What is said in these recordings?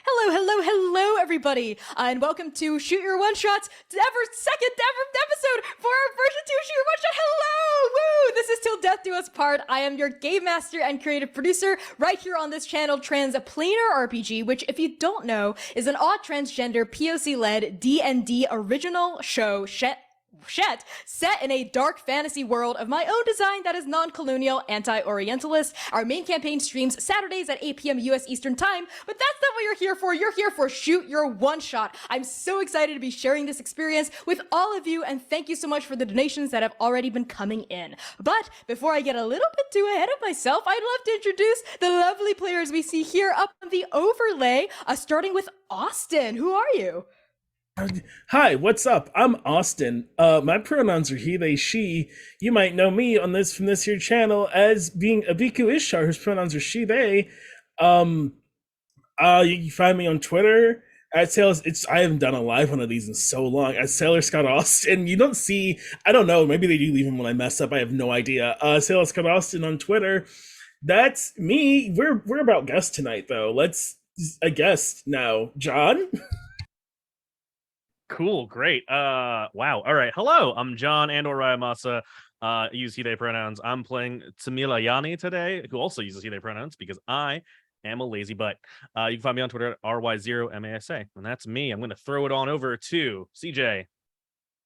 Hello, everybody, and welcome to Shoot Your One Shots, second ever episode for our version 2 Shoot Your One Shot. Hello, woo! This is Till Death Do Us Part. I am your game master and creative producer right here on this channel, Transplanar RPG, which, if you don't know, is an all-transgender POC-led D&D original show set in a dark fantasy world of my own design that is non-colonial, anti-orientalist. Our main campaign streams Saturdays at 8 p.m. US Eastern Time, but that's not what you're here for. You're here for Shoot Your One Shot. I'm so excited to be sharing this experience with all of you, and thank you so much for the donations that have already been coming in. But before I get a little bit too ahead of myself, I'd love to introduce the lovely players we see here up on the overlay, starting with Austin. Who are you? Hi, what's up? I'm Austin. My pronouns are he, they, she. You might know me on this from this here channel as being Abiku Ishtar, whose pronouns are she, they. You can find me on Twitter at Sailor. I haven't done a live one of these in so long. At Sailor Scott Austin. You don't see. I don't know. Maybe they do leave him when I mess up. I have no idea. Sailor Scott Austin on Twitter. That's me. We're about guests tonight, though. Let's a guest now, John. Cool, great. Wow. All right. Hello, I'm John and/or Ryamasa. Use he, they pronouns. I'm playing Tamila Yani today, who also uses he, they pronouns because I am a lazy butt. You can find me on Twitter at RY0MASA. And that's me. I'm going to throw it on over to CJ.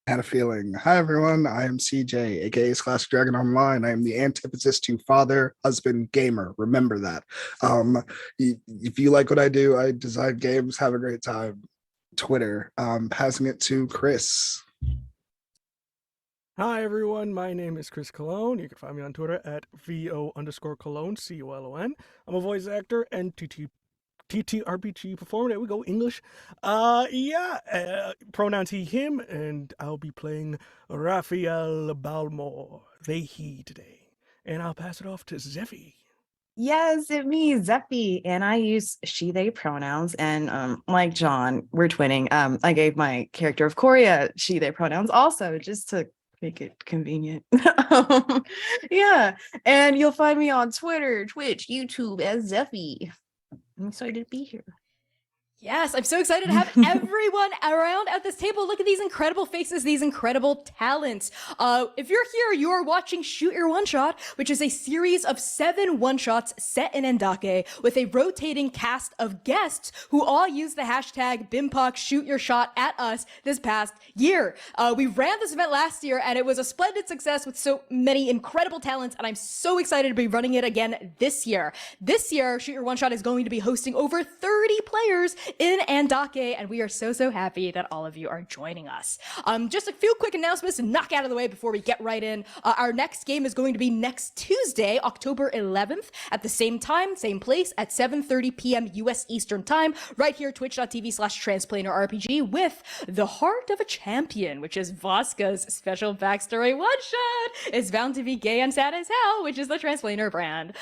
Had a feeling. Hi everyone, I am CJ, aka Classic Dragon Online. I am the antithesis to father, husband, gamer. Remember that. If you like what I do, I design games. Have a great time. Twitter. Passing it to Chris. Hi everyone, my name is Chris Cologne. You can find me on Twitter at VO_Cologne, COLON. I'm a voice actor and TTRPG performer. There we go, English. Pronouns he, him, and I'll be playing Raphael Balmore, they, he today. And I'll pass it off to Zeffy. Yes, it me, Zeffy, and I use she, they pronouns. And like John, we're twinning. I gave my character of Korea she, they pronouns also, just to make it convenient. Yeah, and you'll find me on Twitter, Twitch, YouTube as Zeffy. I'm excited to be here. Yes, I'm so excited to have everyone around at this table. Look at these incredible faces, these incredible talents. If you're here, you are watching Shoot Your One Shot, which is a series of 7 one-shots set in Andake with a rotating cast of guests who all use the hashtag BIMPOC Shoot Your Shot at us this past year. We ran this event last year and it was a splendid success with so many incredible talents, and I'm so excited to be running it again this year. This year, Shoot Your One Shot is going to be hosting over 30 players in Andake, and we are so happy that all of you are joining us. Just a few quick announcements to knock out of the way before we get right in. Our next game is going to be next Tuesday, October 11th, at the same time, same place, at 7:30 p.m. US Eastern Time, right here, twitch.tv/TransplanarRPG, with The Heart of a Champion, which is Voska's special backstory one-shot. It's bound to be gay and sad as hell, which is the Transplanar brand.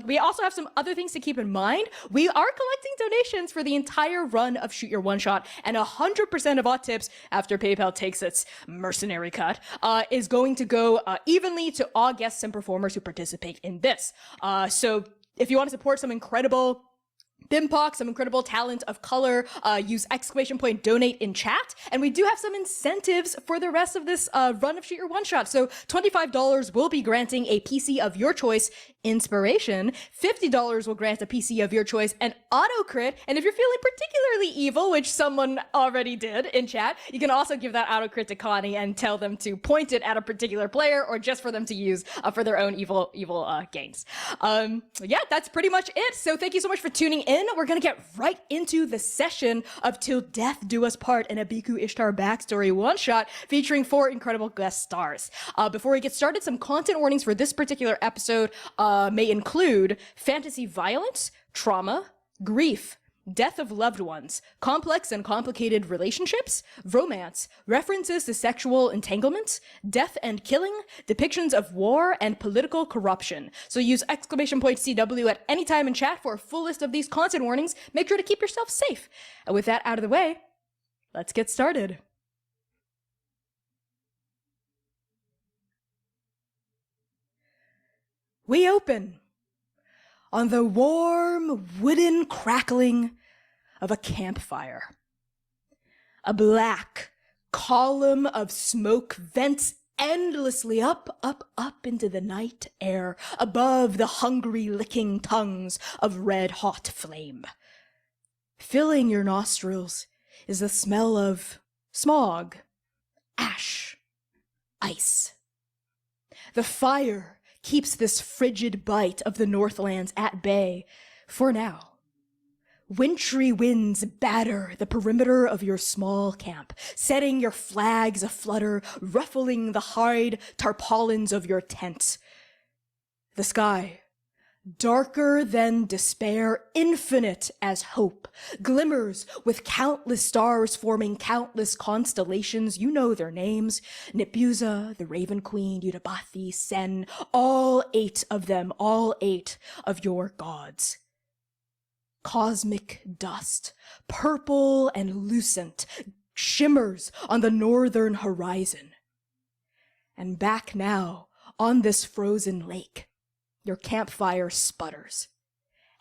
We also have some other things to keep in mind. We are collecting donations for the entire run of Shoot Your One Shot, and 100% of all tips, after PayPal takes its mercenary cut, is going to go evenly to all guests and performers who participate in this. So if you want to support some incredible BIMPOC, some incredible talent of color, use !donate in chat. And we do have some incentives for the rest of this run of Shoot Your One Shot. So $25 will be granting a PC of your choice inspiration. $50 will grant a PC of your choice an auto crit. And if you're feeling particularly evil, which someone already did in chat, you can also give that auto crit to Connie and tell them to point it at a particular player or just for them to use for their own evil gains. Yeah, that's pretty much it. So thank you so much for tuning in. We're gonna get right into the session of Till Death Do Us Part, an Abiku Ishtar backstory one-shot featuring 4 incredible guest stars. Before we get started, some content warnings for this particular episode may include fantasy violence, trauma, grief, death of loved ones, complex and complicated relationships, romance, references to sexual entanglements, death and killing, depictions of war, and political corruption. So use !CW at any time in chat for a full list of these content warnings. Make sure to keep yourself safe. And with that out of the way, let's get started. We open on the warm wooden crackling of a campfire. A black column of smoke vents endlessly up, up, up into the night air above the hungry licking tongues of red-hot flame. Filling your nostrils is the smell of smog, ash, ice. The fire keeps this frigid bite of the Northlands at bay for now. Wintry winds batter the perimeter of your small camp, setting your flags aflutter, ruffling the hide tarpaulins of your tent. The sky, darker than despair, infinite as hope, glimmers with countless stars forming countless constellations. You know their names: Nipuza, the Raven Queen, Yudabathi, Sen, all 8 of them, all 8 of your gods. Cosmic dust, purple and lucent, shimmers on the northern horizon. And back now, on this frozen lake, your campfire sputters.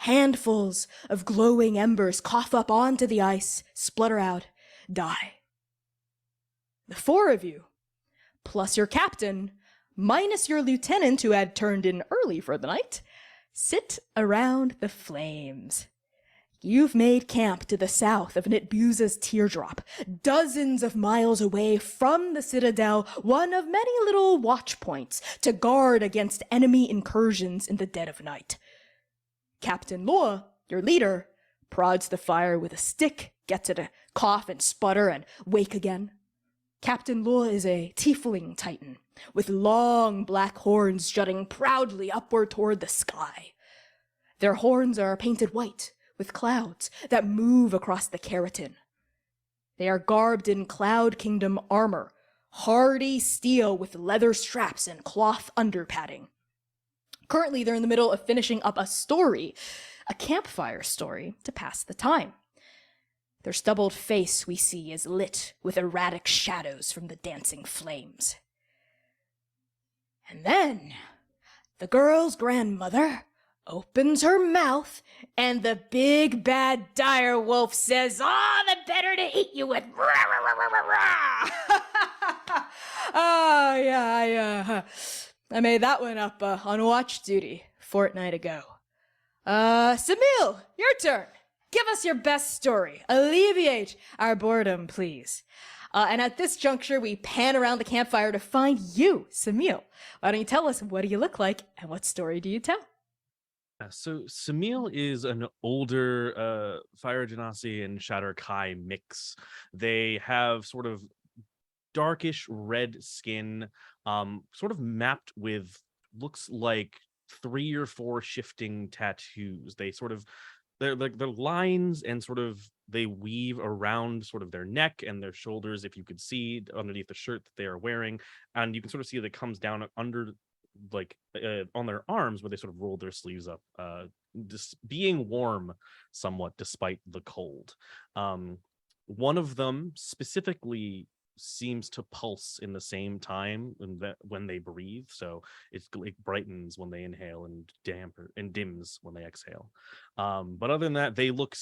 Handfuls of glowing embers cough up onto the ice, splutter out, die. The 4 of you, plus your captain, minus your lieutenant who had turned in early for the night, sit around the flames. You've made camp to the south of Nitbuza's teardrop, dozens of miles away from the citadel, one of many little watch points to guard against enemy incursions in the dead of night. Captain Lua, your leader, prods the fire with a stick, gets it to cough and sputter and wake again. Captain Lua is a tiefling titan, with long black horns jutting proudly upward toward the sky. Their horns are painted white, with clouds that move across the keratin. They are garbed in Cloud Kingdom armor, hardy steel with leather straps and cloth underpadding. Currently, they're in the middle of finishing up a story, a campfire story, to pass the time. Their stubbled face, we see, is lit with erratic shadows from the dancing flames. And then, the girl's grandmother opens her mouth, and the big bad dire wolf says, "Ah, the better to eat you with." Oh, yeah, I made that one up on watch duty a fortnight ago. Samil, your turn. Give us your best story. Alleviate our boredom, please. And at this juncture, we pan around the campfire to find you, Samil. Why don't you tell us, what do you look like, and what story do you tell? So Samil is an older Fire Genasi and Shatter Kai mix. They have sort of darkish red skin, sort of mapped with, looks like 3 or 4 shifting tattoos. They're lines, and sort of they weave around sort of their neck and their shoulders, if you could see underneath the shirt that they are wearing, and you can sort of see that it comes down under, like on their arms, where they sort of roll their sleeves up, just being warm somewhat despite the cold. One of them specifically seems to pulse in the same time when they breathe, so it brightens when they inhale and dims when they exhale. But other than that, they look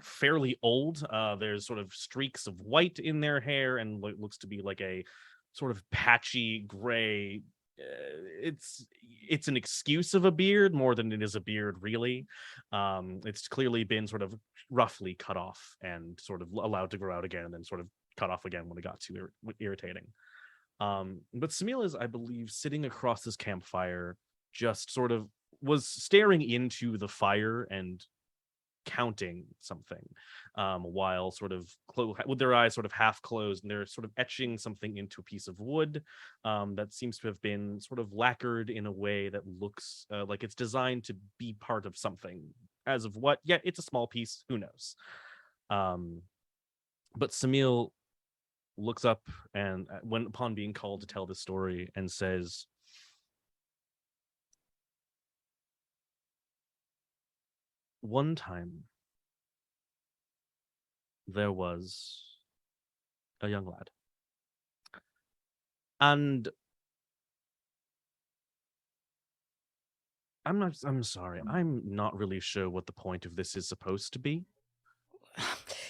fairly old. There's sort of streaks of white in their hair, and what looks to be like a sort of patchy gray. It's an excuse of a beard more than it is a beard, really. It's clearly been sort of roughly cut off and sort of allowed to grow out again, and then sort of cut off again when it got too irritating. But Samil is, I believe, sitting across this campfire, just sort of was staring into the fire and counting something, while sort of with their eyes sort of half closed, and they're sort of etching something into a piece of wood that seems to have been sort of lacquered in a way that looks like it's designed to be part of something. As of what yet, it's a small piece, who knows. But Samil looks up, and when upon being called to tell this story, and says, "One time, there was a young lad. And I'm sorry, I'm not really sure what the point of this is supposed to be.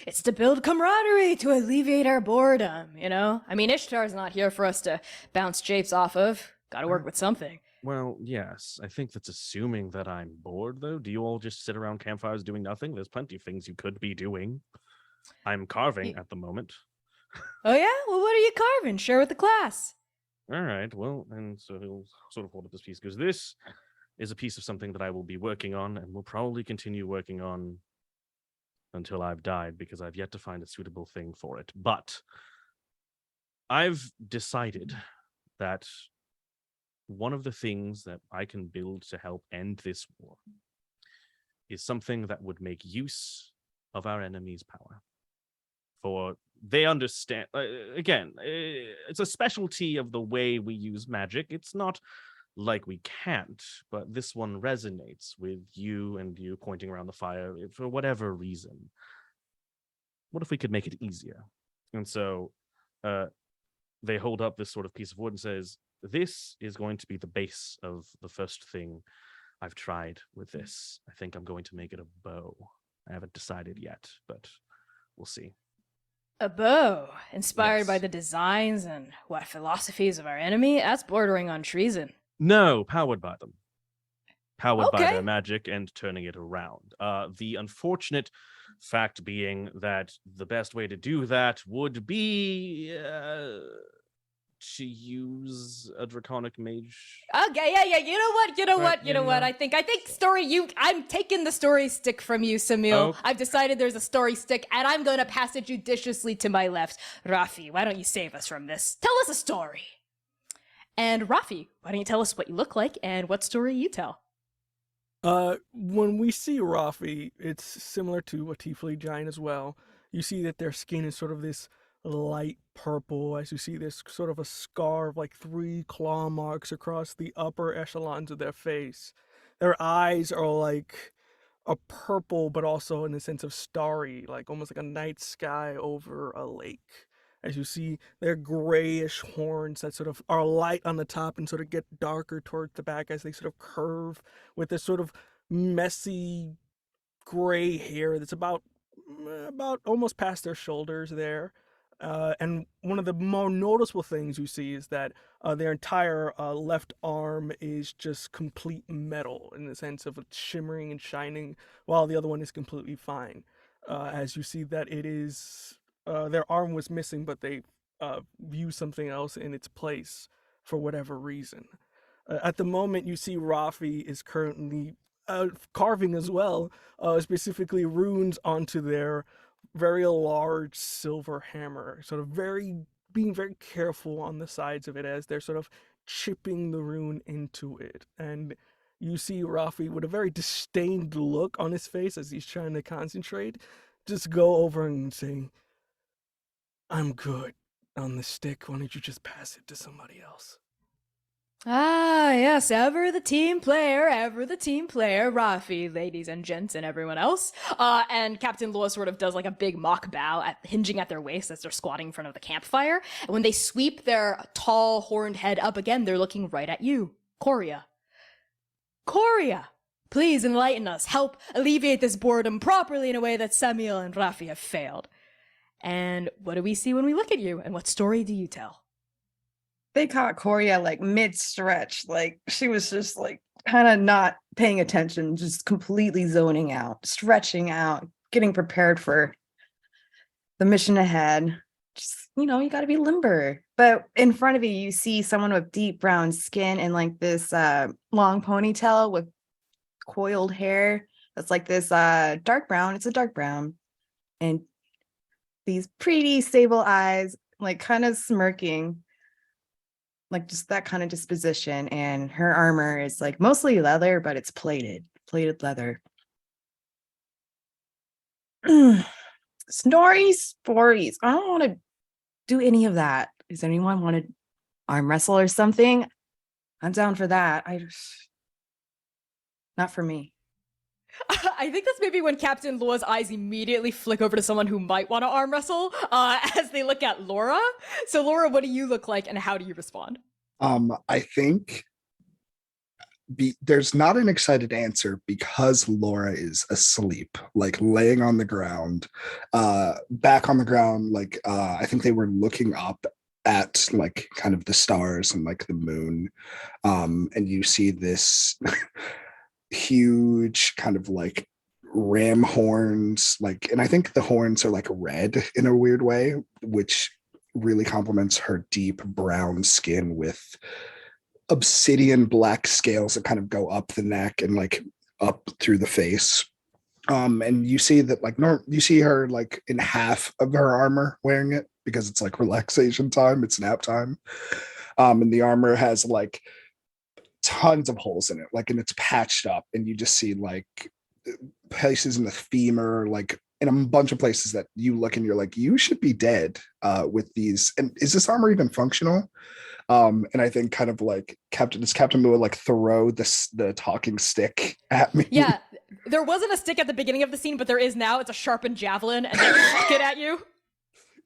it's to build camaraderie, to alleviate our boredom, you know? I mean, Ishtar's not here for us to bounce japes off of. Gotta work with something. Well, yes. I think that's assuming that I'm bored, though. Do you all just sit around campfires doing nothing? There's plenty of things you could be doing. I'm carving at the moment. Oh yeah? Well, what are you carving? Share with the class. All right. Well, and so he'll sort of hold up this piece. Goes, this is a piece of something that I will be working on and will probably continue working on until I've died because I've yet to find a suitable thing for it. But I've decided that one of the things that I can build to help end this war is something that would make use of our enemy's power. For they understand, again, it's a specialty of the way we use magic. It's not like we can't, but this one resonates with you and you pointing around the fire for whatever reason. What if we could make it easier? And so they hold up this sort of piece of wood and says, this is going to be the base of the first thing I've tried with this. I think I'm going to make it a bow. I haven't decided yet, but we'll see. A bow, inspired by Yes. the designs and what philosophies of our enemy? That's bordering on treason. No, powered by them. Powered by Okay. their magic and turning it around. The unfortunate fact being that the best way to do that would be to use a draconic mage. Okay, yeah. You know what? Right, You know what? I think I'm taking the story stick from you, Samil. Oh. I've decided there's a story stick, and I'm gonna pass it judiciously to my left. Rafi, why don't you save us from this? Tell us a story. And Rafi, why don't you tell us what you look like and what story you tell? When we see Rafi, it's similar to a tiefling giant as well. You see that their skin is sort of this light purple, as you see this sort of a scar of like 3 claw marks across the upper echelons of their face. Their eyes are like a purple, but also in the sense of starry, like almost like a night sky over a lake. As you see their grayish horns that sort of are light on the top and sort of get darker towards the back as they sort of curve with this sort of messy gray hair that's about almost past their shoulders there. And one of the more noticeable things you see is that their entire left arm is just complete metal in the sense of it's shimmering and shining, while the other one is completely fine. As you see that it is, their arm was missing, but they used something else in its place for whatever reason. At the moment, you see Rafi is currently carving as well, specifically runes onto their very large silver hammer, sort of being very careful on the sides of it as they're sort of chipping the rune into it. And you see Rafi with a very disdained look on his face as he's trying to concentrate, just go over and say, I'm good on the stick. Why don't you just pass it to somebody else? Ah, yes, ever the team player, Rafi, ladies and gents, and everyone else. And Captain Lua sort of does like a big mock bow hinging at their waist as they're squatting in front of the campfire. And when they sweep their tall, horned head up again, they're looking right at you, Koria. Koria, please enlighten us. Help alleviate this boredom properly in a way that Samuel and Rafi have failed. And what do we see when we look at you? And what story do you tell? They caught Koria like mid-stretch. Like she was just like kind of not paying attention, just completely zoning out, stretching out, getting prepared for the mission ahead. Just, you know, you got to be limber. But in front of you, you see someone with deep brown skin and like this long ponytail with coiled hair. That's like this dark brown. It's a dark brown. And these pretty stable eyes, like kind of smirking. Like just that kind of disposition, and her armor is like mostly leather, but it's plated leather. Snorri Spories. I don't want to do any of that. Does anyone want to arm wrestle or something? I'm down for that. Not for me. I think that's maybe when Captain Lua's eyes immediately flick over to someone who might want to arm wrestle as they look at Laura. So Laura, what do you look like and how do you respond? I think there's not an excited answer because Laura is asleep, like laying on the ground, back on the ground. Like I think they were looking up at like kind of the stars and like the moon, and you see this huge kind of like ram horns, like, and I think the horns are like red in a weird way, which really complements her deep brown skin with obsidian black scales that kind of go up the neck and like up through the face. And you see that like you see her like in half of her armor wearing it because it's like relaxation time, it's nap time. And the armor has like tons of holes in it, like, and it's patched up, and you just see like places in the femur, like in a bunch of places that you look and you're like, you should be dead with these. And is this armor even functional? And I think kind of like Captain Lua like throw the talking stick at me. Yeah, there wasn't a stick at the beginning of the scene, but there is now. It's a sharpened javelin, and they chuck it at you.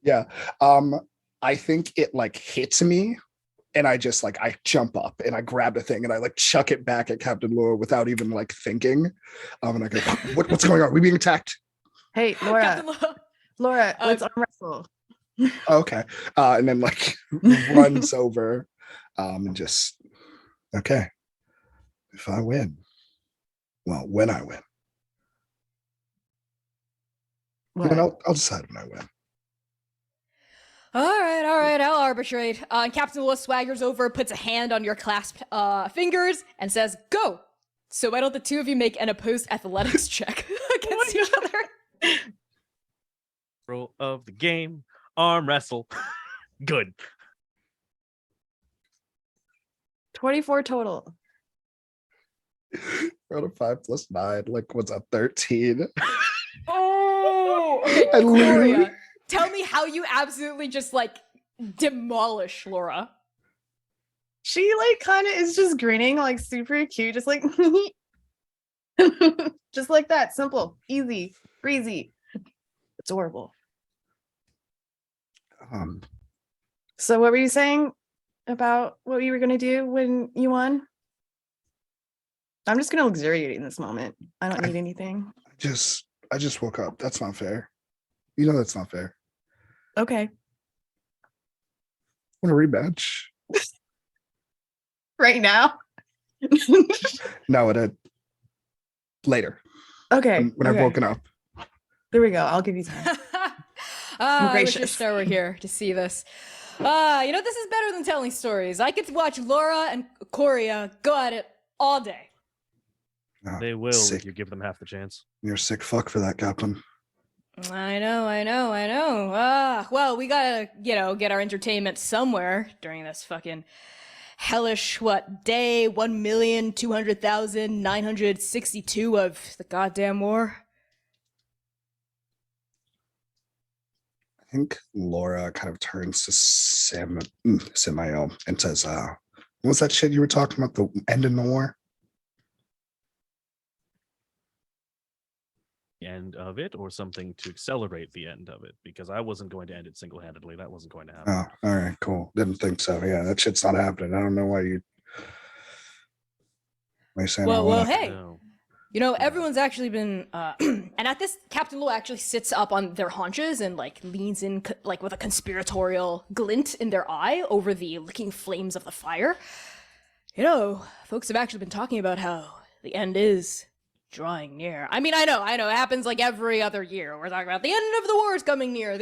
Yeah. I think it like hits me, and I just like I jump up and I grab the thing and I like chuck it back at Captain Lua without even like thinking. And I go, what's going on? Are we being attacked? Hey, Laura, let's arm wrestle. Okay. And then like runs over and just, okay, if I win, well, when I win, I'll decide when I win. All right, I'll arbitrate. And Captain Lua swaggers over, puts a hand on your clasped fingers, and says, go! So why don't the two of you make an opposed athletics check against each other? Rule of the game, arm wrestle. Good. 24 total. Roll a 5 plus 9, like what's up, 13? Oh! Okay, I literally- Gloria, tell me how you absolutely just, like, demolish Laura. She, like, kind of is just grinning, like, super cute, just like, just like that. Simple, easy, breezy. Adorable. So what were you saying about what you were going to do when you won? I'm just going to luxuriate in this moment. I don't need anything. I just woke up. That's not fair. You know that's not fair. Okay. Want a rematch? Right now? No, later. Okay. When I've woken up. There we go. I'll give you time. I wish your gracious. star were here to see this. This is better than telling stories. I get to watch Laura and Coria go at it all day. Oh, They will sick. if you give them half the chance. You're a sick fuck for that, Captain. I know. Well, we gotta, get our entertainment somewhere during this fucking hellish, day 1,200,962 of the goddamn war. I think Laura kind of turns to Samael and says, what was that shit you were talking about, the end of the war? The end of it, or something to accelerate the end of it, because I wasn't going to end it single-handedly. That wasn't going to happen. Oh, all right, cool. Didn't think so. Yeah, that shit's not happening. I don't know why you saying all Well, that. hey. No. Everyone's actually been, and at this, Captain Lua actually sits up on their haunches and, leans in, with a conspiratorial glint in their eye over the licking flames of the fire. Folks have actually been talking about how the end is drawing near. I mean, I know, it happens every other year. We're talking about the end of the war is coming near,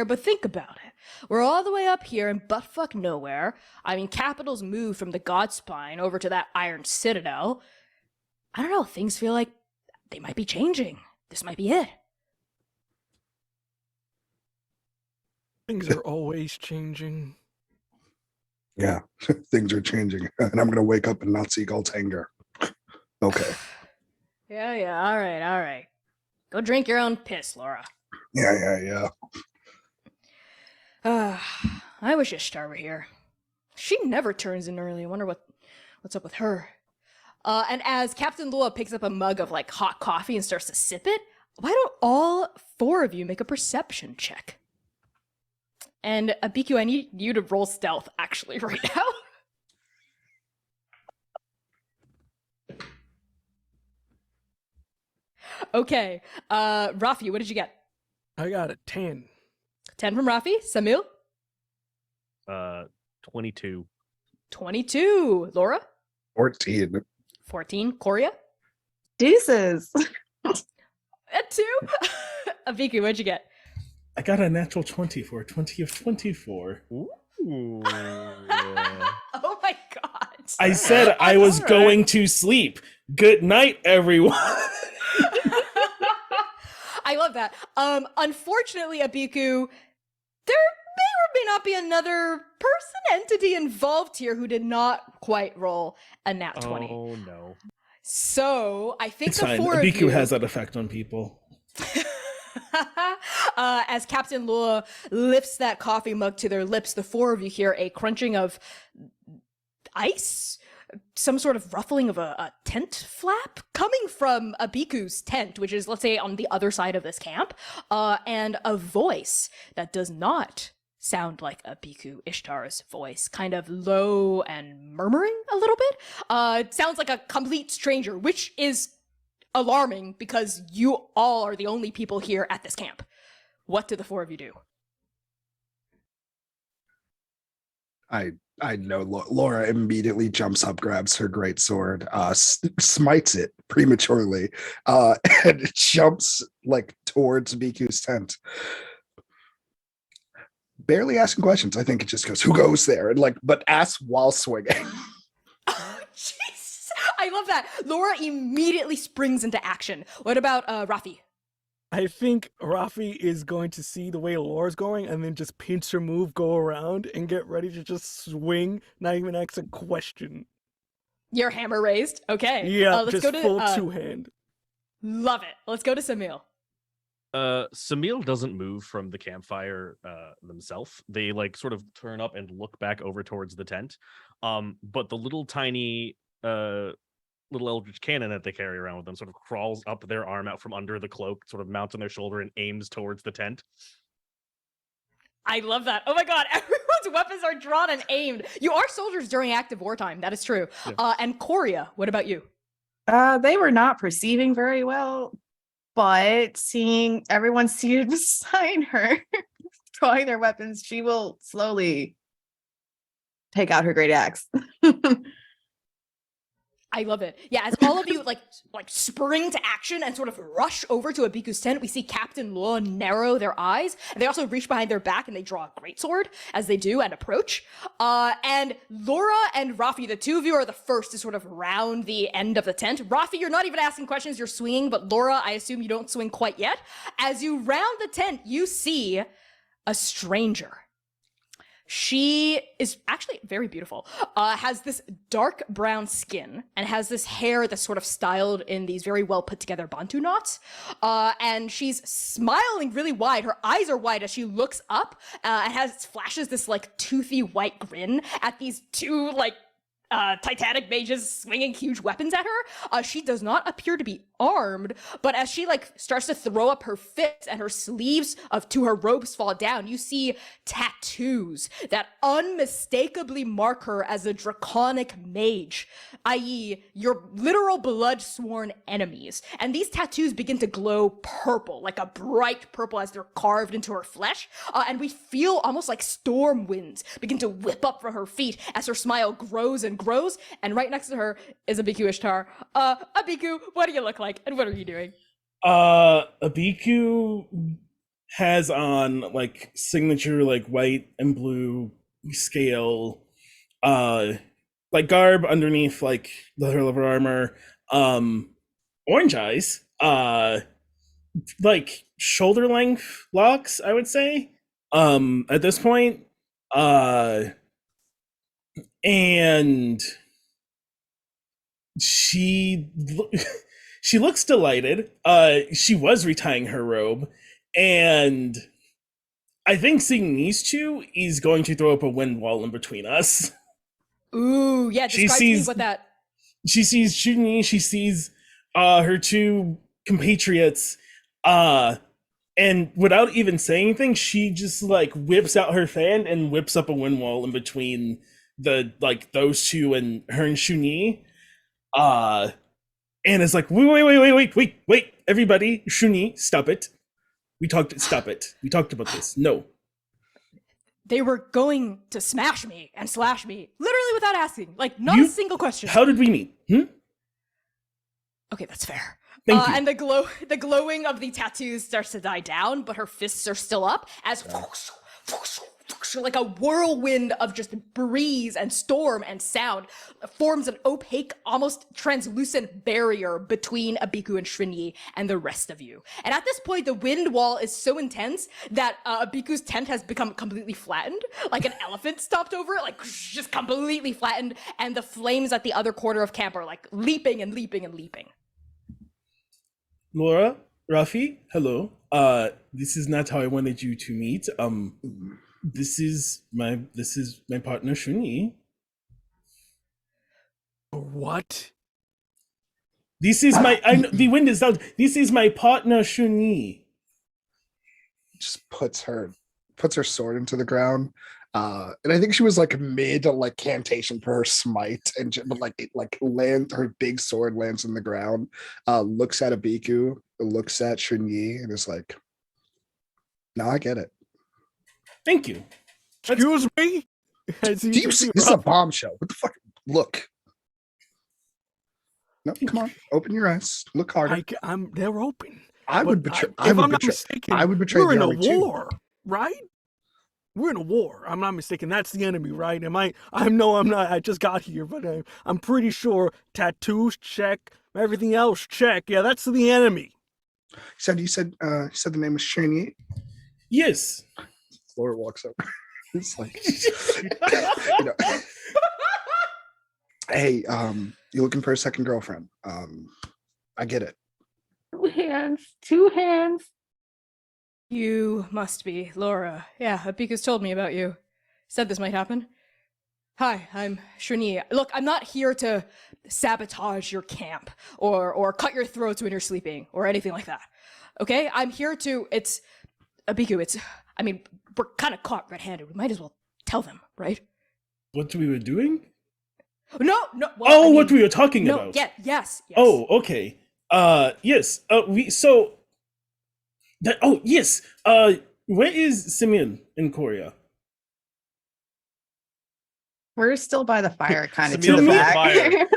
but think about it. We're all the way up here in buttfuck nowhere. I mean, capitals move from the Godspine over to that Iron Citadel. I don't know, things feel like they might be changing. This might be it. Things are always changing. Yeah, things are changing. And I'm going to wake up and not see Galtanger. Okay. Yeah, all right. Go drink your own piss, Laura. Yeah. I wish Ishtar were here. She never turns in early. I wonder what's up with her. And as Captain Lua picks up a mug of hot coffee and starts to sip it, why don't all four of you make a perception check? And Abiku, I need you to roll stealth actually right now. Okay. Rafi, what did you get? I got a 10. 10 from Rafi. Samil? 22. 22. Laura? 14. 14. Korea? Deuces. At 2. Abiku, what'd you get? I got a natural 20 for 20 of 24. Ooh. Oh my god. I said I was Alright. going to sleep. Good night, everyone. I love that. Unfortunately, Abiku, there may or may not be another entity involved here who did not quite roll a nat 20. Oh no. So I think It's the fine. four of Abiku you, has that effect on people. as Captain Lua lifts that coffee mug to their lips, the four of you hear a crunching of ice, some sort of ruffling of a tent flap coming from Abiku's tent, which is, let's say, on the other side of this camp, and a voice that does not sound like Abiku Ishtar's voice, kind of low and murmuring a little bit. It sounds like a complete stranger, which is alarming because you all are the only people here at this camp. What do the four of you do? I know Laura immediately jumps up, grabs her great sword, smites it prematurely, and jumps like towards Biku's tent. Barely asking questions. I think it just goes, "Who goes there?" And but asks while swinging. Oh, jeez. I love that. Laura immediately springs into action. What about Rafi? I think Rafi is going to see the way Laura's going and then just pinch her move, go around, and get ready to just swing, not even ask a question. Your hammer raised. Okay. Yeah, let's just go to full two-hand. Love it. Let's go to Samil. Samil doesn't move from the campfire themselves. They like sort of turn up and look back over towards the tent. But the little tiny little eldritch cannon that they carry around with them sort of crawls up their arm out from under the cloak, sort of mounts on their shoulder and aims towards the tent. I love that. Oh my god, everyone's weapons are drawn and aimed. You are soldiers during active wartime. That is true. Yeah. And Korea, what about you? They were not perceiving very well, but seeing everyone seated beside her, drawing their weapons, she will slowly take out her great axe. I love it. Yeah, as all of you like spring to action and sort of rush over to Abiku's tent, we see Captain Law narrow their eyes. And they also reach behind their back and they draw a greatsword as they do and approach. And Laura and Rafi, the two of you are the first to sort of round the end of the tent. Rafi, you're not even asking questions, you're swinging, but Laura, I assume you don't swing quite yet. As you round the tent, you see a stranger. She is actually very beautiful, has this dark brown skin and has this hair that's sort of styled in these very well put together bantu knots. And she's smiling really wide. Her eyes are wide as she looks up and flashes this like toothy white grin at these two like Titanic mages swinging huge weapons at her. She does not appear to be armed, but as she like starts to throw up her fists and her sleeves to her robes fall down, you see tattoos that unmistakably mark her as a draconic mage, i.e. your literal blood-sworn enemies. And these tattoos begin to glow purple, like a bright purple as they're carved into her flesh. And we feel almost like storm winds begin to whip up from her feet as her smile grows and grows. And right next to her is Abiku Ishtar. Abiku, what do you look like? And what are you doing? Abiku has on like signature like white and blue scale like garb underneath like her leather armor, orange eyes, like shoulder length locks, I would say, at this point, and she looks delighted. She was retying her robe, and I think seeing these two is going to throw up a wind wall in between us. Ooh, yeah, describe to me what that... She sees Xunyi, she sees her two compatriots, and without even saying anything, she just like whips out her fan and whips up a wind wall in between the like those two and her and Xunyi. And it's like, wait, everybody, Xunyi, stop it. Stop it. We talked about this. No. They were going to smash me and slash me, literally without asking. Like, not a single question. How did we meet? Okay, that's fair. Thank you. And the glowing of the tattoos starts to die down, but her fists are still up as like a whirlwind of just breeze and storm and sound forms an opaque, almost translucent barrier between Abiku and Xunyi and the rest of you. And at this point, the wind wall is so intense that Abiku's tent has become completely flattened, like an elephant stopped over it, like just completely flattened, and the flames at the other corner of camp are like leaping and leaping and leaping. Laura, Rafi, hello. This is not how I wanted you to meet. This is my partner Xunyi. What? This is the wind is loud. This is my partner Xunyi. Just puts her sword into the ground. And I think she was like mid like cantation for her smite, but her big sword lands in the ground. Looks at Abiku, looks at Xunyi, and is like, "Now I get it." Thank you. Excuse me? Do you see? This is a bombshell. What the fuck? Look. No, come on. Open your eyes. Look harder. They're open. I would betray. If I'm not mistaken, I would betray. We're in the a army too. war, right? We're in a war. I'm not mistaken. That's the enemy, right? I'm not. I just got here, but I'm pretty sure tattoos check, everything else check. Yeah, that's the enemy. You said the name was Xunyi. Yes. Laura walks up. It's like, hey, you looking for a second girlfriend? I get it. 2 hands. You must be Laura. Yeah, Abiku's told me about you. Said this might happen. Hi, I'm Xunyi. Look, I'm not here to sabotage your camp or cut your throats when you're sleeping or anything like that. Okay? I'm here to, Abiku, we're kind of caught red-handed. We might as well tell them, right? What we were doing? No. Well, what we were talking about. Yes. Oh, okay. Yes. Yes. Where is Simeon in Korea? We're still by the fire, kind of to Samuel the by the back.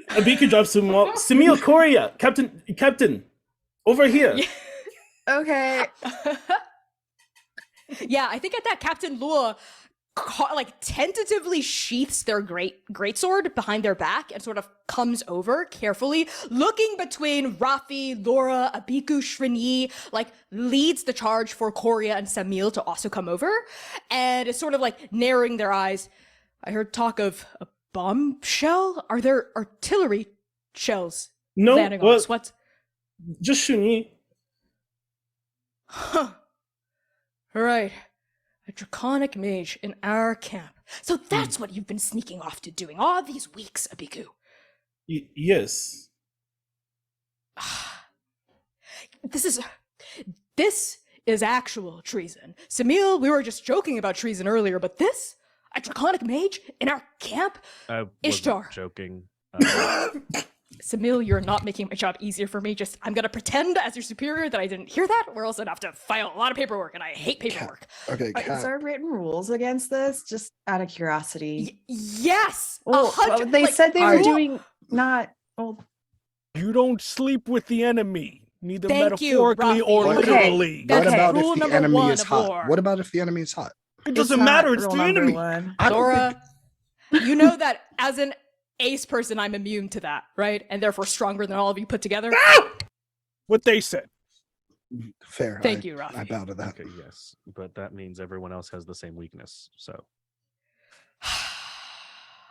fire. Abiku drops him off. Simeon Korea, Captain, over here. Okay. Yeah, I think at that Captain Lua tentatively sheaths their greatsword behind their back and sort of comes over carefully, looking between Rafi, Laura, Abiku, Xunyi, leads the charge for Korea and Samil to also come over, and is sort of narrowing their eyes. I heard talk of a bombshell. Are there artillery shells landing on us? What? Just Xunyi. Huh. Right. A draconic mage in our camp. So that's what you've been sneaking off to doing all these weeks, Abiku. Yes. This is actual treason. Samil, we were just joking about treason earlier, but this? A draconic mage in our camp? I Ishtar. wasn't joking. Samil, you're not making my job easier for me. I'm gonna pretend as your superior that I didn't hear that, or else I'd have to file a lot of paperwork, and I hate paperwork. Okay, Is there written rules against this? Just out of curiosity. Yes! Well, they said they were doing not. Well, You don't sleep with the enemy, neither Thank you, metaphorically Rafi. or Okay. literally. That's What about rule if the number enemy one is of hot? war. What about if the enemy is hot? It doesn't not matter. It's rule the number enemy. one. I don't Laura, you know that as an ace person, I'm immune to that, right? And therefore stronger than all of you put together. What they said. Fair. Thank you, Rafi. I bow to that. Okay, yes, but that means everyone else has the same weakness. So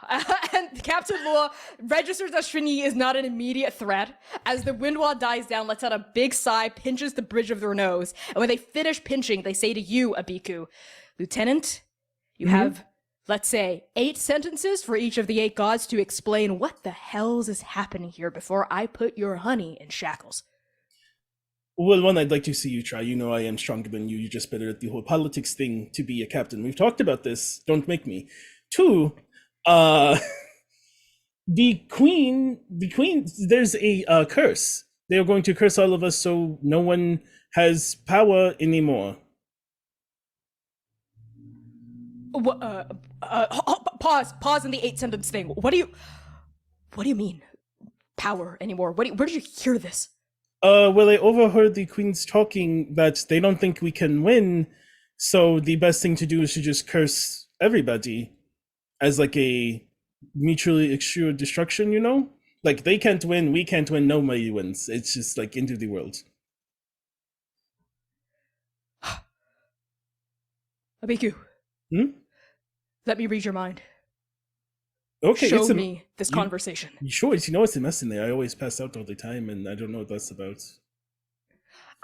And Captain Lua registers that Xunyi is not an immediate threat. As the wind wall dies down, lets out a big sigh, pinches the bridge of their nose. And when they finish pinching, they say to you, Abiku, Lieutenant, you have, let's say, 8 sentences for each of the 8 gods to explain what the hells is happening here before I put your honey in shackles. Well, one, I'd like to see you try. You know I am stronger than you. You're just better at the whole politics thing to be a captain. We've talked about this. Don't make me. 2, The queen, there's a curse. They are going to curse all of us so no one has power anymore. Pause in the 8 sentence thing. What do you mean? Power anymore? Where did you hear this? Well, I overheard the queens talking that they don't think we can win, so the best thing to do is to just curse everybody as like a mutually assured destruction, you know? Like they can't win, we can't win, nobody wins. It's just like into the world. Abiku. Let me read your mind. Okay, Show me this conversation. Sure, you know it's a mess in there. I always pass out all the time, and I don't know what that's about.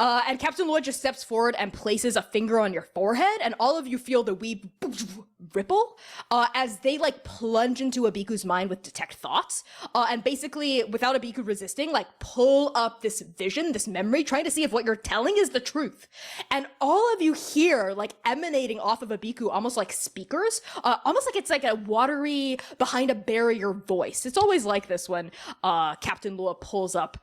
And Captain Lloyd just steps forward and places a finger on your forehead, and all of you feel the wee ripple as they like plunge into Abiku's mind with detect thoughts, and basically, without Abiku resisting, like pull up this vision, this memory, trying to see if what you're telling is the truth. And all of you hear like emanating off of Abiku, almost like speakers, almost like it's like a watery behind a barrier voice. It's always like this when Captain Lua pulls up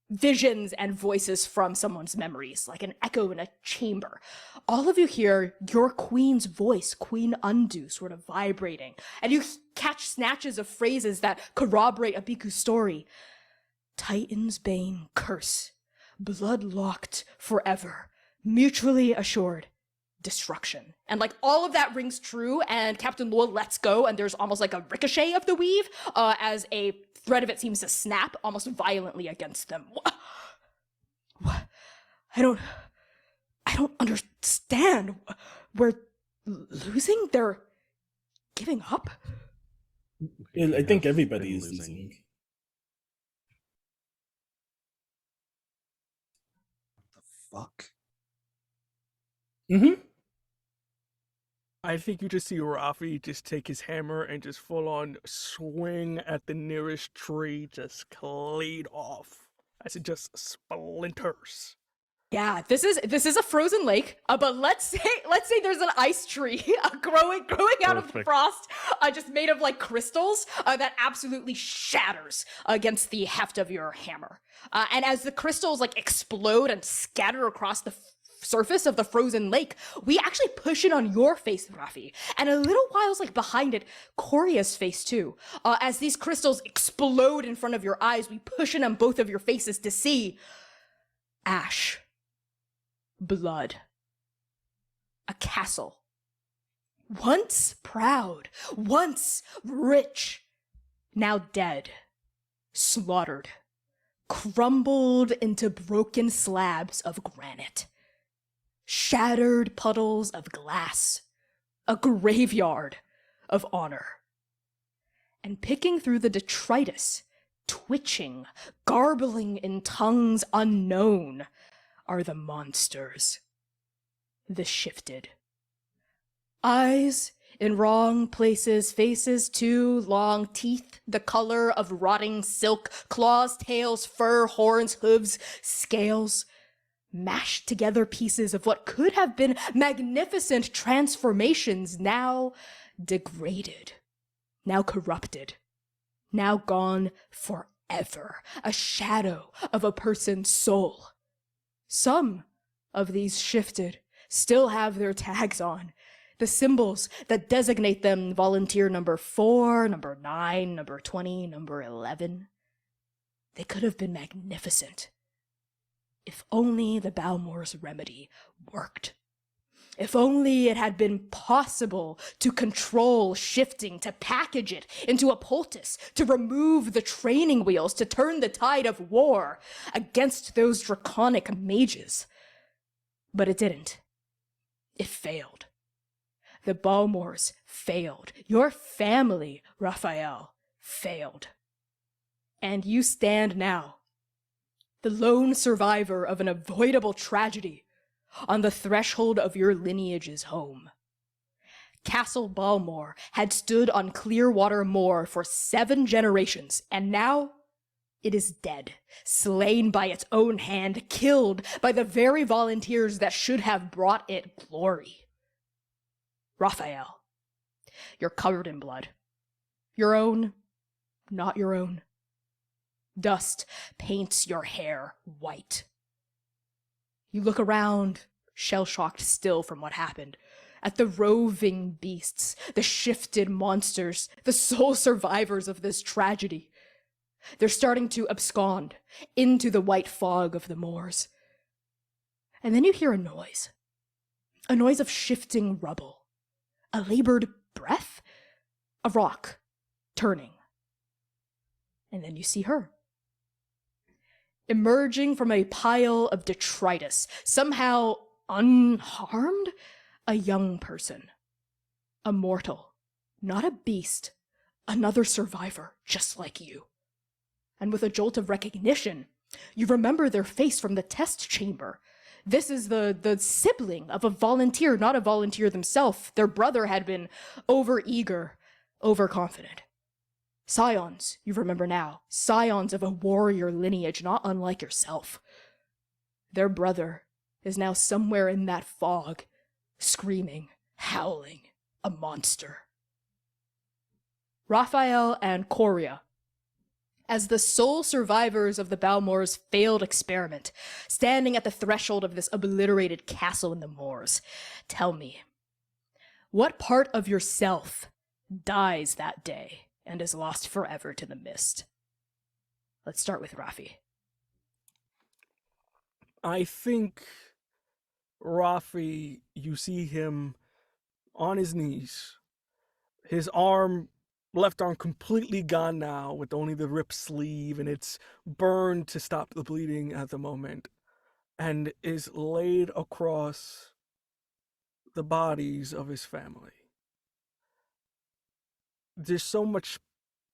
visions and voices from someone's memories, like an echo in a chamber. All of you hear your queen's voice, Queen Undu, sort of vibrating, and you catch snatches of phrases that corroborate Abiku's story. Titan's bane curse, blood-locked forever, mutually assured destruction. And like all of that rings true, and Captain Lua lets go, and there's almost like a ricochet of the weave as a thread of it seems to snap almost violently against them. What? I don't understand. We're losing? They're giving up? I think everybody is losing. The fuck? I think you just see Rafi just take his hammer and just full on swing at the nearest tree, just clean off as it just splinters. Yeah, this is a frozen lake, but let's say there's an ice tree growing out of the frost, just made of like crystals that absolutely shatters against the heft of your hammer. And as the crystals like explode and scatter across the surface of the frozen lake, we actually push it on your face, Rafi, and a little while's like behind it, Coria's face too. As these crystals explode in front of your eyes, we push it on both of your faces to see ash, blood, a castle, once proud, once rich, now dead, slaughtered, crumbled into broken slabs of granite. Shattered puddles of glass, a graveyard of honor. And picking through the detritus, twitching, garbling in tongues unknown, are the monsters. The shifted. Eyes in wrong places, faces too long, teeth the color of rotting silk, claws, tails, fur, horns, hooves, scales, mashed together pieces of what could have been magnificent transformations, now degraded, now corrupted, now gone forever, a shadow of a person's soul. Some of these shifted still have their tags on, the symbols that designate them: volunteer number 4, number 9, number 20, number 11. They could have been magnificent. If only the Balmore's remedy worked. If only it had been possible to control shifting, to package it into a poultice, to remove the training wheels, to turn the tide of war against those draconic mages. But it didn't. It failed. The Balmores failed. Your family, Raphael, failed. And you stand now, the lone survivor of an avoidable tragedy, on the threshold of your lineage's home. Castle Balmore had stood on Clearwater Moor for 7 generations, and now it is dead, slain by its own hand, killed by the very volunteers that should have brought it glory. Raphael, you're covered in blood. Your own, not your own. Dust paints your hair white. You look around, shell-shocked still from what happened, at the roving beasts, the shifted monsters, the sole survivors of this tragedy. They're starting to abscond into the white fog of the moors. And then you hear a noise of shifting rubble, a labored breath, a rock turning. And then you see her. Emerging from a pile of detritus, somehow unharmed, a young person. A mortal, not a beast, another survivor just like you. And with a jolt of recognition, you remember their face from the test chamber. This is the sibling of a volunteer, not a volunteer themselves. Their brother had been overeager, overconfident. Scions, you remember now, scions of a warrior lineage not unlike yourself. Their brother is now somewhere in that fog, screaming, howling, a monster. Raphael and Coria, as the sole survivors of the Balmore's failed experiment, standing at the threshold of this obliterated castle in the moors, tell me, what part of yourself dies that day and is lost forever to the mist? Let's start with Rafi. I think Rafi, you see him on his knees, his left arm completely gone now with only the ripped sleeve, and it's burned to stop the bleeding at the moment, and is laid across the bodies of his family. There's so much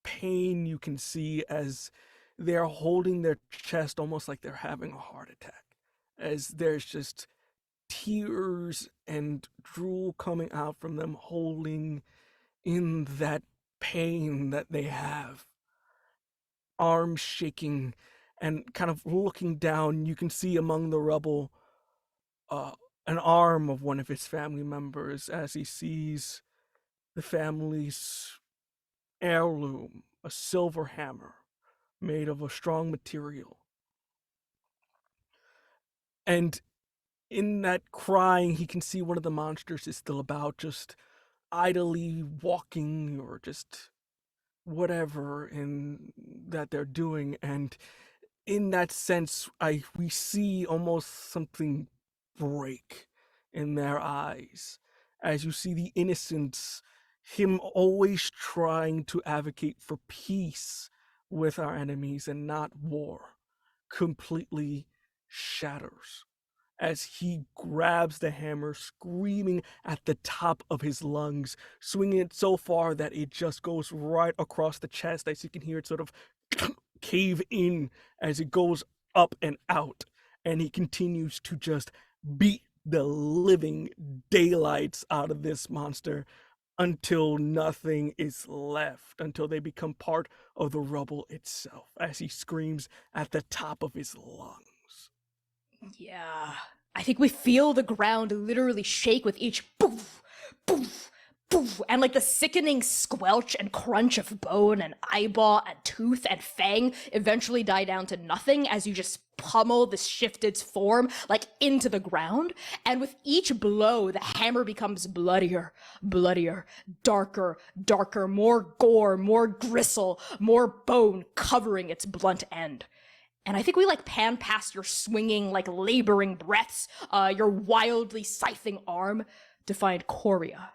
pain you can see as they're holding their chest almost like they're having a heart attack, as there's just tears and drool coming out from them holding in that pain that they have. Arms shaking and kind of looking down, you can see among the rubble an arm of one of his family members as he sees the family's heirloom, a silver hammer made of a strong material. And in that crying, he can see one of the monsters is still about, just idly walking or just whatever in that they're doing. And in that sense, we see almost something break in their eyes as you see the innocence, him always trying to advocate for peace with our enemies and not war, completely shatters as he grabs the hammer, screaming at the top of his lungs, swinging it so far that it just goes right across the chest, as you can hear it sort of cave in as it goes up and out. And he continues to just beat the living daylights out of this monster until nothing is left, until they become part of the rubble itself, as he screams at the top of his lungs. Yeah, I think we feel the ground literally shake with each poof, poof, poof, and like the sickening squelch and crunch of bone and eyeball and tooth and fang eventually die down to nothing as you just pummel the shifted's form like into the ground. And with each blow, the hammer becomes bloodier, bloodier, darker, darker, more gore, more gristle, more bone covering its blunt end. And I think we like pan past your swinging, like laboring breaths, your wildly scything arm to find Coria.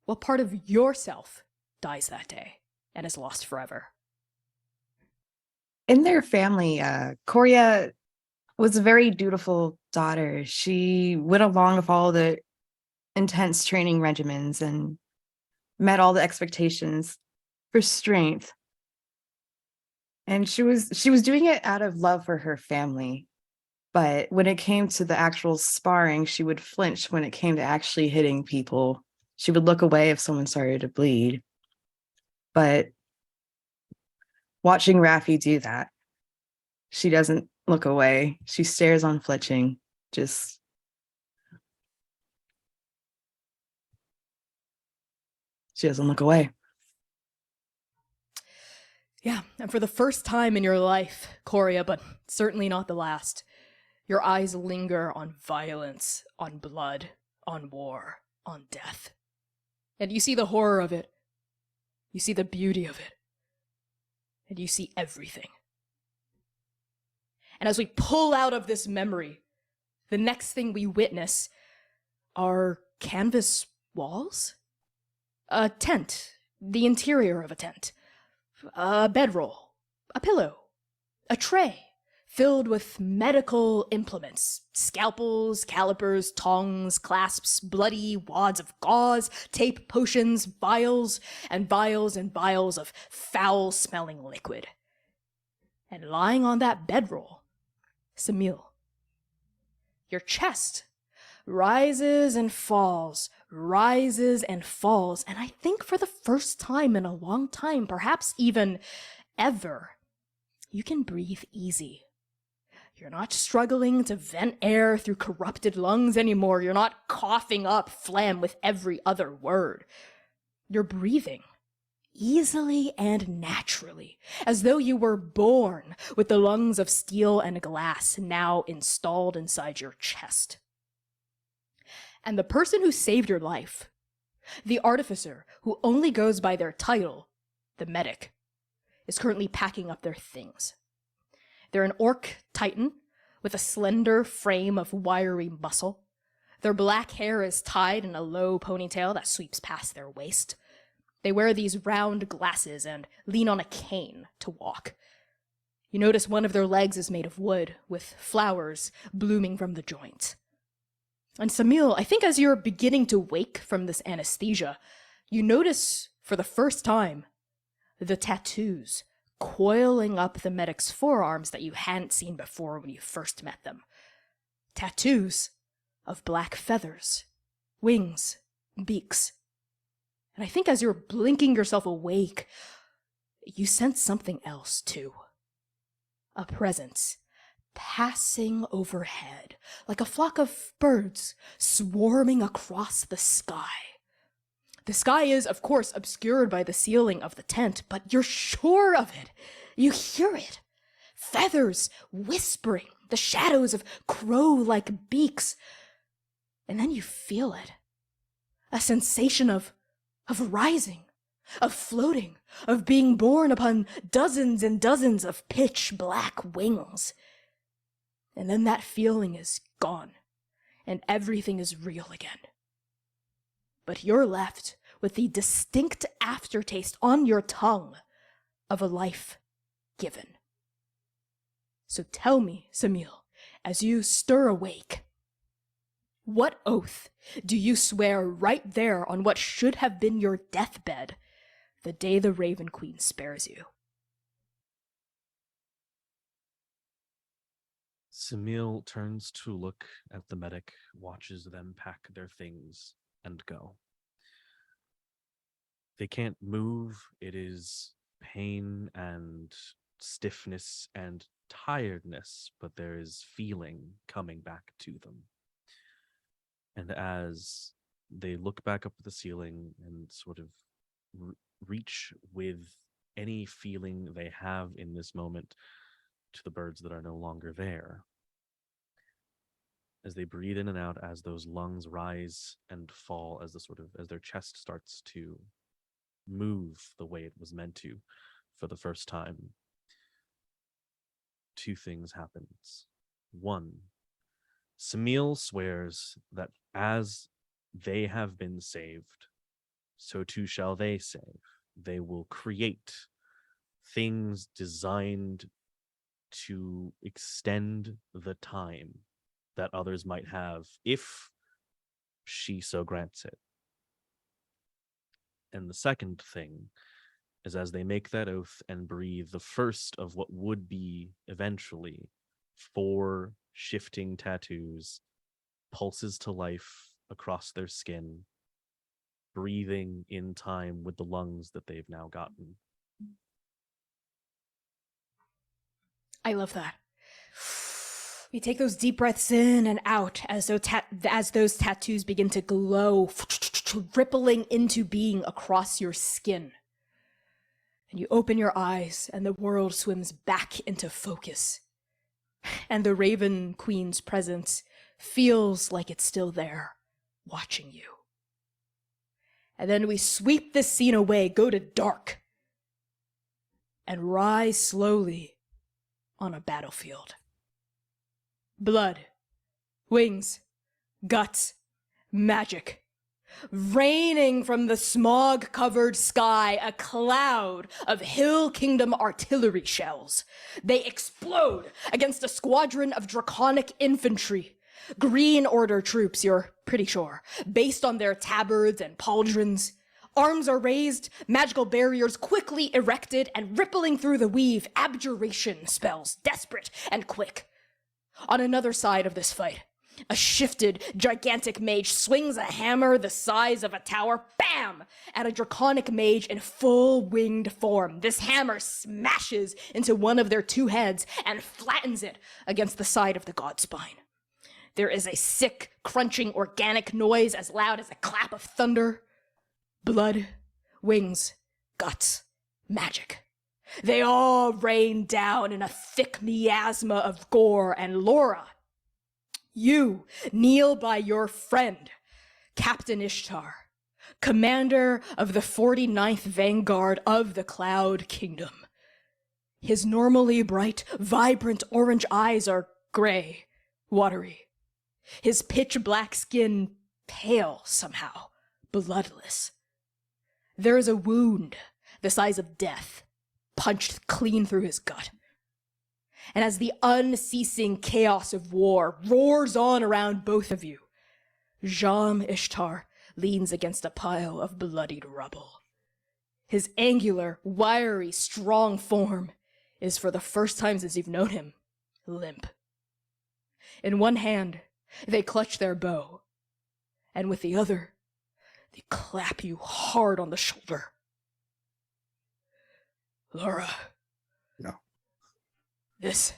What part of yourself dies that day and is lost forever? In their family, Coria was a very dutiful daughter. She went along with all the intense training regimens and met all the expectations for strength. And she was doing it out of love for her family. But when it came to the actual sparring, she would flinch when it came to actually hitting people. She would look away if someone started to bleed. But watching Raffi do that, she doesn't look away. She stares unflinching, just she doesn't look away. Yeah, and for the first time in your life, Korea, but certainly not the last, your eyes linger on violence, on blood, on war, on death. And you see the horror of it. You see the beauty of it. And you see everything. And as we pull out of this memory, the next thing we witness are canvas walls? A tent, the interior of a tent, a bedroll, a pillow, a tray filled with medical implements, scalpels, calipers, tongs, clasps, bloody wads of gauze, tape, potions, vials, and vials and vials of foul-smelling liquid. And lying on that bedroll, Samil. Your chest rises and falls, and I think for the first time in a long time, perhaps even ever, you can breathe easy. You're not struggling to vent air through corrupted lungs anymore. You're not coughing up phlegm with every other word. You're breathing easily and naturally, as though you were born with the lungs of steel and glass now installed inside your chest. And the person who saved your life, the artificer who only goes by their title, the medic, is currently packing up their things. They're an orc titan with a slender frame of wiry muscle. Their black hair is tied in a low ponytail that sweeps past their waist. They wear these round glasses and lean on a cane to walk. You notice one of their legs is made of wood, with flowers blooming from the joint. And Samil, I think as you're beginning to wake from this anesthesia, you notice for the first time the tattoos coiling up the medic's forearms that you hadn't seen before when you first met them. Tattoos of black feathers, wings, beaks. And I think as you're blinking yourself awake, you sense something else too. A presence passing overhead, like a flock of birds swarming across the sky. The sky is, of course, obscured by the ceiling of the tent, but you're sure of it. You hear it. Feathers whispering, the shadows of crow-like beaks. And then you feel it. A sensation of rising, of floating, of being borne upon dozens and dozens of pitch black wings. And then that feeling is gone, and everything is real again. But you're left with the distinct aftertaste on your tongue of a life given. So tell me, Samil, as you stir awake, what oath do you swear right there on what should have been your deathbed the day the Raven Queen spares you? Samil turns to look at the medic, watches them pack their things, and go. They can't move. It is pain and stiffness and tiredness, but there is feeling coming back to them. And as they look back up at the ceiling and sort of reach with any feeling they have in this moment to the birds that are no longer there, as they breathe in and out, as those lungs rise and fall, as their chest starts to move the way it was meant to for the first time, two things happens. One, Samil swears that as they have been saved, so too shall they save. They will create things designed to extend the time that others might have if she so grants it. And the second thing is, as they make that oath and breathe the first of what would be eventually 4 shifting tattoos, pulses to life across their skin, breathing in time with the lungs that they've now gotten. I love that. You take those deep breaths in and out as those tattoos begin to glow, rippling into being across your skin. And you open your eyes, and the world swims back into focus. And the Raven Queen's presence feels like it's still there, watching you. And then we sweep this scene away, go to dark, and rise slowly on a battlefield. Blood, wings, guts, magic. Raining from the smog-covered sky, a cloud of Hill Kingdom artillery shells. They explode against a squadron of draconic infantry. Green Order troops, you're pretty sure, based on their tabards and pauldrons. Arms are raised, magical barriers quickly erected, and rippling through the weave, abjuration spells, desperate and quick. On another side of this fight, a shifted, gigantic mage swings a hammer the size of a tower, bam, at a draconic mage in full winged form. This hammer smashes into one of their two heads and flattens it against the side of the god spine. There is a sick, crunching, organic noise as loud as a clap of thunder. Blood, wings, guts, magic. They all rain down in a thick miasma of gore, and Laura, you kneel by your friend, Captain Ishtar, commander of the 49th Vanguard of the Cloud Kingdom. His normally bright, vibrant orange eyes are gray, watery. His pitch-black skin pale somehow, bloodless. There is a wound the size of death, punched clean through his gut. And as the unceasing chaos of war roars on around both of you, Jam Ishtar leans against a pile of bloodied rubble. His angular, wiry, strong form is, for the first time since you've known him, limp. In one hand, they clutch their bow, and with the other, they clap you hard on the shoulder. Laura. No. This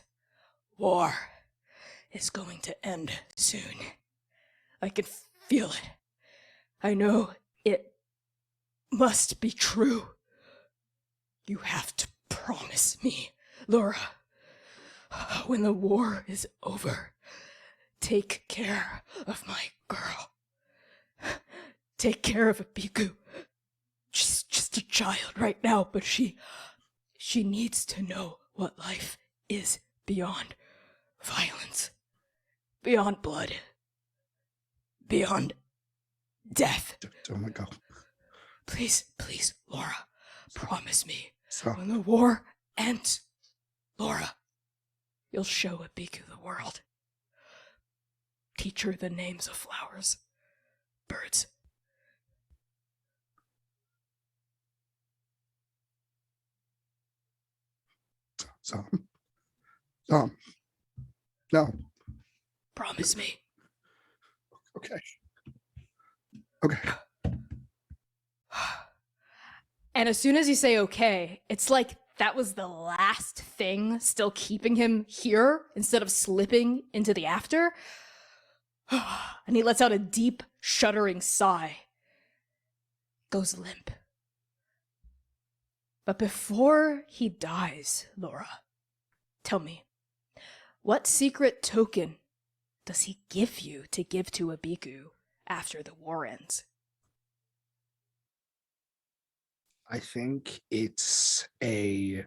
war is going to end soon. I can feel it. I know it must be true. You have to promise me, Laura, when the war is over, take care of my girl. Take care of Abiku. She's just a child right now, but she needs to know what life is beyond violence, beyond blood, beyond death. Don't let go. Please, please, Laura, promise me, So, when the war ends, Laura, you'll show Abiku the world. Teach her the names of flowers, birds. no. Promise me. Okay. Okay. And as soon as you say okay, it's like that was the last thing still keeping him here instead of slipping into the after. And he lets out a deep, shuddering sigh. Goes limp. But before he dies, Laura, tell me, what secret token does he give you to give to Abiku after the war ends? I think it's a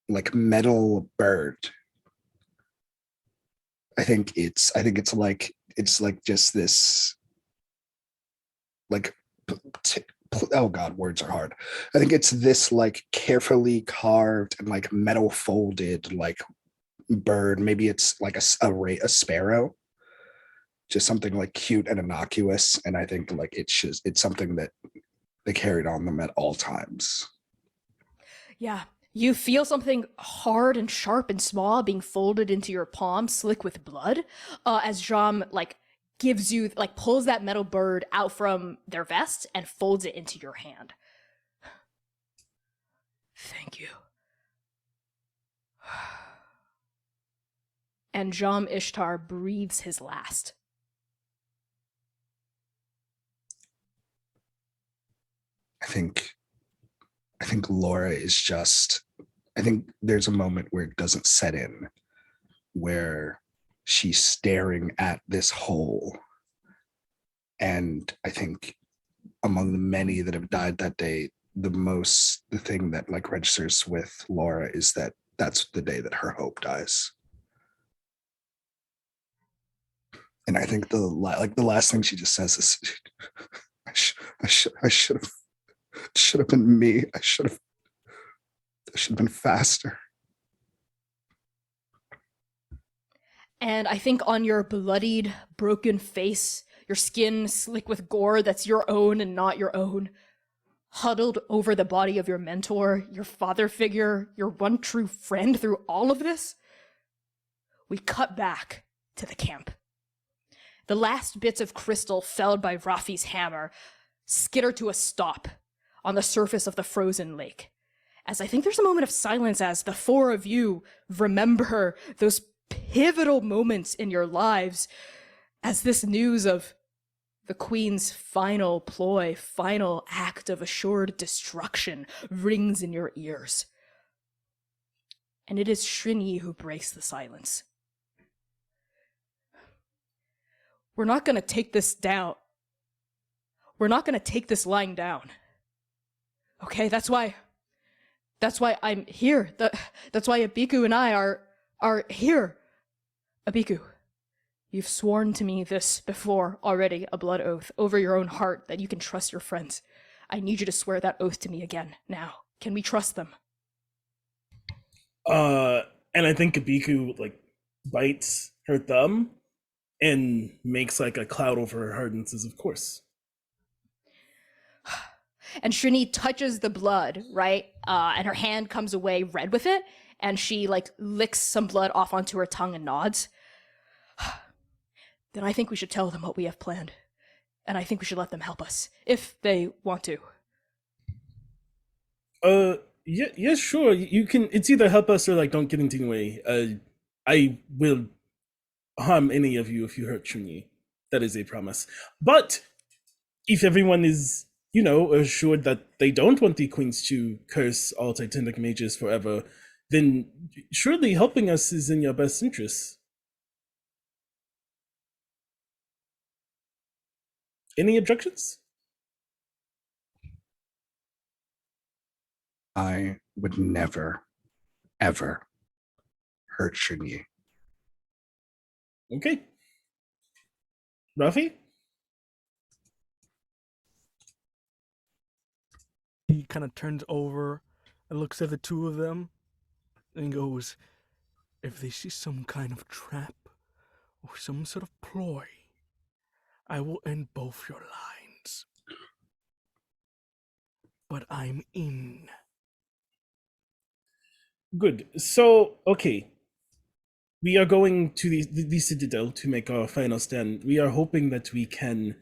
like metal bird. I think it's like just this like oh god, words are hard. I think it's this like carefully carved and like metal folded like bird. Maybe it's like a sparrow, just something like cute and innocuous. And I think like it's something that they carried on them at all times. Yeah, you feel something hard and sharp and small being folded into your palm, slick with blood, as Jam gives you, pulls that metal bird out from their vest and folds it into your hand. Thank you. And Jam Ishtar breathes his last. I think Laura is just, I think there's a moment where it doesn't set in, where she's staring at this hole. And I think among the many that have died that day, the thing that like registers with Laura is that that's the day that her hope dies. And I think the last thing she just says is, I should have been me. I should have been faster. And I think on your bloodied, broken face, your skin slick with gore that's your own and not your own, huddled over the body of your mentor, your father figure, your one true friend through all of this, we cut back to the camp. The last bits of crystal felled by Rafi's hammer skitter to a stop on the surface of the frozen lake. As I think there's a moment of silence as the four of you remember those pivotal moments in your lives as this news of the Queen's final ploy, final act of assured destruction rings in your ears. And it is Xunyi who breaks the silence. We're not going to take this down. We're not going to take this lying down. Okay, that's why I'm here. That's why Abiku and I are here. Abiku, you've sworn to me this before already, a blood oath, over your own heart that you can trust your friends. I need you to swear that oath to me again now. Can we trust them? And I think Abiku like bites her thumb and makes like a cloud over her heart and says, of course. And Xunyi touches the blood, right? And her hand comes away red with it, and she like licks some blood off onto her tongue and nods. Then I think we should tell them what we have planned. And I think we should let them help us, if they want to. Yeah, sure. You can, it's either help us or like don't get into the way. I will harm any of you if you hurt Xunyi. That is a promise. But if everyone is, assured that they don't want the queens to curse all Titanic mages forever, then surely helping us is in your best interest. Any objections? I would never, ever hurt Xunyi. Okay. Rafi? He kind of turns over and looks at the two of them and goes, if they see some kind of trap or some sort of ploy, I will end both your lines. But I'm in. Good. So, okay. We are going to the Citadel to make our final stand. We are hoping that we can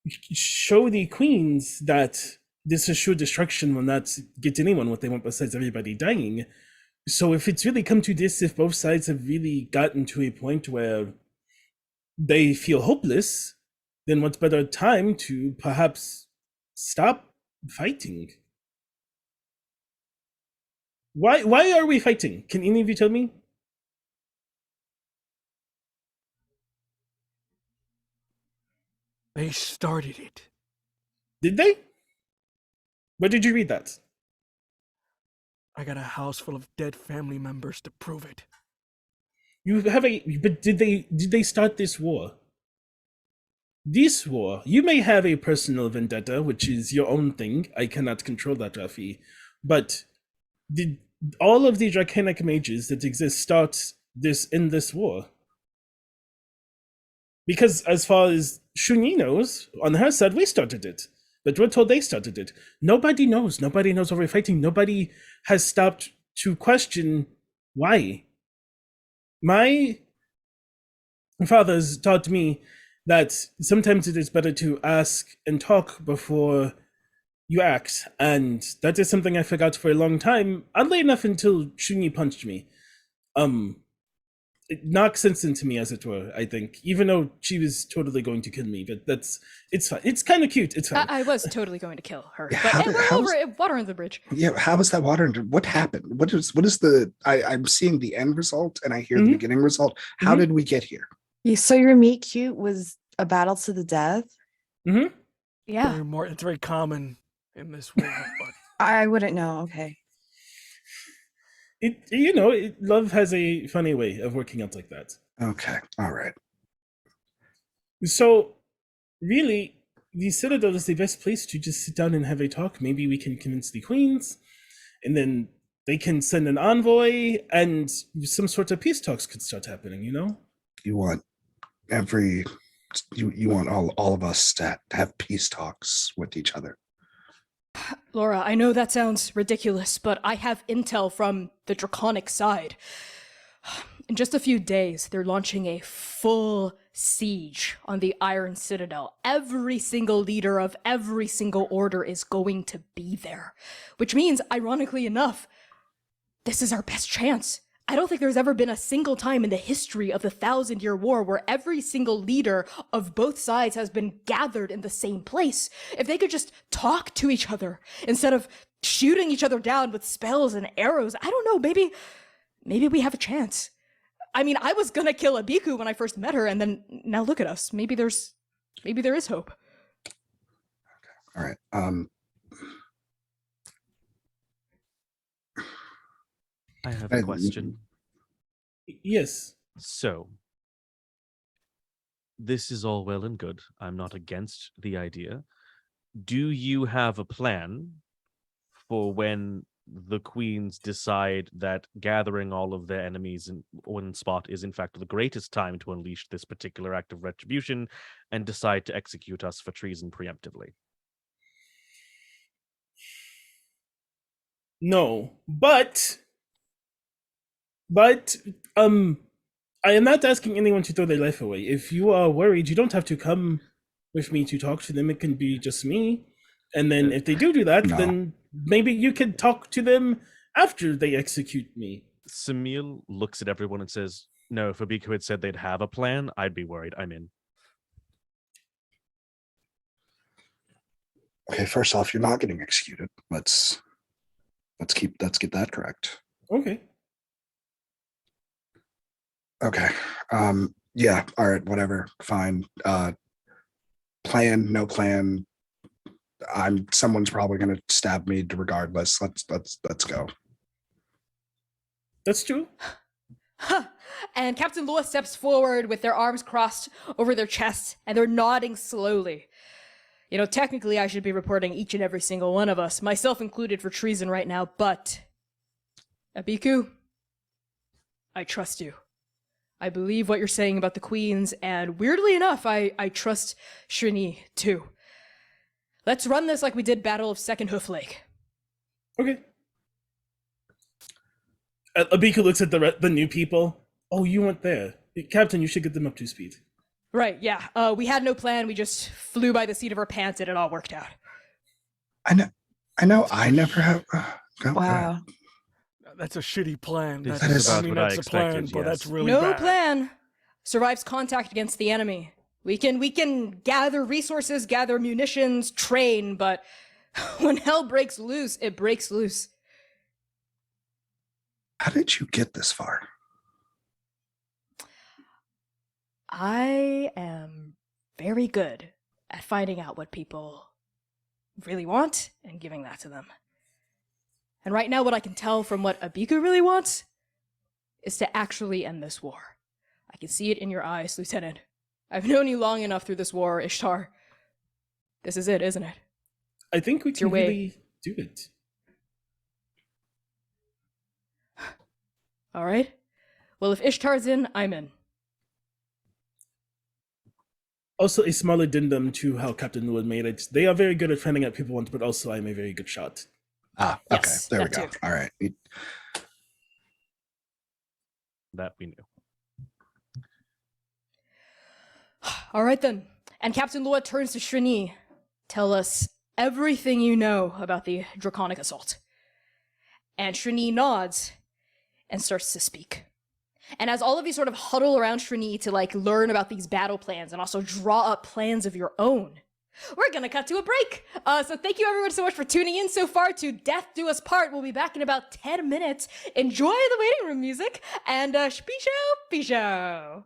show the queens that this assured destruction will not get anyone what they want besides everybody dying. So if it's really come to this, if both sides have really gotten to a point where they feel hopeless, then what better time to perhaps stop fighting? Why are we fighting? Can any of you tell me? They started it. Did they? Where did you read that? I got a house full of dead family members to prove it. But did they start this war? This war, you may have a personal vendetta, which is your own thing. I cannot control that, Rafi. But did all of the Draconic mages that exist start in this war? Because as far as Xunyi knows, on her side, we started it. But we're told they started it. Nobody knows. Nobody knows what we're fighting. Nobody has stopped to question why. My father's taught me that sometimes it is better to ask and talk before you act. And that is something I forgot for a long time. Oddly enough, until Xunyi punched me. it knocks sense into me, as it were, I think. Even though she was totally going to kill me, but it's fine. It's kind of cute. It's fine. I was totally going to kill her, Yeah, but how did- we're how over was- it. Water under the bridge. Yeah, how was that water? What happened? What is the? I'm seeing the end result, and I hear the Mhm. beginning result. How Mhm. did we get here? So your meet cute was a battle to the death? Mm-hmm. Yeah. It's very common in this world, but I wouldn't know. Okay. Love has a funny way of working out like that. Okay, all right. So, really, the Citadel is the best place to just sit down and have a talk. Maybe we can convince the queens, and then they can send an envoy, and some sort of peace talks could start happening, You want you want all of us to have peace talks with each other. Laura, I know that sounds ridiculous, but I have intel from the Draconic side. In just a few days, they're launching a full siege on the Iron Citadel. Every single leader of every single order is going to be there. Which means, ironically enough, this is our best chance. I don't think there's ever been a single time in the history of the 1,000-Year War where every single leader of both sides has been gathered in the same place. If they could just talk to each other instead of shooting each other down with spells and arrows, I don't know, maybe we have a chance. I mean, I was gonna kill Abiku when I first met her, and then now look at us. Maybe there is hope. All right. I have a I- question. Yes. So, this is all well and good. I'm not against the idea. Do you have a plan for when the queens decide that gathering all of their enemies in one spot is in fact the greatest time to unleash this particular act of retribution and decide to execute us for treason preemptively? No, but I am not asking anyone to throw their life away. If you are worried, you don't have to come with me to talk to them. It can be just me. And then if they do that, No. then maybe you can talk to them after they execute me. Samil looks at everyone and says, no, if Abiku had said they'd have a plan, I'd be worried. I'm in. Okay, first off, you're not getting executed. Let's get that correct. Okay. Okay. Yeah, all right, whatever. Fine. Plan, no plan. Someone's probably gonna stab me regardless. Let's go. That's true. And Captain Lua steps forward with their arms crossed over their chests, and they're nodding slowly. Technically, I should be reporting each and every single one of us, myself included, for treason right now, but Abiku, I trust you. I believe what you're saying about the queens, and weirdly enough, I trust Xunyi too. Let's run this like we did Battle of Second Hoof Lake. Okay. Abiku looks at the new people. Oh, you weren't there. Captain, you should get them up to speed. Right, yeah. We had no plan, we just flew by the seat of our pants and it all worked out. I know. I never have. Go ahead. Wow. that's a shitty plan. This is I about mean, what I that's a plan, expected, but that's yes. really No bad. plan survives contact against the enemy. We can gather resources, gather munitions, train, but when hell breaks loose, it breaks loose. How did you get this far? I am very good at finding out what people really want and giving that to them. And right now, what I can tell from what Abiku really wants is to actually end this war. I can see it in your eyes, Lieutenant. I've known you long enough through this war, Ishtar. This is it, isn't it? I think we It's your can way. really do it. All right? Well, if Ishtar's in, I'm in. Also, a small addendum to how Captain Wood made it. They are very good at finding out people want, but also I'm a very good shot. Ah, okay. Yes, There we that go. too. All right. That we knew. All right, then. And Captain Lua turns to Xunyi. Tell us everything you know about the Draconic assault. And Xunyi nods and starts to speak. And as all of you sort of huddle around Xunyi to like learn about these battle plans and also draw up plans of your own, we're gonna cut to a break. So thank you everyone so much for tuning in so far to Death Do Us Part. We'll be back in about 10 minutes. Enjoy the waiting room music and Pisho.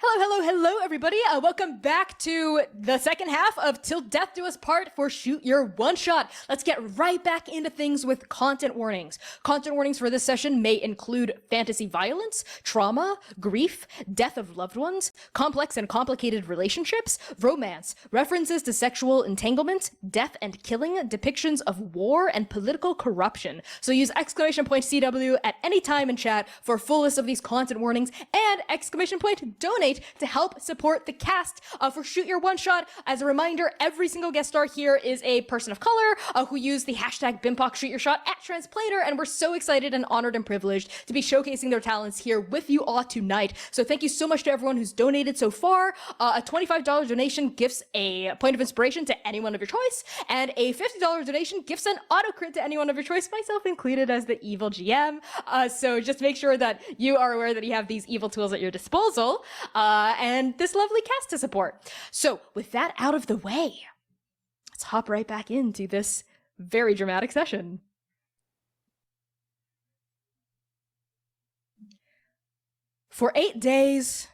Hello, everybody. Welcome back to the second half of Till Death Do Us Part for Shoot Your One Shot. Let's get right back into things with content warnings. Content warnings for this session may include fantasy violence, trauma, grief, death of loved ones, complex and complicated relationships, romance, references to sexual entanglement, death and killing, depictions of war, and political corruption. So use !CW at any time in chat for a full list of these content warnings, and !donate to help support the cast for Shoot Your One Shot. As a reminder, every single guest star here is a person of color who used the hashtag BIMPOC Shoot Your Shot at Transplanar, and we're so excited and honored and privileged to be showcasing their talents here with you all tonight. So thank you so much to everyone who's donated so far. A $25 donation gives a point of inspiration to anyone of your choice, and a $50 donation gives an auto crit to anyone of your choice, myself included as the evil GM. So just make sure that you are aware that you have these evil tools at your disposal, and this lovely cast to support. So with that out of the way, let's hop right back into this very dramatic session. For 8 days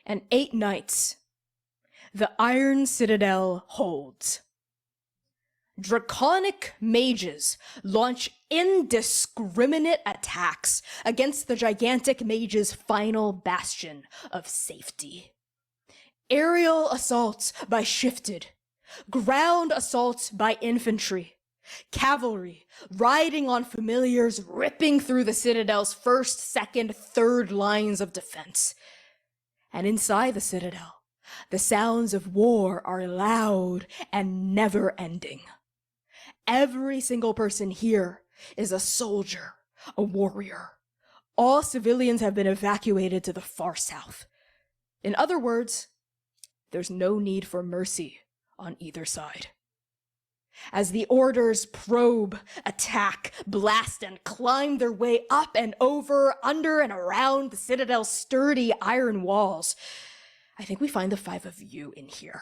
and 8 nights, the Iron Citadel holds. Draconic mages launch indiscriminate attacks against the gigantic mage's final bastion of safety. Aerial assaults by shifted, ground assaults by infantry, cavalry riding on familiars ripping through the Citadel's first, second, third lines of defense. And inside the Citadel, the sounds of war are loud and never-ending. Every single person here is a soldier, a warrior. All civilians have been evacuated to the far south. In other words, there's no need for mercy on either side. As the orders probe, attack, blast, and climb their way up and over, under and around the Citadel's sturdy iron walls, I think we find the 5 of you in here.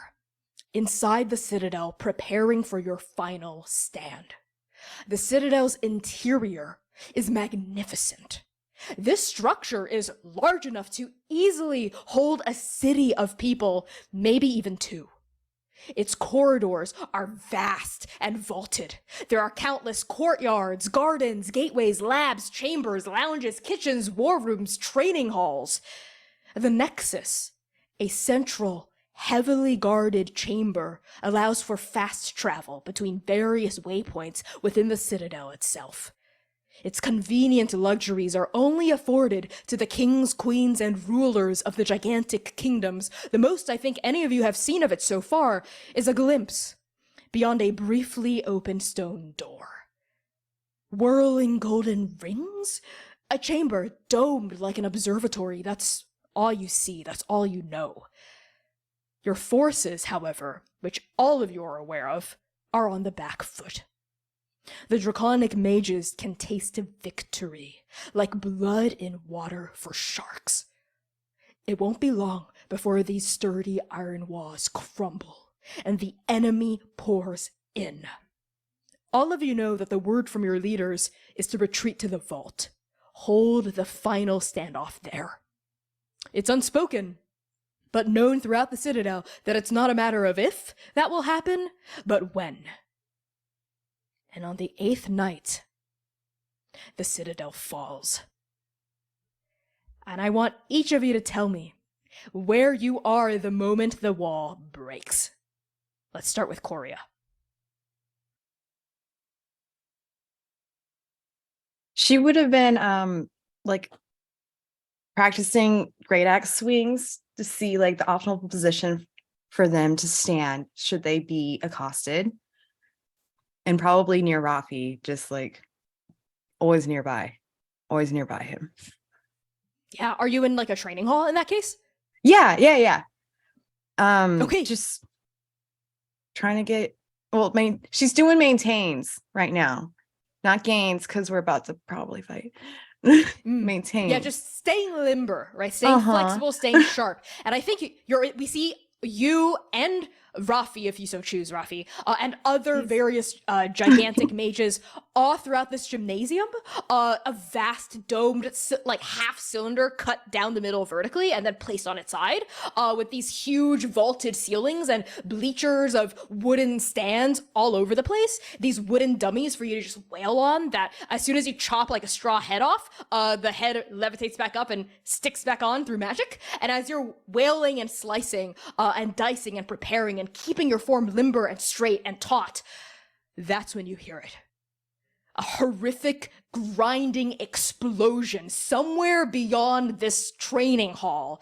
Inside the Citadel, preparing for your final stand. The Citadel's interior is magnificent. This structure is large enough to easily hold a city of people, maybe even 2. Its corridors are vast and vaulted. There are countless courtyards, gardens, gateways, labs, chambers, lounges, kitchens, war rooms, training halls. The Nexus, a central, heavily guarded chamber, allows for fast travel between various waypoints within the Citadel itself. Its convenient luxuries are only afforded to the kings, queens, and rulers of the gigantic kingdoms. The most I think any of you have seen of it so far is a glimpse beyond a briefly open stone door. Whirling golden rings? A chamber domed like an observatory. That's all you see. That's all you know. Your forces, however, which all of you are aware of, are on the back foot. The draconic mages can taste victory, like blood in water for sharks. It won't be long before these sturdy iron walls crumble, and the enemy pours in. All of you know that the word from your leaders is to retreat to the vault. Hold the final standoff there. It's unspoken, but known throughout the Citadel that it's not a matter of if that will happen, but when. And on the 8th night, the Citadel falls. And I want each of you to tell me where you are the moment the wall breaks. Let's start with Coria. She would have been practicing great axe swings to see like the optimal position for them to stand should they be accosted. And probably near Rafi, just like always nearby him. Yeah, are you in like a training hall in that case? Yeah. Okay. Just trying to get, she's doing maintains right now, not gains because we're about to probably fight. Maintain. Yeah, just staying limber, right? Staying flexible, staying sharp. And I think we see you and Rafi, if you so choose, Rafi, and other various gigantic mages all throughout this gymnasium, a vast domed, like half cylinder cut down the middle vertically and then placed on its side, with these huge vaulted ceilings and bleachers of wooden stands all over the place. These wooden dummies for you to just wail on that as soon as you chop like a straw head off, the head levitates back up and sticks back on through magic. And as you're wailing and slicing and dicing and preparing and keeping your form limber and straight and taut, that's when you hear it. A horrific, grinding explosion somewhere beyond this training hall.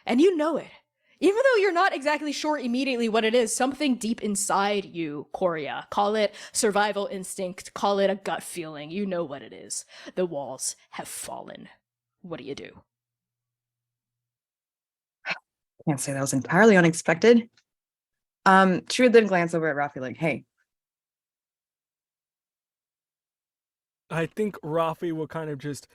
And you know it. Even though you're not exactly sure immediately what it is, something deep inside you, Korea, call it survival instinct, call it a gut feeling, you know what it is. The walls have fallen. What do? Can't say that was entirely unexpected. She would then glance over at Rafi like, hey. I think Rafi will kind of just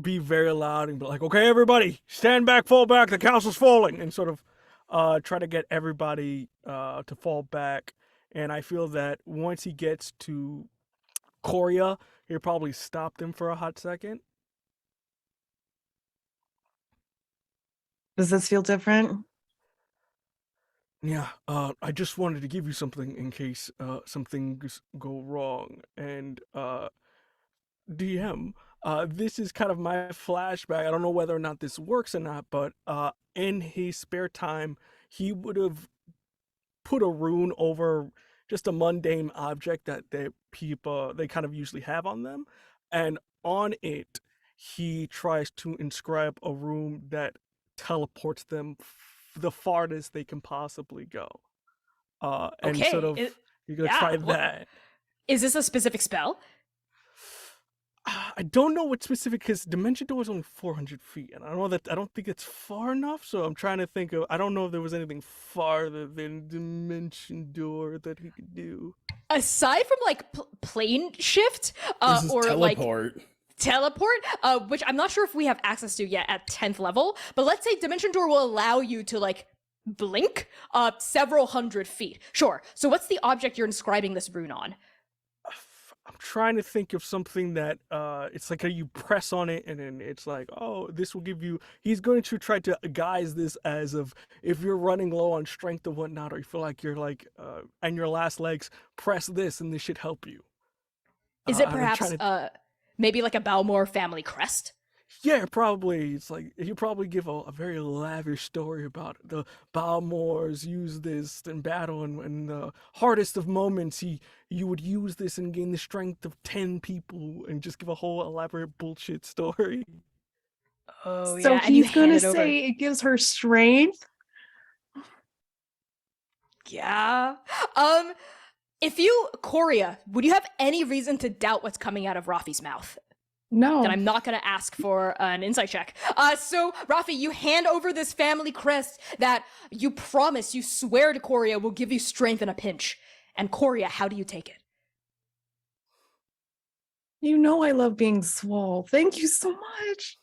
be very loud and be like, okay, everybody, stand back, fall back, the castle's falling, and sort of try to get everybody to fall back. And I feel that once he gets to Korea, he'll probably stop them for a hot second. Does this feel different? Yeah, I just wanted to give you something in case some things go wrong. And DM, this is kind of my flashback. I don't know whether or not this works or not, but in his spare time, he would have put a rune over just a mundane object that they kind of usually have on them, and on it, he tries to inscribe a rune that teleports them the farthest they can possibly go. And Okay, sort of, you're gonna try that. Is this a specific spell? I don't know what specific, because Dimension Door is only 400 feet, and I don't think it's far enough. So I'm trying to think of. I don't know if there was anything farther than Dimension Door that he could do. Aside from like plane shift, or teleport. Like teleport, which I'm not sure if we have access to yet at 10th level. But let's say Dimension Door will allow you to like blink several hundred feet. Sure. So what's the object you're inscribing this rune on? I'm trying to think of something that it's like you press on it and then it's like, oh, this will give you. He's going to try to guise this as of if you're running low on strength or whatnot, or you feel like you're like on your last legs, press this and this should help you. Is it perhaps maybe like a Balmore family crest? Yeah, probably. It's like he'll probably give a very lavish story about the Balmores use this in battle, and in the hardest of moments, you would use this and gain the strength of 10 people, and just give a whole elaborate bullshit story. Oh, so yeah, he's gonna say it gives her strength. Yeah. If you, Korea, would you have any reason to doubt what's coming out of Rafi's mouth? No. Then I'm not going to ask for an insight check. So, Rafi, you hand over this family crest that you promise, you swear to Korea will give you strength in a pinch. And Korea, how do you take it? You know I love being swole. Thank you so much.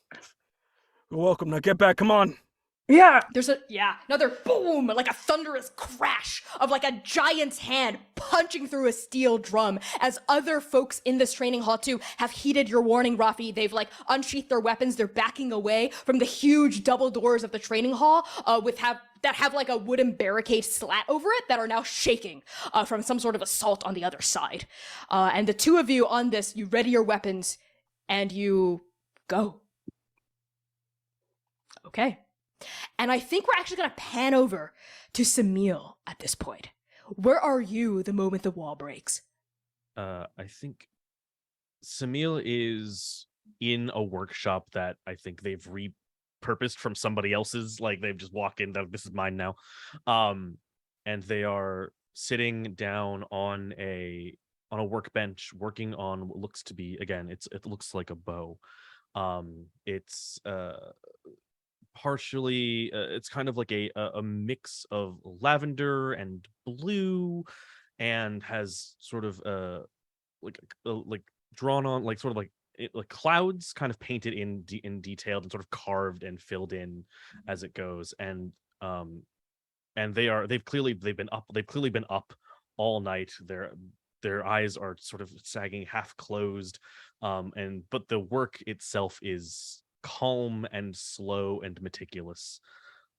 You're welcome. Now get back. Come on. Yeah. There's another boom, like a thunderous crash of like a giant's hand punching through a steel drum as other folks in this training hall too have heeded your warning, Rafi. They've like unsheathed their weapons. They're backing away from the huge double doors of the training hall that have like a wooden barricade slat over it that are now shaking from some sort of assault on the other side. And the two of you on this, you ready your weapons and you go. Okay. And I think we're actually going to pan over to Samil at this point. Where are you the moment the wall breaks? I think Samil is in a workshop that I think they've repurposed from somebody else's. Like they've just walked in, this is mine now. And they are sitting down on a workbench working on what looks to be, again, it looks like a bow. It's partially it's kind of like a mix of lavender and blue, and has sort of like drawn on like sort of like clouds kind of painted in detailed and sort of carved and filled in as it goes. And they've clearly been up all night. They're their eyes are sort of sagging, half closed, but the work itself is calm and slow and meticulous.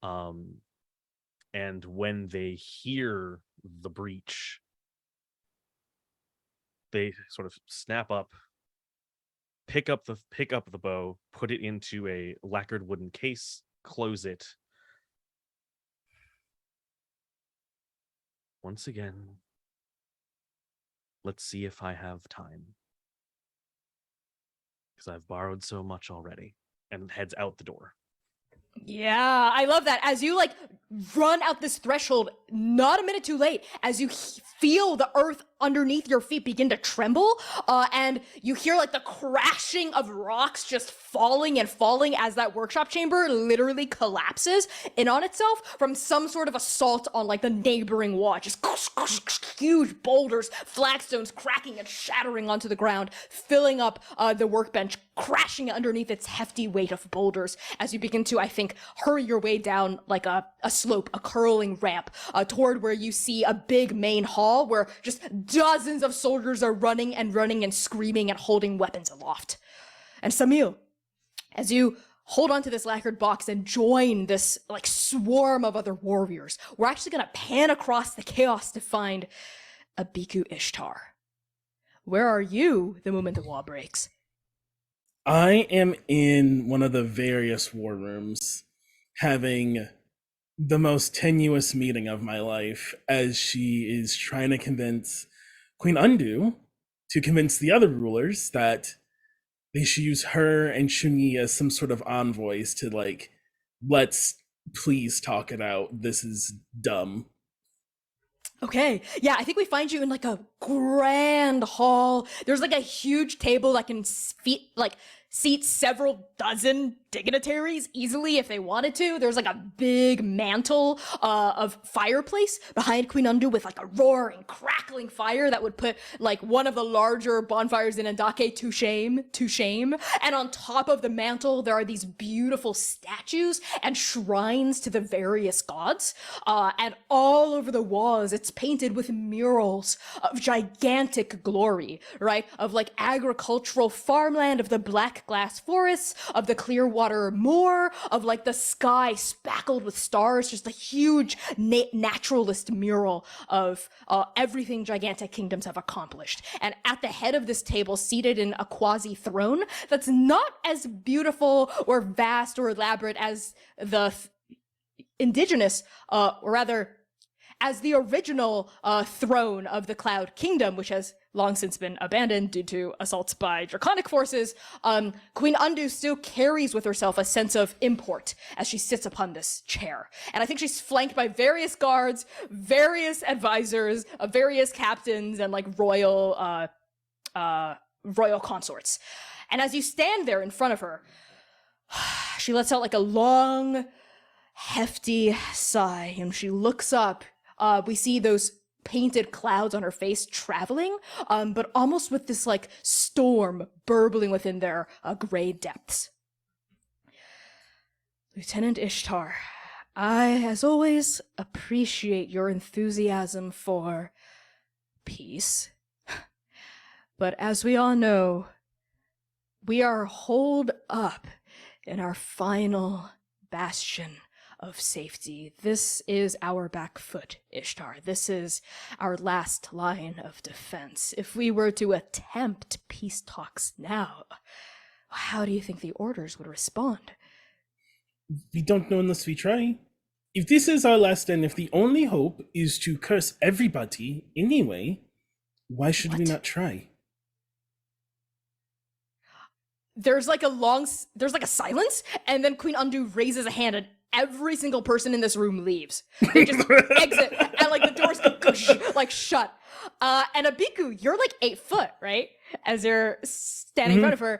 And when they hear the breach, they sort of snap up, pick up the bow, put it into a lacquered wooden case, close it. Once again, let's see if I have time, because I've borrowed so much already, and heads out the door. Yeah, I love that. As you like run out this threshold, not a minute too late, as you feel the earth underneath your feet begin to tremble, and you hear like the crashing of rocks just falling and falling as that workshop chamber literally collapses in on itself from some sort of assault on like the neighboring wall. Just huge boulders, flagstones cracking and shattering onto the ground, filling up the workbench, crashing underneath its hefty weight of boulders as you begin to, I think, hurry your way down like a slope, a curling ramp, toward where you see a big main hall where just dozens of soldiers are running and screaming and holding weapons aloft. And Samil, as you hold onto this lacquered box and join this like swarm of other warriors, we're actually gonna pan across the chaos to find Abiku Ishtar. Where are you the moment the wall breaks? I am in one of the various war rooms, having the most tenuous meeting of my life as she is trying to convince Queen Undu to convince the other rulers that they should use her and Xunyi as some sort of envoys to like, let's please talk it out. This is dumb. Okay, yeah, I think we find you in like a grand hall. There's like a huge table that can seat several dozen dignitaries easily if they wanted to. There's like a big mantle of fireplace behind Queen Undu with like a roaring, crackling fire that would put like one of the larger bonfires in Andake to shame. And on top of the mantle, there are these beautiful statues and shrines to the various gods. And all over the walls, it's painted with murals of gigantic glory, right? Of like agricultural farmland, of the black glass forests, of the clear water moor, of like the sky spackled with stars, just a huge naturalist mural of everything gigantic kingdoms have accomplished. And at the head of this table, seated in a quasi throne that's not as beautiful or vast or elaborate as the indigenous, or rather as the original throne of the Cloud Kingdom, which has long since been abandoned due to assaults by draconic forces, Queen Undu still carries with herself a sense of import as she sits upon this chair. And I think she's flanked by various guards, various advisors, various captains, and like royal consorts. And as you stand there in front of her, she lets out like a long, hefty sigh, and she looks up. We see those painted clouds on her face traveling, but almost with this like storm burbling within their gray depths. Lieutenant Ishtar, I, as always, appreciate your enthusiasm for peace. But as we all know, we are holed up in our final bastion of safety. This is our back foot, Ishtar. This is our last line of defense. If we were to attempt peace talks now, how do you think the orders would respond? We don't know unless we try. If this is our last stand, if the only hope is to curse everybody anyway, why should we not try? There's like a silence, and then Queen Undu raises a hand, and every single person in this room leaves. They just exit, and like the doors like shut. And Abiku, you're like 8 foot, right? As you're standing in front of her.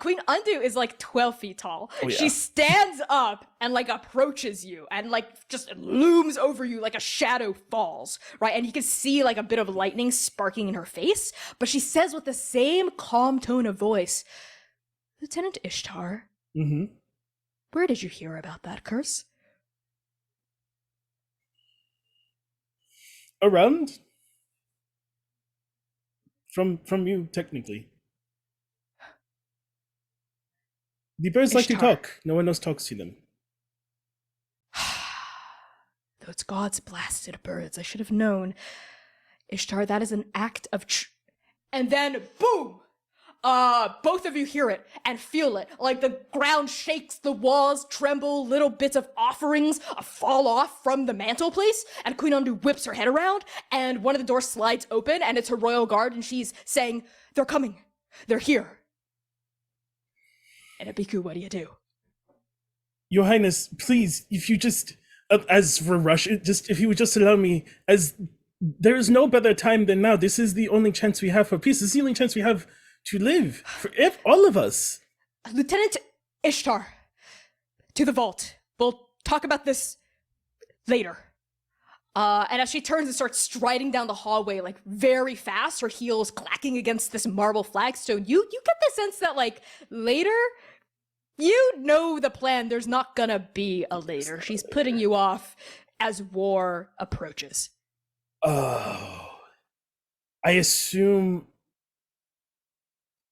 Queen Undu is like 12 feet tall. Oh, yeah. She stands up and like approaches you and like just looms over you like a shadow falls, right? And you can see like a bit of lightning sparking in her face. But she says with the same calm tone of voice, Lieutenant Ishtar, where did you hear about that curse? Around. from you technically. The birds like to Ishtar. talk. No one else talks to them. Those gods blasted birds. I should have known. Ishtar, that is an act of and then boom! Both of you hear it and feel it. Like the ground shakes, the walls tremble, little bits of offerings fall off from the mantelpiece, and Queen Andu whips her head around, and one of the doors slides open, and it's her royal guard, and she's saying, "They're coming. They're here." And Abiku, what do you do? Your Highness, please, if you just, as for Rush, if you would just allow me, as there is no better time than now. This is the only chance we have for peace. This is the only chance we have to live for all of us. Lieutenant Ishtar, to the vault. We'll talk about this later. And as she turns and starts striding down the hallway, like very fast, her heels clacking against this marble flagstone, you get the sense that like later, you know the plan. There's not gonna be a later. She's putting you off as war approaches. Oh, I assume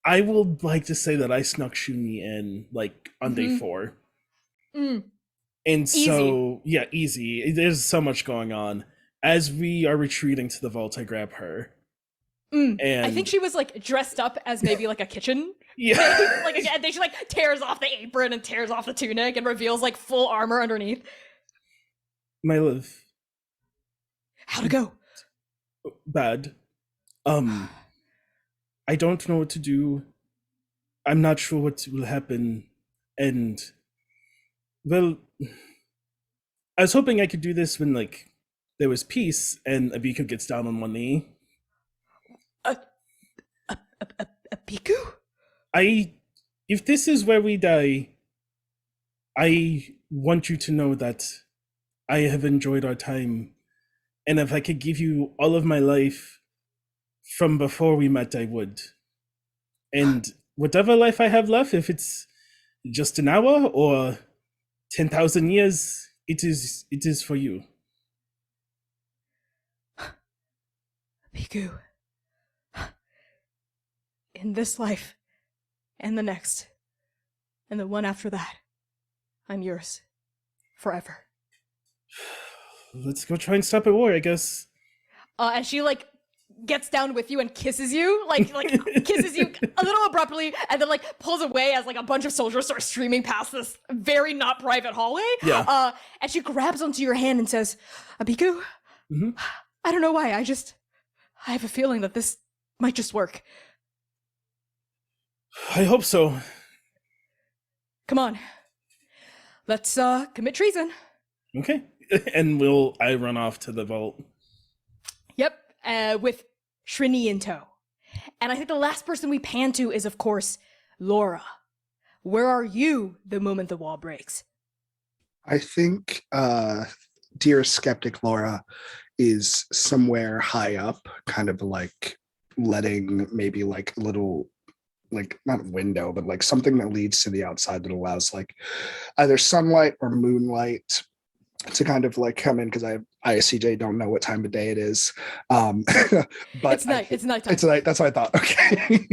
I would like to say that I snuck Xunyi in like on day 4. And so, yeah, easy. There's so much going on. As we are retreating to the vault, I grab her. And I think she was like dressed up as maybe like a kitchen. Yeah. Like again, then she like tears off the apron and tears off the tunic and reveals like full armor underneath. My love. How'd it go? Bad. I don't know what to do. I'm not sure what will happen. And well, I was hoping I could do this when like there was peace and Abiku gets down on one knee. Abiku? If this is where we die, I want you to know that I have enjoyed our time. And if I could give you all of my life from before we met, I would. And whatever life I have left, if it's just an hour or 10,000 years, it is for you. Abiku. In this life, and the next, and the one after that, I'm yours. Forever. Let's go try and stop a war, I guess. And she like gets down with you and kisses you, like kisses you a little abruptly, and then like pulls away as like a bunch of soldiers start streaming past this very not private hallway. Yeah. And she grabs onto your hand and says, "Abiku, I don't know why, I have a feeling that this might just work. I hope so. Come on, let's commit treason." Okay. And I run off to the vault. Yep, with Shrini in tow. And I think the last person we pan to is, of course, Laura. Where are you the moment the wall breaks? I think dear skeptic Laura is somewhere high up, kind of like letting maybe like a little, like not window, but like something that leads to the outside that allows like either sunlight or moonlight to kind of like come in, because I CJ don't know what time of day it is. But it's night. It's nighttime. It's night. That's what I thought. Okay.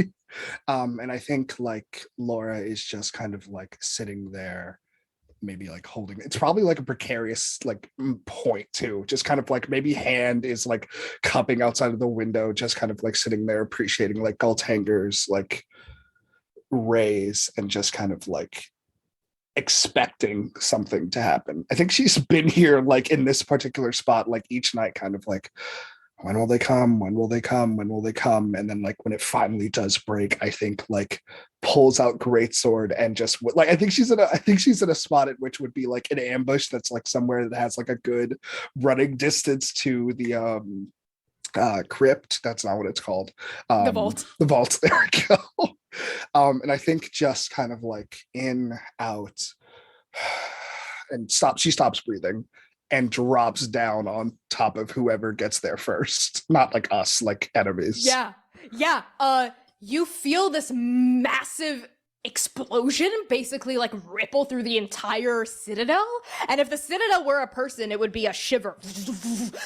And I think like Laura is just kind of like sitting there, maybe like holding. It's probably like a precarious like point too. Just kind of like maybe hand is like cupping outside of the window, just kind of like sitting there appreciating like Galtanger's like rays and just kind of like expecting something to happen. I think she's been here like in this particular spot like each night, kind of like, when will they come? When will they come? When will they come? And then like when it finally does break, I think like pulls out greatsword and just like I think she's in a spot at which would be like an ambush that's like somewhere that has like a good running distance to the crypt. That's not what it's called. The vault. The vault. There we go. And I think just kind of like in, out, and she stops breathing and drops down on top of whoever gets there first. Not like us, like enemies. Yeah. You feel this massive explosion basically like ripple through the entire citadel. And if the citadel were a person, it would be a shiver,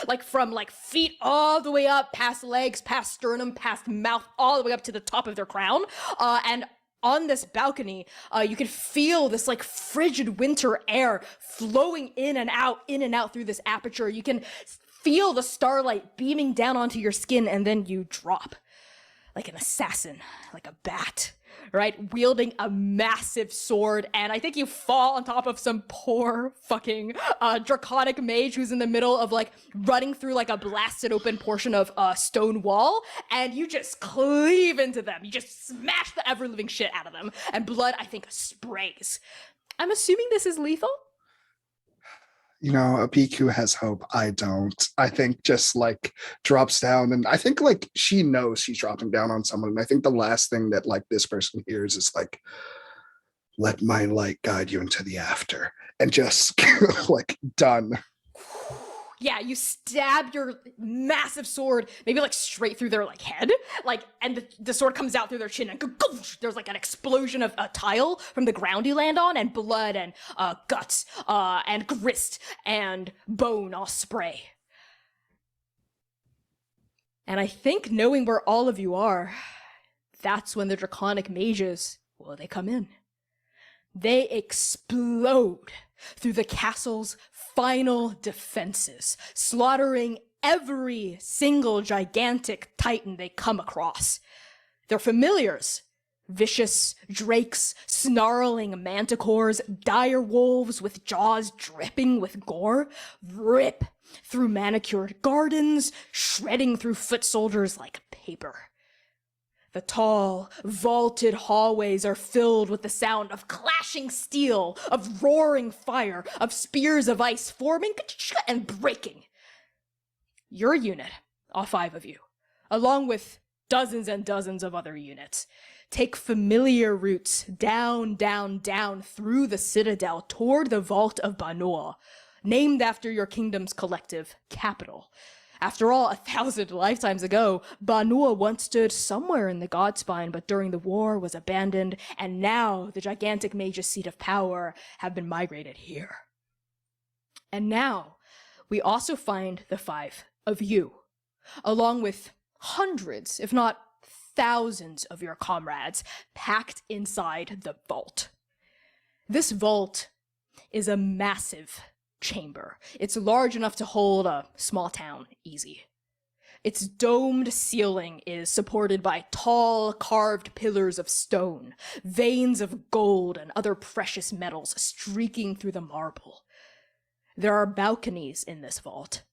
like from like feet all the way up, past legs, past sternum, past mouth, all the way up to the top of their crown. And on this balcony, you can feel this like frigid winter air flowing in and out through this aperture. You can feel the starlight beaming down onto your skin, and then you drop like an assassin, like a bat, right? Wielding a massive sword, and I think you fall on top of some poor fucking draconic mage who's in the middle of like running through like a blasted open portion of a stone wall, and you just cleave into them. You just smash the ever-living shit out of them, and blood, I think, sprays. I'm assuming this is lethal? You know, Abiku has hope. I don't. I think just like drops down, and I think like she knows she's dropping down on someone. And I think the last thing that like this person hears is like, "Let my light guide you into the after," and just like done. Yeah, you stab your massive sword, maybe like straight through their like head, like, and the sword comes out through their chin, and there's like an explosion of a tile from the ground you land on, and blood and guts and grist and bone all spray. And I think knowing where all of you are, that's when the draconic mages, well, they come in. They explode through the castle's final defenses, slaughtering every single gigantic titan they come across. Their familiars, vicious drakes, snarling manticores, dire wolves with jaws dripping with gore, rip through manicured gardens, shredding through foot soldiers like paper. The tall, vaulted hallways are filled with the sound of clashing steel, of roaring fire, of spears of ice forming and breaking. Your unit, all 5 of you, along with dozens and dozens of other units, take familiar routes down through the citadel toward the Vault of Banua, named after your kingdom's collective capital. After all, 1,000 lifetimes ago, Banua once stood somewhere in the Godspine, but during the war was abandoned, and now the gigantic mage's seat of power have been migrated here. And now, we also find the 5 of you, along with hundreds, if not thousands of your comrades, packed inside the vault. This vault is a massive chamber. It's large enough to hold a small town easy. Its domed ceiling is supported by tall, carved pillars of stone, veins of gold and other precious metals streaking through the marble. There are balconies in this vault,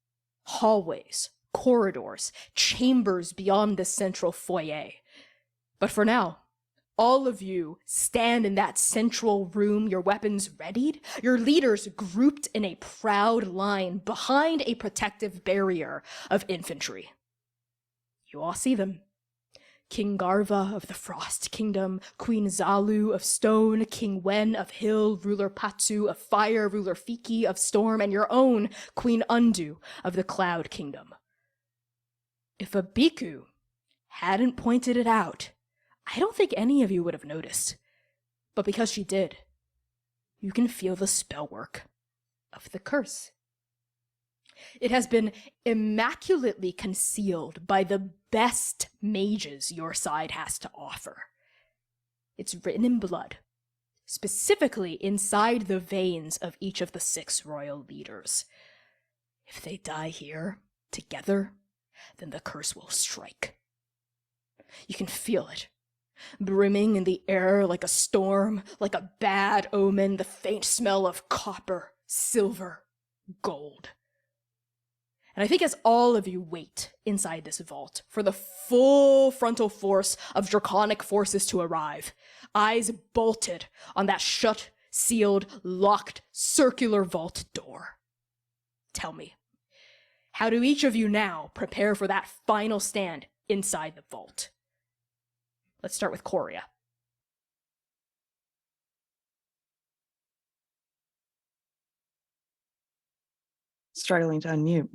hallways, corridors, chambers beyond the central foyer. But for now, all of you stand in that central room, your weapons readied, your leaders grouped in a proud line behind a protective barrier of infantry. You all see them. King Garva of the Frost Kingdom, Queen Zalu of Stone, King Wen of Hill, Ruler Patsu of Fire, Ruler Fiki of Storm, and your own Queen Undu of the Cloud Kingdom. If Abiku hadn't pointed it out, I don't think any of you would have noticed. But because she did, you can feel the spellwork of the curse. It has been immaculately concealed by the best mages your side has to offer. It's written in blood, specifically inside the veins of each of the 6 royal leaders. If they die here, together, then the curse will strike. You can feel it, brimming in the air like a storm, like a bad omen, the faint smell of copper, silver, gold. And I think as all of you wait inside this vault for the full frontal force of draconic forces to arrive, eyes bolted on that shut, sealed, locked, circular vault door, tell me, how do each of you now prepare for that final stand inside the vault? Let's start with Coria. Struggling to unmute.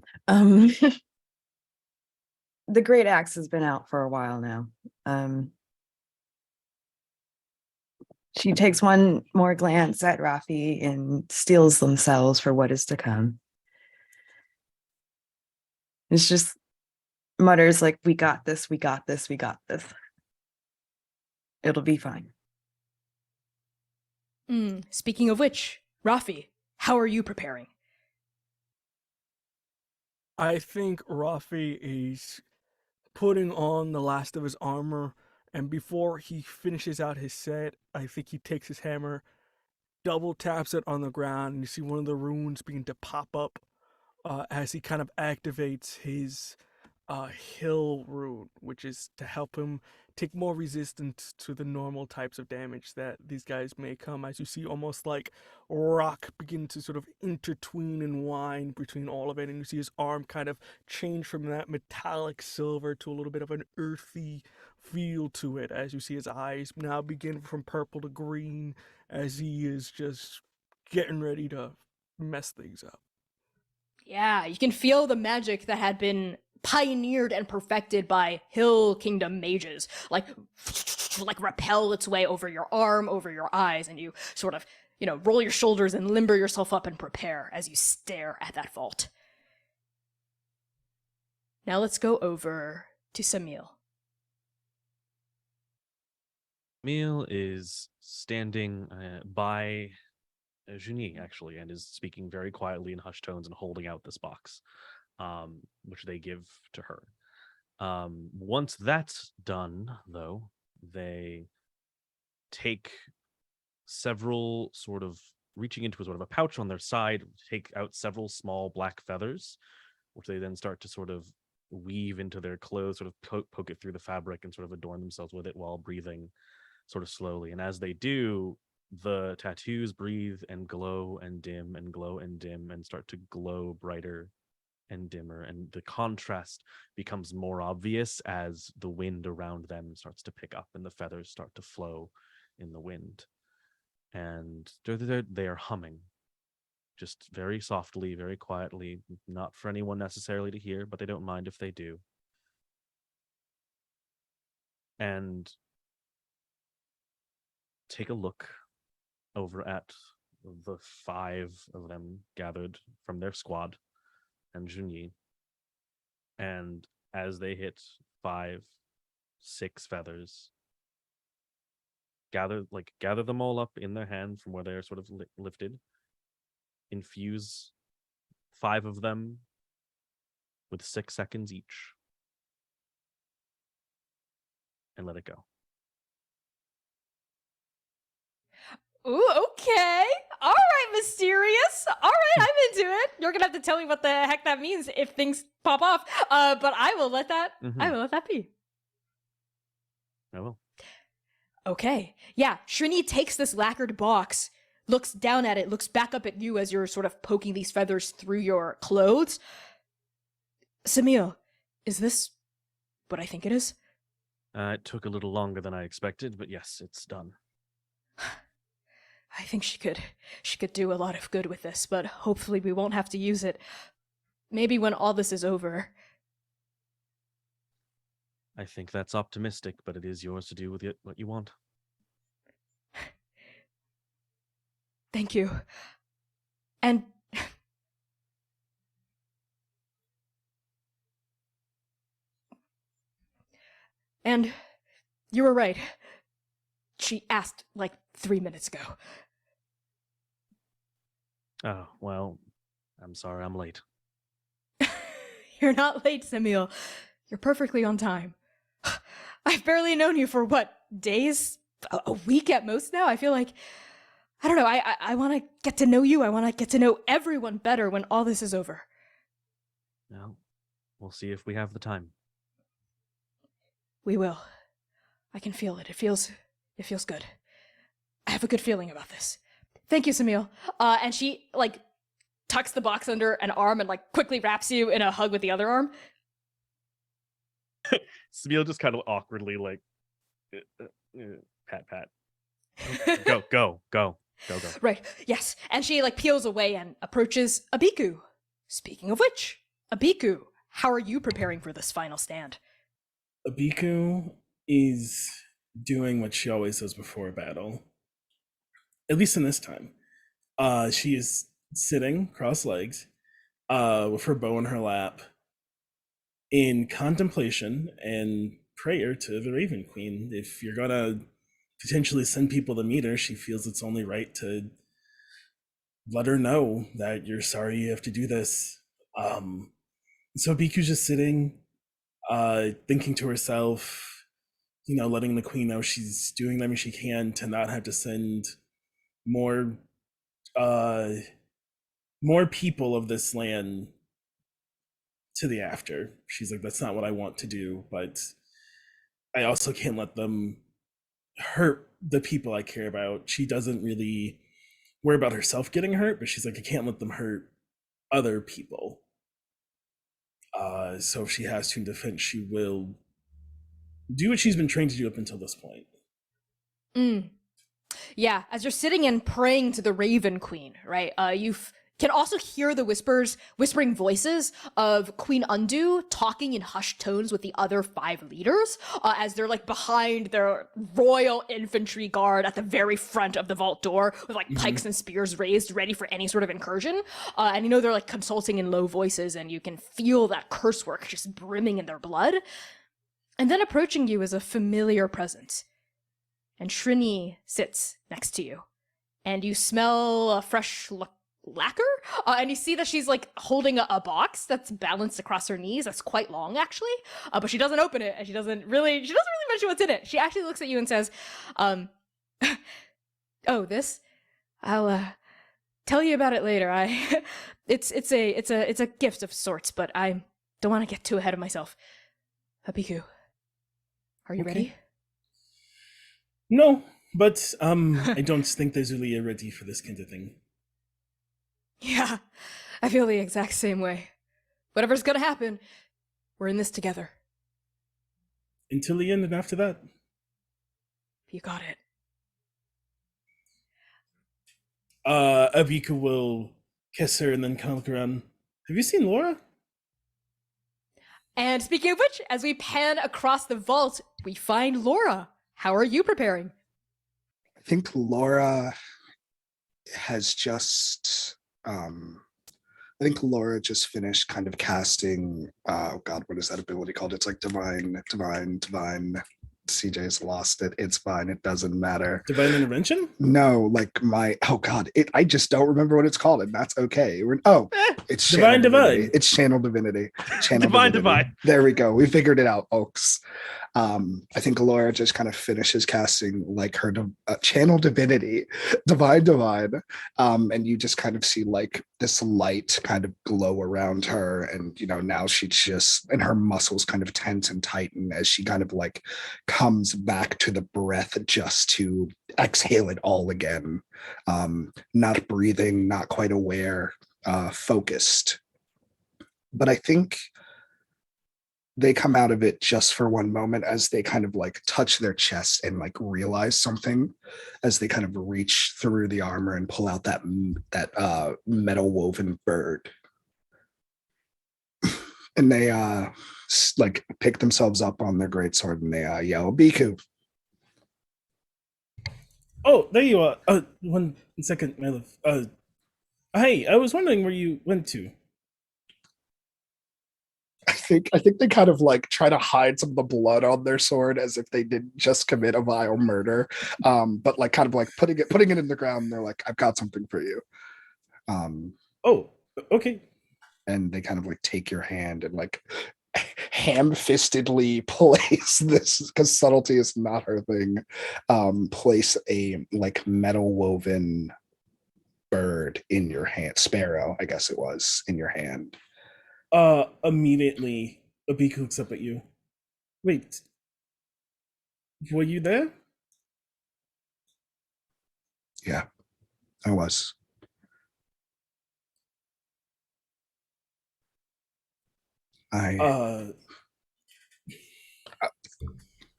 The Great Axe has been out for a while now. She takes one more glance at Rafi and steels themselves for what is to come. It's just mutters like, we got this, we got this, we got this. It'll be fine. Speaking of which, Rafi, how are you preparing? I think Rafi is putting on the last of his armor, and before he finishes out his set, I think he takes his hammer, double taps it on the ground, and you see one of the runes begin to pop up as he kind of activates his hill rune, which is to help him take more resistance to the normal types of damage that these guys may come, as you see almost like rock begin to sort of intertwine and wind between all of it, and you see his arm kind of change from that metallic silver to a little bit of an earthy feel to it, as you see his eyes now begin from purple to green as he is just getting ready to mess things up. Yeah, you can feel the magic that had been pioneered and perfected by Hill Kingdom mages, like repel its way over your arm, over your eyes, and you sort of, roll your shoulders and limber yourself up and prepare as you stare at that vault. Now let's go over to Samil. Samil is standing by Xunyi, actually, and is speaking very quietly in hushed tones and holding out this box, which they give to her. Once that's done, though, they take several sort of, reaching into a sort of a pouch on their side, take out several small black feathers, which they then start to sort of weave into their clothes, sort of poke it through the fabric and sort of adorn themselves with it while breathing sort of slowly. And as they do, the tattoos breathe and glow and dim and glow and dim and start to glow brighter and dimmer, and the contrast becomes more obvious as the wind around them starts to pick up and the feathers start to flow in the wind, and they are humming just very softly, very quietly, not for anyone necessarily to hear, but they don't mind if they do. And take a look over at the 5 of them gathered from their squad and Xunyi. And as they hit 5, 6 feathers, gather them all up in their hand from where they're sort of lifted, infuse 5 of them with 6 seconds each, and let it go. Ooh, okay. All right, mysterious. All right, I'm into it. You're gonna have to tell me what the heck that means if things pop off. But I will let that. I will let that be. I will. Okay. Yeah. Xunyi takes this lacquered box, looks down at it, looks back up at you as you're sort of poking these feathers through your clothes. Samil, is this what I think it is? It took a little longer than I expected, but yes, it's done. I think she could do a lot of good with this, but hopefully we won't have to use it. Maybe when all this is over. I think that's optimistic, but it is yours to do with it what you want. Thank you. And you were right. She asked like 3 minutes ago. Oh, well, I'm sorry I'm late. You're not late, Samil. You're perfectly on time. I've barely known you for what, days? A week at most now? I feel like, I don't know, I want to get to know you. I want to get to know everyone better when all this is over. Well, we'll see if we have the time. We will. I can feel it. It feels good. I have a good feeling about this. Thank you, Samil. And she tucks the box under an arm and quickly wraps you in a hug with the other arm. Samil just kind of awkwardly pat. Go. Right. Yes. And she peels away and approaches Abiku. Speaking of which, Abiku, how are you preparing for this final stand? Abiku is doing what she always does before a battle. at least in this time, she is sitting cross-legged, with her bow in her lap, in contemplation and prayer to the Raven Queen. If you're gonna potentially send people to meet her, she feels it's only right to let her know that you're sorry you have to do this. So Biku's just sitting, thinking to herself, letting the queen know she's doing everything she can to not have to send more more people of this land to the after. She's like, that's not what I want to do, but I also can't let them hurt the people I care about. She doesn't really worry about herself getting hurt, but she's like, I can't let them hurt other people. So if she has to in defense, she will do what she's been trained to do up until this point. Yeah, as you're sitting and praying to the Raven Queen, right? You can also hear the whispering voices of Queen Undu talking in hushed tones with the other 5 leaders, as they're like behind their royal infantry guard at the very front of the vault door with like pikes and spears raised, ready for any sort of incursion. And they're like consulting in low voices, and you can feel that curse work just brimming in their blood. And then approaching you is a familiar presence. And Xunyi sits next to you, and you smell a fresh lacquer, and you see that she's like holding a box that's balanced across her knees. That's quite long, actually, but she doesn't open it, and she doesn't really mention what's in it. She actually looks at you and says, "Oh, this? I'll tell you about it later. It's a gift of sorts, but I don't want to get too ahead of myself. Abiku, are you ready?" No, but I don't think there's really a ready for this kind of thing. Yeah, I feel the exact same way. Whatever's gonna happen, we're in this together. Until the end, and after that. You got it. Abiku will kiss her and then kind of look around. Have you seen Laura? And speaking of which, as we pan across the vault, we find Laura. How are you preparing? I think Laura has just I think Laura just finished kind of casting, oh God, what is that ability called? It's like divine. CJ's lost it. It's fine. It doesn't matter. Divine intervention? No, like oh God, I just don't remember what it's called, and that's okay. It's Divine divine. It's channel divinity. Divine. There we go. We figured it out, folks. I think Laura just kind of finishes casting like her channel divinity, divine, and you just kind of see like this light kind of glow around her, and now she's just, and her muscles kind of tense and tighten as she kind of like comes back to the breath just to exhale it all again. Not breathing, not quite aware, focused. But I think they come out of it just for one moment as they kind of like touch their chest and like realize something as they kind of reach through the armor and pull out that metal woven bird. And they like pick themselves up on their greatsword and they yell, "Biku!" Oh, there you are. 1 second, my love. Hey, I was wondering where you went to. I think they kind of like try to hide some of the blood on their sword as if they didn't just commit a vile murder. But like kind of like putting it in the ground, they're like, "I've got something for you." Oh, okay. And they kind of like take your hand and like ham-fistedly place this, because subtlety is not her thing, place a like metal woven bird in your hand, sparrow, I guess it was, in your hand. Immediately Abiku looks up at you. Wait, were you there? Yeah, I was.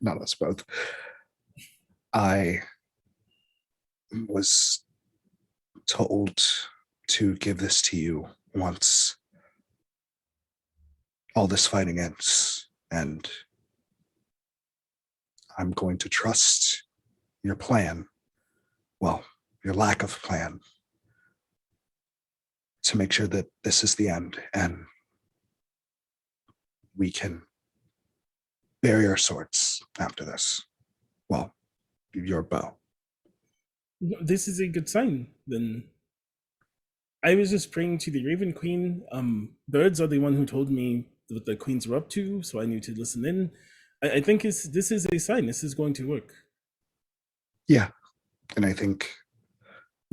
Not us both. I was told to give this to you once all this fighting ends, and I'm going to trust your plan. Well, your lack of plan to make sure that this is the end and we can bury our swords after this. Well, your bow. This is a good sign, then. I was just praying to the Raven Queen. Birds are the one who told me what the queens were up to, so I knew to listen in. I think this is a sign. This is going to work. Yeah. And I think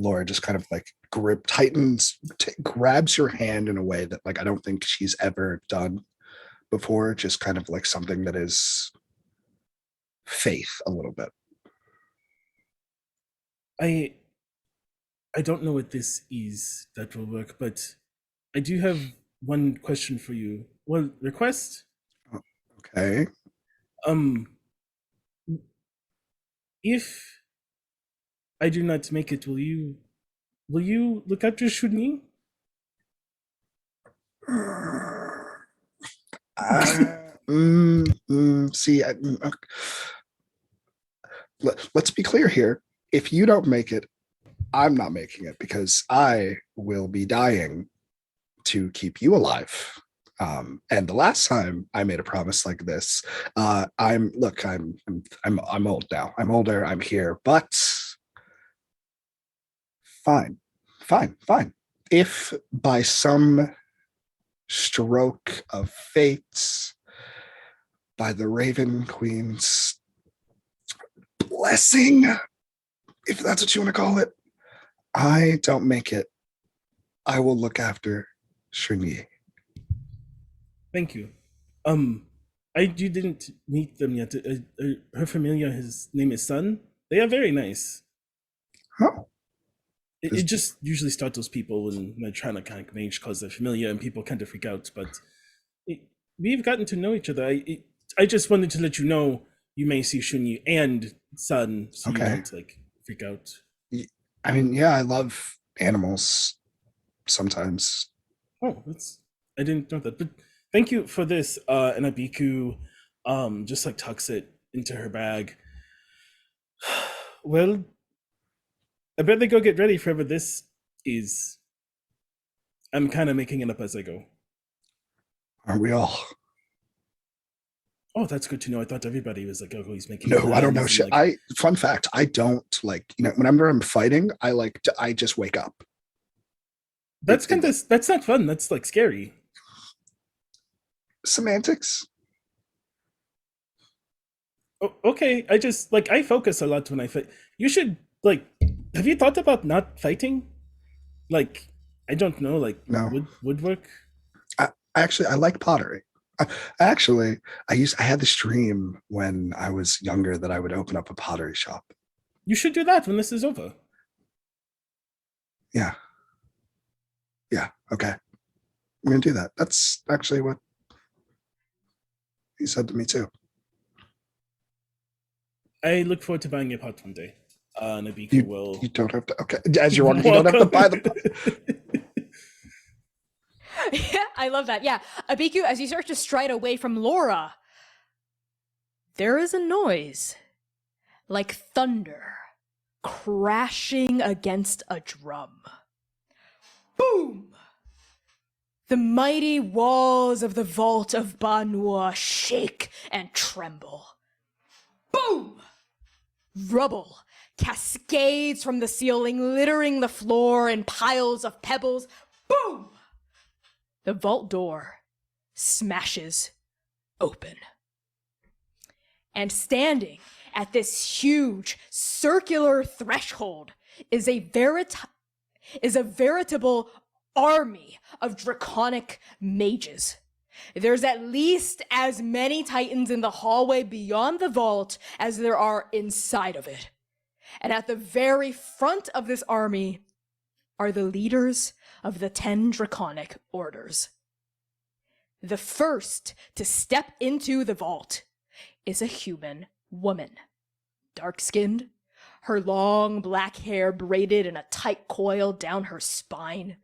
Laura just kind of like grabs your hand in a way that like I don't think she's ever done before, just kind of like something that is faith a little bit. I don't know what this is that will work, but I do have one question for you. Well, request? Okay. If I do not make it, will you look after Xunyi? See, let's be clear here. If you don't make it, I'm not making it because I will be dying to keep you alive. And the last time I made a promise like this, I'm old now. I'm older. I'm here, but fine. If by some stroke of fate, by the Raven Queen's blessing, if that's what you want to call it, I don't make it, I will look after Xunyi. Thank you. You didn't meet them yet. Her familia, his name is Sun. They are very nice. Oh. It just usually startles people when they're trying to kind of mage because they're familiar and people kind of freak out. But we've gotten to know each other. I just wanted to let you know you may see Xunyi and Sun, so you don't like freak out. I mean, yeah, I love animals sometimes. Oh, I didn't know that. But thank you for this. And Abiku just like tucks it into her bag. Well, I better go get ready for whatever this is. I'm kind of making it up as I go. Aren't we all? Oh, that's good to know. I thought everybody was like, oh, he's making. No, I don't know shit. Like... Fun fact, I don't like, whenever I'm fighting, I just wake up. That's that's not fun. That's like scary. Semantics. Oh, okay. I focus a lot when I fight. You should have you thought about not fighting? Like, I don't know, no. Woodwork? I like pottery. I had this dream when I was younger that I would open up a pottery shop. You should do that when this is over. Yeah, okay. I'm gonna do that. That's actually what he said to me too. I look forward to buying a pot one day. Abiku will. You don't have to. Okay, as you're walking, you don't have to buy the pot. Yeah, I love that. Yeah, Abiku, as you start to stride away from Laura, there is a noise like thunder crashing against a drum. Boom! The mighty walls of the vault of Banua shake and tremble. Boom! Rubble cascades from the ceiling, littering the floor in piles of pebbles. Boom! The vault door smashes open. And standing at this huge circular threshold is a veritable army of draconic mages. There's at least as many titans in the hallway beyond the vault as there are inside of it. And at the very front of this army are the leaders of the 10 draconic orders. The first to step into the vault is a human woman, dark-skinned, her long black hair braided in a tight coil down her spine.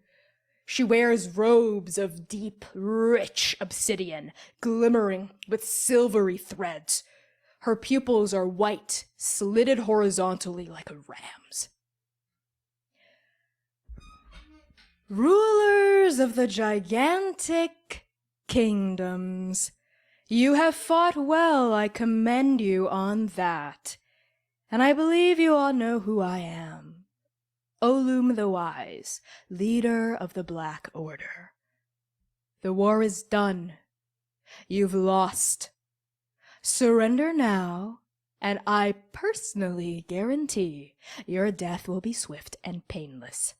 She wears robes of deep, rich obsidian, glimmering with silvery threads. Her pupils are white, slitted horizontally like a ram's. Rulers of the gigantic kingdoms, you have fought well, I commend you on that. And I believe you all know who I am. Olum the Wise, leader of the Black Order. The war is done. You've lost. Surrender now, and I personally guarantee your death will be swift and painless.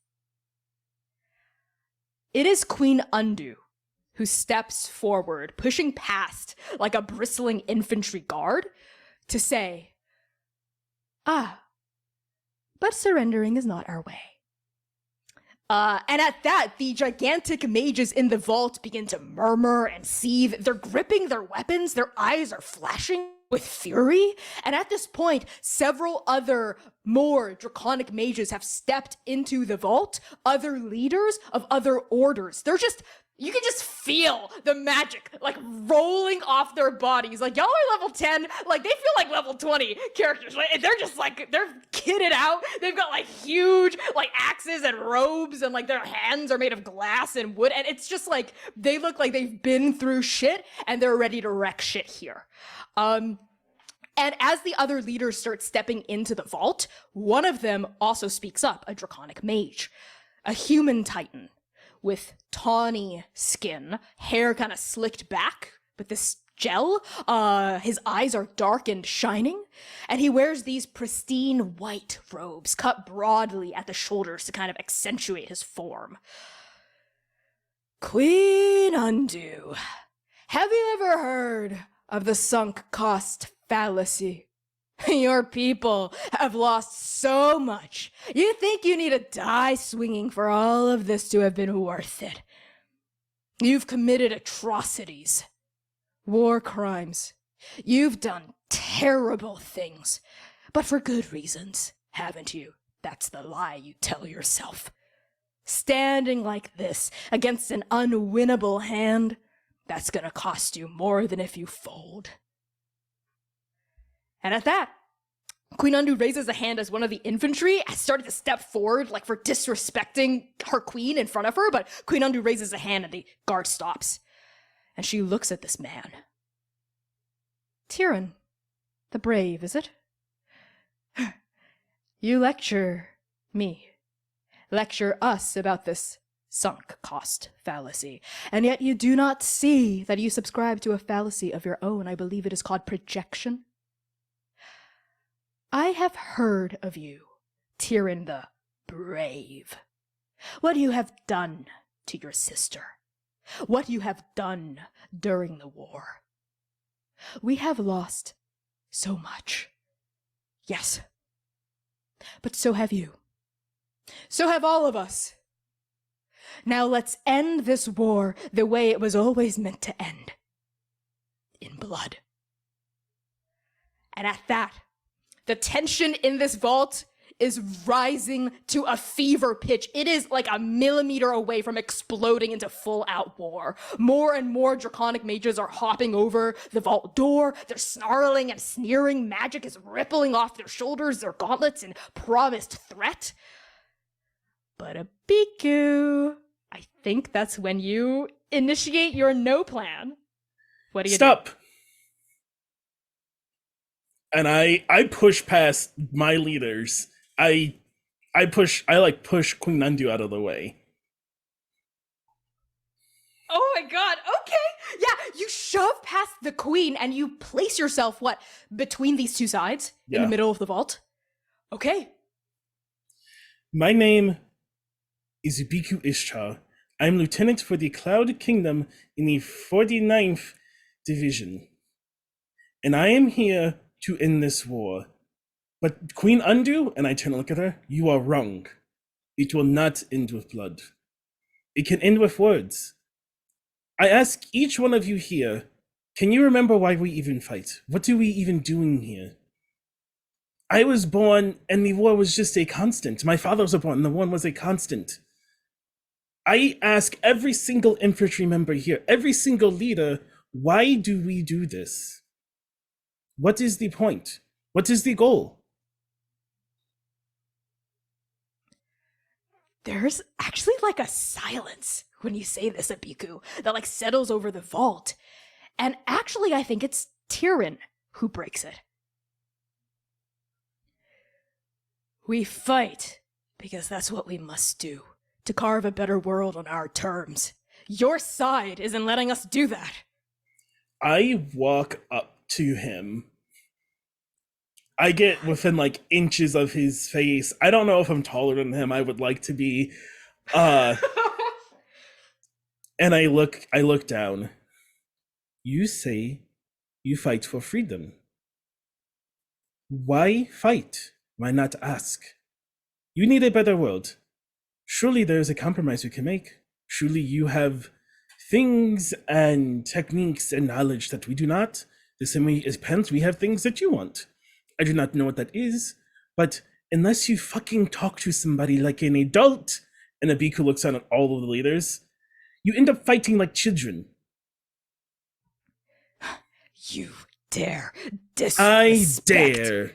It is Queen Undu who steps forward, pushing past like a bristling infantry guard, to say, but surrendering is not our way. And at that, the gigantic mages in the vault begin to murmur and seethe. They're gripping their weapons. Their eyes are flashing with fury. And at this point, several other more draconic mages have stepped into the vault. Other leaders of other orders. You can just feel the magic, like, rolling off their bodies. Like, y'all are level 10, like, they feel like level 20 characters, right? And they're just, like, they're kitted out. They've got, like, huge, like, axes and robes, and, like, their hands are made of glass and wood, and it's just, like, they look like they've been through shit, and they're ready to wreck shit here. And as the other leaders start stepping into the vault, one of them also speaks up, a draconic mage, a human titan, with tawny skin, hair kind of slicked back with this gel. His eyes are dark and shining, and he wears these pristine white robes cut broadly at the shoulders to kind of accentuate his form. Queen Undu, have you ever heard of the sunk cost fallacy? Your people have lost so much. You think you need to die swinging for all of this to have been worth it. You've committed atrocities, war crimes. You've done terrible things, but for good reasons, haven't you? That's the lie you tell yourself. Standing like this against an unwinnable hand, that's gonna cost you more than if you fold. And at that, Queen Undu raises a hand as one of the infantry has started to step forward, like for disrespecting her queen in front of her, but Queen Undu raises a hand and the guard stops. And she looks at this man. Tyrion, the brave, is it? You lecture me, lecture us about this sunk cost fallacy, and yet you do not see that you subscribe to a fallacy of your own. I believe it is called projection. I have heard of you, Tyrion the Brave. What you have done to your sister. What you have done during the war. We have lost so much. Yes. But so have you. So have all of us. Now let's end this war the way it was always meant to end. In blood. And at that, the tension in this vault is rising to a fever pitch. It is like a millimeter away from exploding into full-out war. More and more draconic mages are hopping over the vault door. They're snarling and sneering. Magic is rippling off their shoulders, their gauntlets in promised threat. But Abiku, I think that's when you initiate your no plan. What do you Stop! And I push past my leaders. I push Queen Undu out of the way. Oh my god, okay! Yeah, you shove past the queen and you place yourself, between these two sides? Yeah. In the middle of the vault? Okay. My name is Abiku Ishtar. I'm lieutenant for the Cloud Kingdom in the 49th Division. And I am here to end this war. But Queen Undu, and I turn to look at her, you are wrong. It will not end with blood. It can end with words. I ask each one of you here, can you remember why we even fight? What do we even doing here? I was born and the war was just a constant. My father was born and the war was a constant. I ask every single infantry member here, every single leader, why do we do this? What is the point? What is the goal? there's actually like a silence when you say this, Abiku, that like settles over the vault. And actually, I think it's Tyrion who breaks it. We fight because that's what we must do, to carve a better world on our terms. Your side isn't letting us do that. I walk up to him. I get within like inches of his face. I don't know if I'm taller than him. I would like to be. And I look down. You say you fight for freedom. Why fight? Why not ask? You need a better world. Surely there is a compromise we can make. Surely you have things and techniques and knowledge that we do not. The same way as Pence, we have things that you want. I do not know what that is, but unless you fucking talk to somebody like an adult, and Abiku looks down at all of the leaders, you end up fighting like children. You dare I disrespect. dare.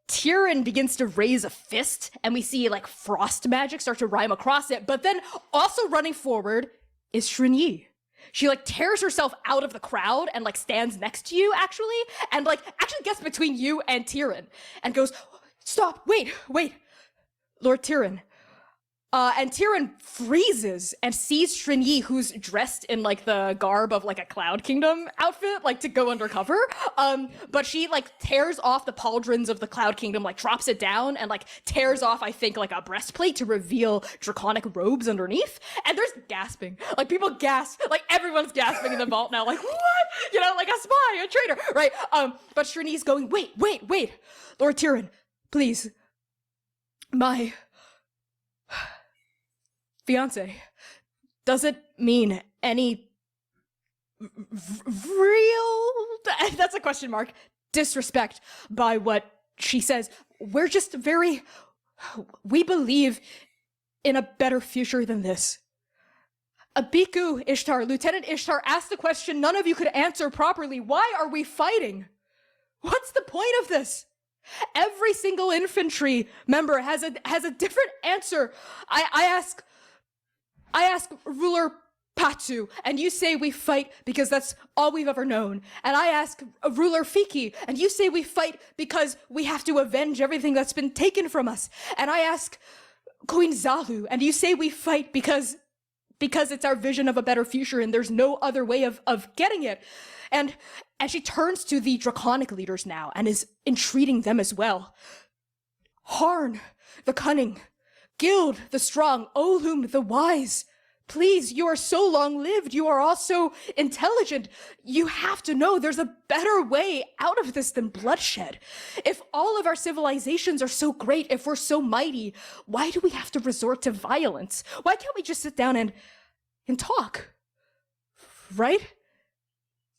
Tyrion begins to raise a fist, and we see like frost magic start to rhyme across it, but then also running forward is Xunyi. She like tears herself out of the crowd and like stands next to you actually, and like actually gets between you and Tyrion and goes, "Stop, wait, Lord Tyrion." And Tyrion freezes and sees Xunyi, who's dressed in like the garb of like a Cloud Kingdom outfit, like to go undercover. But she like tears off the pauldrons of the Cloud Kingdom, like drops it down and like tears off, I think, like a breastplate to reveal draconic robes underneath. And there's gasping. Like people gasp, like everyone's gasping in the vault now, like, what? You know, like a spy, a traitor, right? But Xunyi's going, wait, Lord Tyrion, please. My fiance, does it mean any real, that's a question mark, disrespect by what she says? We're just we believe in a better future than this. Abiku Ishtar, Lieutenant Ishtar asked the question none of you could answer properly. Why are we fighting? What's the point of this? Every single infantry member has a different answer. I ask Ruler Patu, and you say we fight because that's all we've ever known. And I ask Ruler Fiki, and you say we fight because we have to avenge everything that's been taken from us. And I ask Queen Zalu, and you say we fight because it's our vision of a better future and there's no other way of getting it. And she turns to the draconic leaders now and is entreating them as well. Harn, the cunning. Gild, the strong. Olum, the wise. Please, you are so long-lived. You are also intelligent. You have to know there's a better way out of this than bloodshed. If all of our civilizations are so great, if we're so mighty, why do we have to resort to violence? Why can't we just sit down and talk? Right?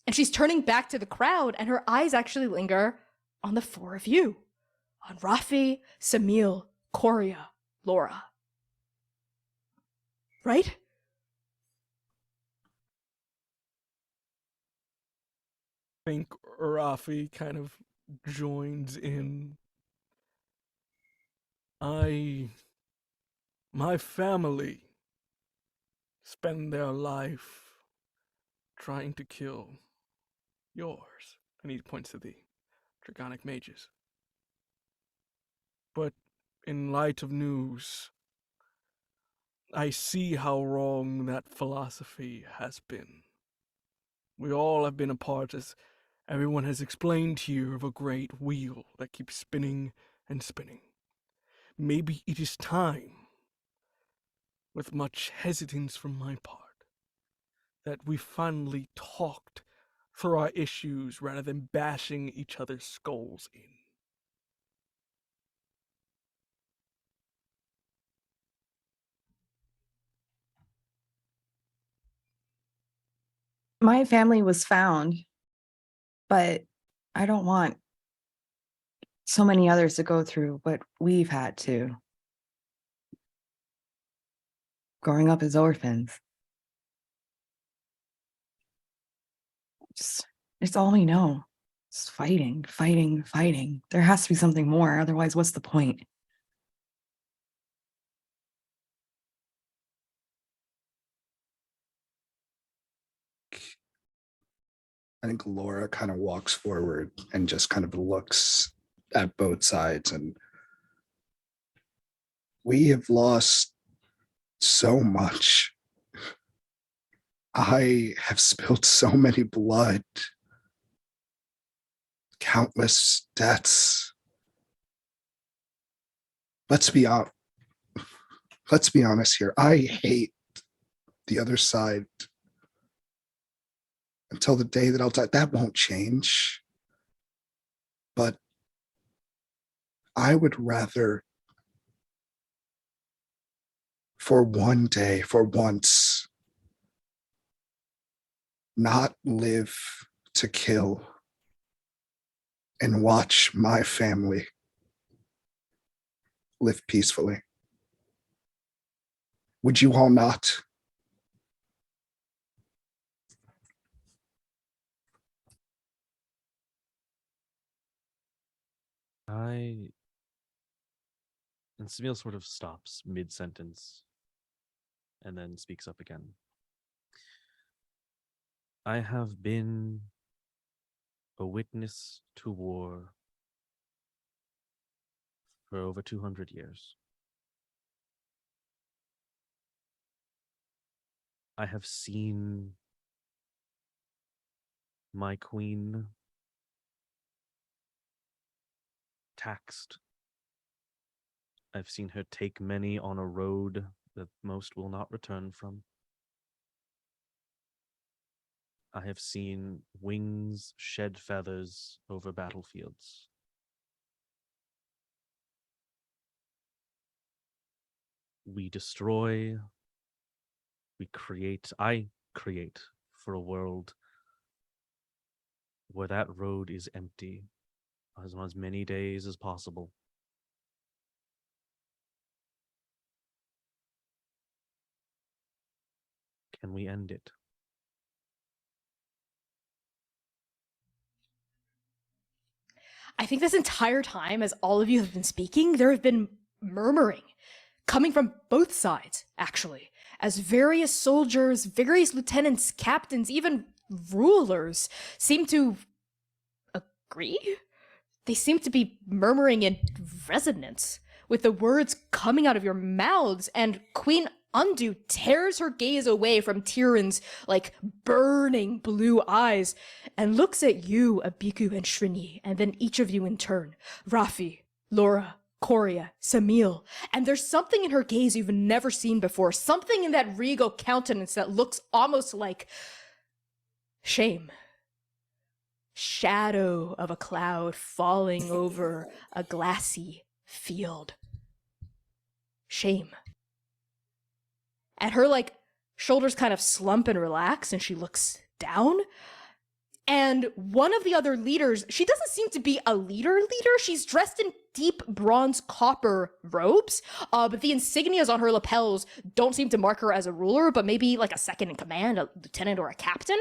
And she's turning back to the crowd, and her eyes actually linger on the four of you. On Rafi, Samil, Korea, Laura. Right? I think Rafi kind of joins in. My family spend their life trying to kill yours. And he points to the draconic mages. But in light of news, I see how wrong that philosophy has been. We all have been a part, as everyone has explained here, of a great wheel that keeps spinning and spinning. Maybe it is time, with much hesitance from my part, that we finally talked through our issues rather than bashing each other's skulls in. My family was found, but I don't want so many others to go through what we've had to. Growing up as orphans. It's all we know. It's fighting. There has to be something more. Otherwise, what's the point? Laura kind of walks forward and just kind of looks at both sides, and we have lost so much. I have spilled so many blood, countless deaths. Let's be honest here. I hate the other side until the day that I'll die. That won't change. But I would rather, for one day, for once, not live to kill and watch my family live peacefully. Would you all not? And Samil sort of stops mid-sentence and then speaks up again. I have been a witness to war for over 200 years. I have seen my queen taxed. I've seen her take many on a road that most will not return from. I have seen wings shed feathers over battlefields. We destroy, I create for a world where that road is empty as many days as possible. Can we end it? I think this entire time, as all of you have been speaking, there have been murmuring coming from both sides, actually, as various soldiers, various lieutenants, captains, even rulers seem to agree. They seem to be murmuring in resonance with the words coming out of your mouths, and Queen Undu tears her gaze away from Tyrion's, burning blue eyes and looks at you, Abiku and Xunyi, and then each of you in turn, Rafi, Laura, Koria, Samil, and there's something in her gaze you've never seen before, something in that regal countenance that looks almost like shame. Shadow of a cloud falling over a glassy field. Shame. And her shoulders kind of slump and relax, and she looks down. And one of the other leaders, she doesn't seem to be a leader. She's dressed in deep bronze copper robes, but the insignias on her lapels don't seem to mark her as a ruler, but maybe a second in command, a lieutenant or a captain.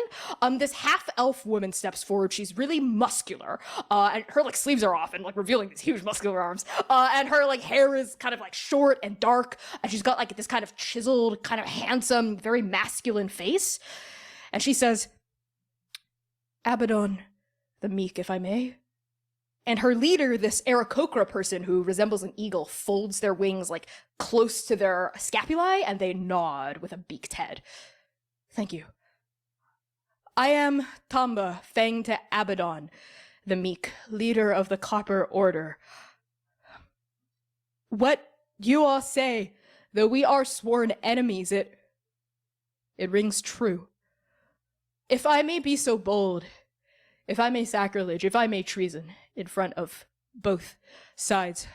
This half-elf woman steps forward. She's really muscular, and her sleeves are off and revealing these huge muscular arms. And her hair is kind of short and dark, and she's got this kind of chiseled, kind of handsome, very masculine face. And she says, "Abaddon, the meek, if I may." And her leader, this Aarakocra person who resembles an eagle, folds their wings close to their scapulae, and they nod with a beaked head. "Thank you. I am Tamba, Fang to Abaddon, the meek, leader of the Copper Order. What you all say, though we are sworn enemies, it rings true. If I may be so bold, if I may sacrilege, if I may treason in front of both sides,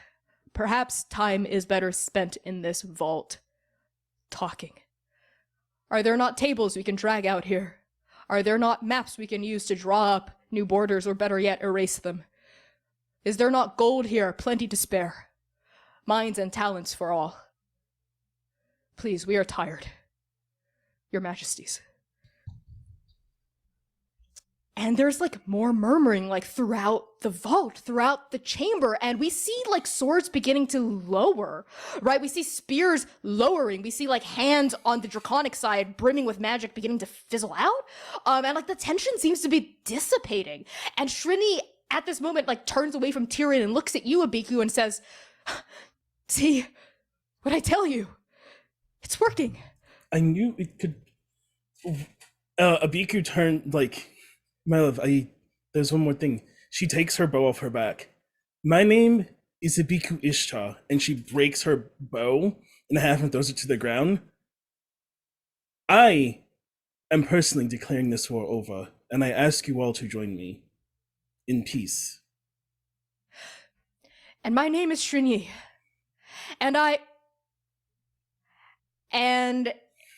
perhaps time is better spent in this vault, talking. Are there not tables we can drag out here? Are there not maps we can use to draw up new borders, or better yet, erase them? Is there not gold here, plenty to spare? Minds and talents for all? Please, we are tired. Your Majesties." And there's like more murmuring like throughout the vault, throughout the chamber, and we see like swords beginning to lower, right? We see spears lowering. We see like hands on the draconic side brimming with magic beginning to fizzle out. And like the tension seems to be dissipating. And Xunyi at this moment like turns away from Tyrion and looks at you, Abiku, and says, "See what I tell you? It's working." I knew it could. Abiku turned like, my love. There's one more thing. She takes her bow off her back. My name is Abiku Ishtar, and she breaks her bow in half and throws it to the ground. I am personally declaring this war over, and I ask you all to join me in peace. And my name is Xunyi. And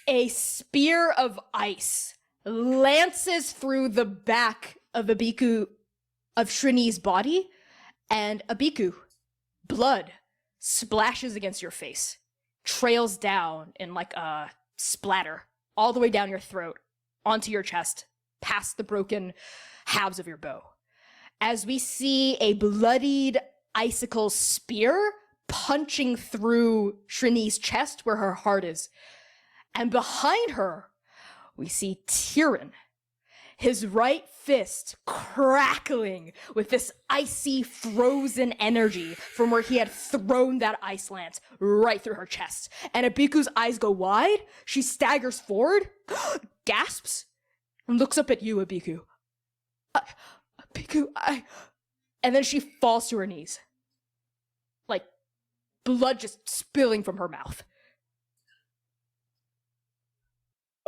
a spear of ice lances through the back of Xunyi's body, and Abiku, blood splashes against your face, trails down in like a splatter all the way down your throat, onto your chest, past the broken halves of your bow. As we see a bloodied icicle spear punching through Xunyi's chest where her heart is. And behind her, we see Tyrion, his right fist crackling with this icy, frozen energy from where he had thrown that ice lance right through her chest. And Abiku's eyes go wide. She staggers forward, gasps, and looks up at you, Abiku. Abiku, And then she falls to her knees. Like, blood just spilling from her mouth.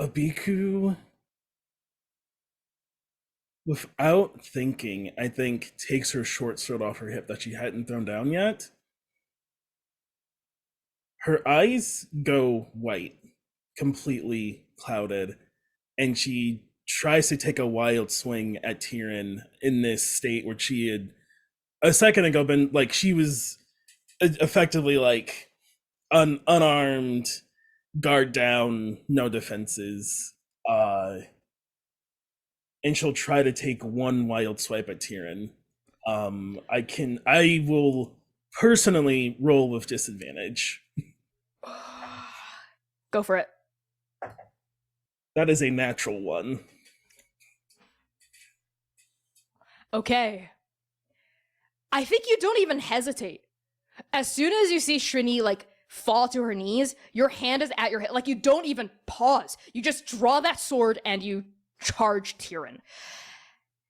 Abiku, without thinking, I think takes her short sword off her hip that she hadn't thrown down yet. Her eyes go white, completely clouded, and she tries to take a wild swing at Tyrion in this state where she had a second ago been like, she was effectively like unarmed, guard down, no defenses, and she'll try to take one wild swipe at Tyrion. I will personally roll with disadvantage. Go for it. That is a natural one. Okay. I think you don't even hesitate. As soon as you see Xunyi like fall to her knees, your hand is at your hip. Like, you don't even pause. You just draw that sword and you charge Tyrion.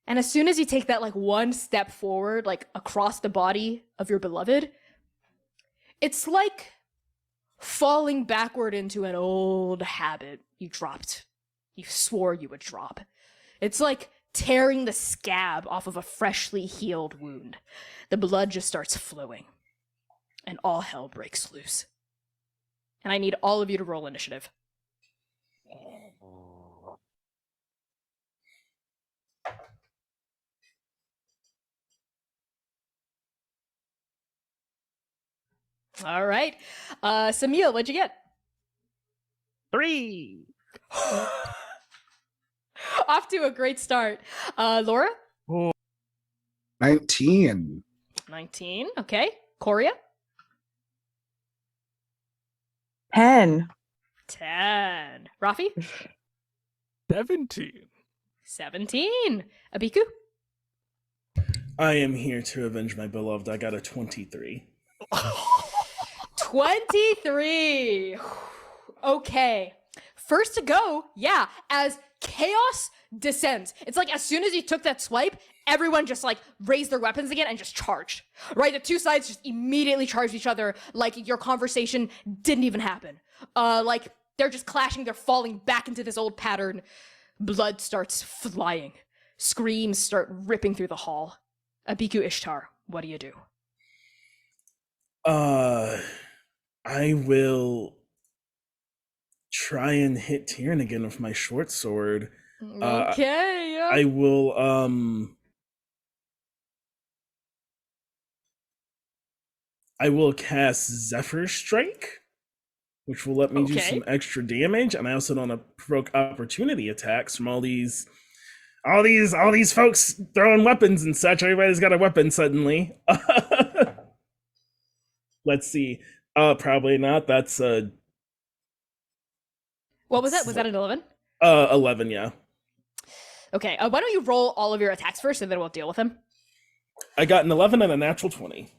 And as soon as you take that like one step forward, like across the body of your beloved, it's like falling backward into an old habit you swore you would drop. It's like tearing the scab off of a freshly healed wound. The blood just starts flowing, and all hell breaks loose. And I need all of you to roll initiative. All right. Samil, what'd you get? 3. Off to a great start. Laura? 19. 19. Okay. Korea? 10. 10. Rafi? 17. 17. Abiku? I am here to avenge my beloved. I got a 23. 23. Okay. First to go, yeah, as chaos descends. It's like as soon as you took that swipe, everyone just like raised their weapons again and just charged. Right? The two sides just immediately charged each other like your conversation didn't even happen. Like they're just clashing, they're falling back into this old pattern. Blood starts flying. Screams start ripping through the hall. Abiku Ishtar, what do you do? I will try and hit Tyrion again with my short sword. Okay, yeah. I will cast Zephyr Strike, which will let me do some extra damage, and I also don't want to provoke opportunity attacks from all these all these folks throwing weapons and such. Everybody's got a weapon suddenly. Let's see. Probably not. That's What was that? Was that an 11? 11, yeah. Okay, why don't you roll all of your attacks first, and then we'll deal with him. I got an 11 and a natural 20.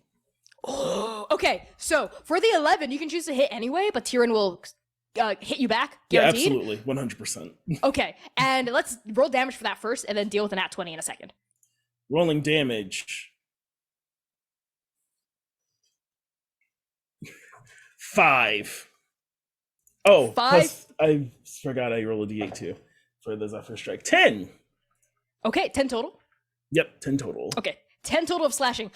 Oh, okay. So for the 11, you can choose to hit anyway, but Tyrion will hit you back, Yeah, guaranteed. absolutely, 100%. Okay, and let's roll damage for that first, and then deal with a nat 20 in a second. Rolling damage. 5. Oh, 5. plus I forgot I rolled a d8 too for the Zephyr Strike. 10. Okay, 10 total. Yep, 10 total. Okay, 10 total of slashing.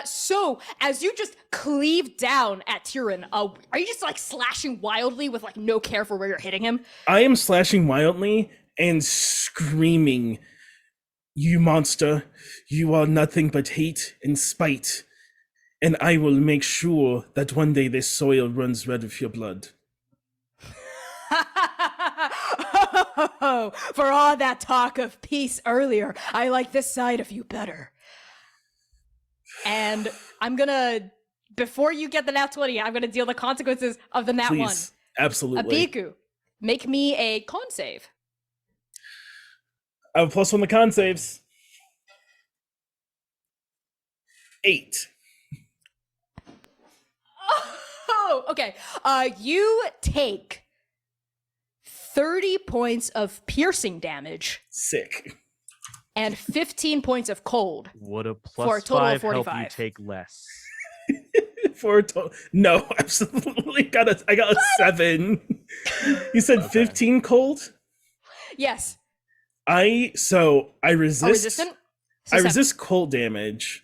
So as you just cleave down at Tyrion, are you just like slashing wildly with like no care for where you're hitting him? I am slashing wildly and screaming, "You monster, you are nothing but hate and spite, and I will make sure that one day this soil runs red with your blood." For all that talk of peace earlier, I like this side of you better. And I'm gonna, before you get the nat 20, I'm gonna deal the consequences of the nat Please, 1. absolutely. Abiku, make me a con save. I have a +1 to con saves. 8. Oh, okay. You take 30 points of piercing damage Sick. and 15 points of cold. Would a For a plus total of 5 help you 45. take less? For a total, no, absolutely. I got a 7. You said Okay. 15 cold? Yes. I resist. Oh, resistant? So I 7. resist cold damage,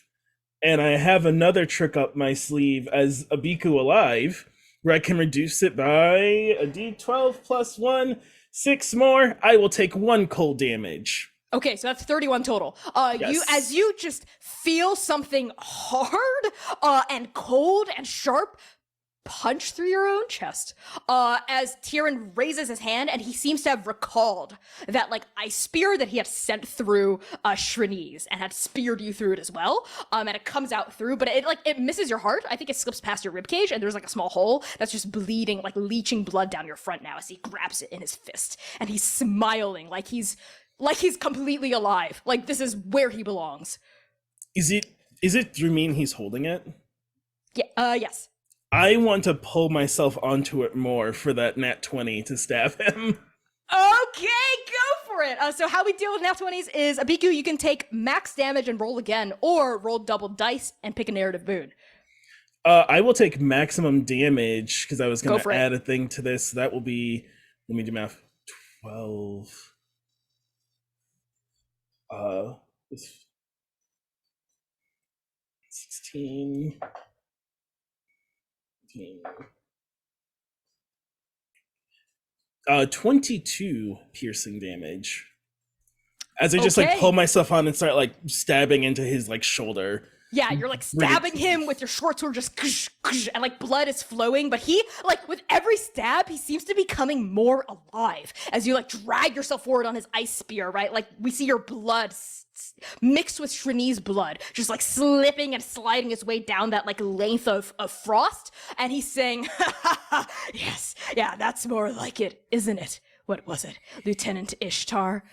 and I have another trick up my sleeve as Abiku alive, where I can reduce it by a d12 plus 1, 6 more. I will take 1 cold damage. Okay, so that's 31 total. Yes. As you just feel something hard and cold and sharp punch through your own chest. As Tyrion raises his hand, and he seems to have recalled that like ice spear that he had sent through Shrinese and had speared you through it as well. And it comes out through, but it misses your heart. I think it slips past your ribcage, and there's like a small hole that's just bleeding, like leeching blood down your front now as he grabs it in his fist, and he's smiling like he's completely alive. Like this is where he belongs. Is it through me and he's holding it? Yeah. Yes. I want to pull myself onto it more for that nat 20 to stab him. Okay, go for it. So how we deal with nat 20s is, Abiku, you can take max damage and roll again, or roll double dice and pick a narrative boon. I will take maximum damage because I was going Go for to it. add a thing to this. That will be, let me do math. 12. 16. 22 piercing damage. As I just like Okay. pull myself on and start like stabbing into his like shoulder. Yeah, you're like stabbing him with your short sword, just and like blood is flowing, but he, like with every stab, he seems to be becoming more alive as you like drag yourself forward on his ice spear, right? Like we see your blood mixed with Shrinee's blood, just like slipping and sliding its way down that like length of frost, and he's saying, yes, yeah, that's more like it, isn't it? What was it, Lieutenant Ishtar?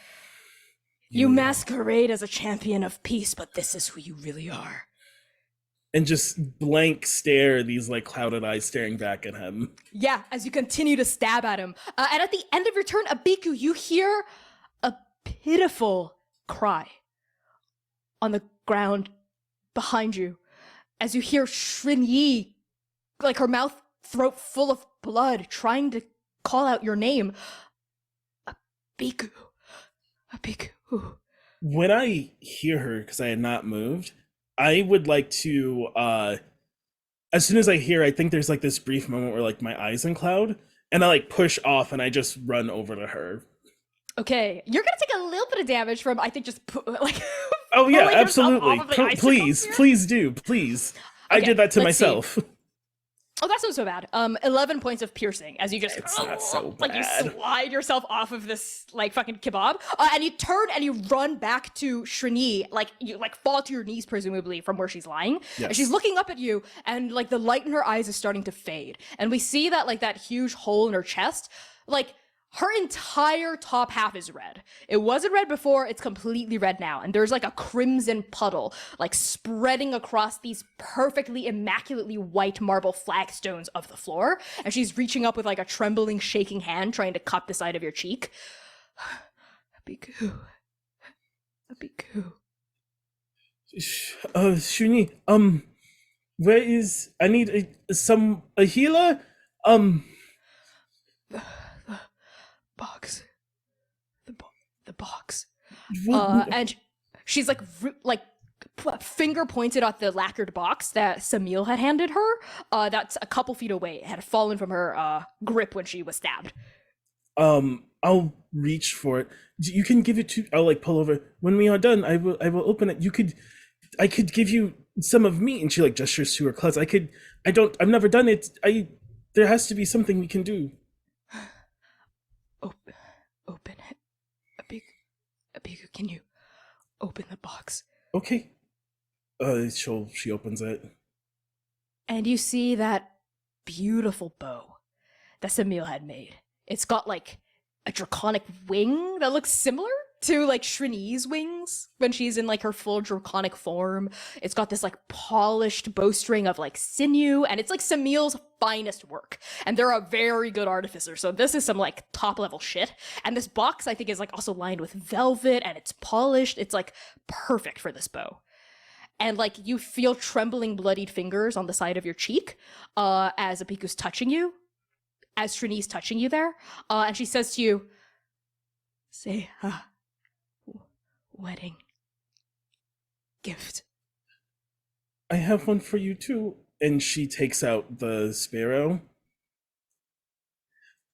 You masquerade as a champion of peace, but this is who you really are. And just blank stare, these like clouded eyes staring back at him. Yeah, as you continue to stab at him. And at the end of your turn, Abiku, you hear a pitiful cry on the ground behind you. As you hear Xunyi, like her mouth, throat full of blood, trying to call out your name. Abiku. Abiku. When I hear her, because I had not moved, I would like to, as soon as I hear, I think there's like this brief moment where like my eyes uncloud, and I like push off and I just run over to her. Okay, you're gonna take a little bit of damage from, I think, just like. Oh yeah, pulling yourself absolutely. off of the icicles Please, here? please do, please. I Okay, did that to let's see. myself. Oh, that's not so bad. 11 points of piercing as you just It's not so like you bad. slide yourself off of this like fucking kebab, and you turn and you run back to Xunyi, like you like fall to your knees presumably from where she's lying, and she's Yes. looking up at you, and like the light in her eyes is starting to fade, and we see that like that huge hole in her chest, like her entire top half is red. It wasn't red before, it's completely red now. And there's like a crimson puddle, like spreading across these perfectly, immaculately white marble flagstones of the floor. And she's reaching up with like a trembling, shaking hand, trying to cup the side of your cheek. Abiku. Abiku. Xunyi, where is, I need a healer? Box. The box. What- And she's like finger pointed at the lacquered box that Samil had handed her. That's a couple feet away. It had fallen from her grip when she was stabbed. I'll reach for it. You can give it to, I'll like pull over. When we are done, I will open it. I could give you some of me. And she like gestures to her clothes. I've never done it. There has to be something we can do. Open it. Abiku, can you open the box? Okay. She opens it. And you see that beautiful bow that Samil had made. It's got like a draconic wing that looks similar to like Shrini's wings when she's in like her full draconic form. It's got this like polished bowstring of like sinew, and it's like Samil's finest work. And they're a very good artificer, so this is some like top level shit. And this box I think is like also lined with velvet, and it's polished. It's like perfect for this bow. And like you feel trembling, bloodied fingers on the side of your cheek as Abiku's touching you, as Shrini's touching you there, and she says to you, "Say, wedding gift." I have one for you too. And she takes out the sparrow.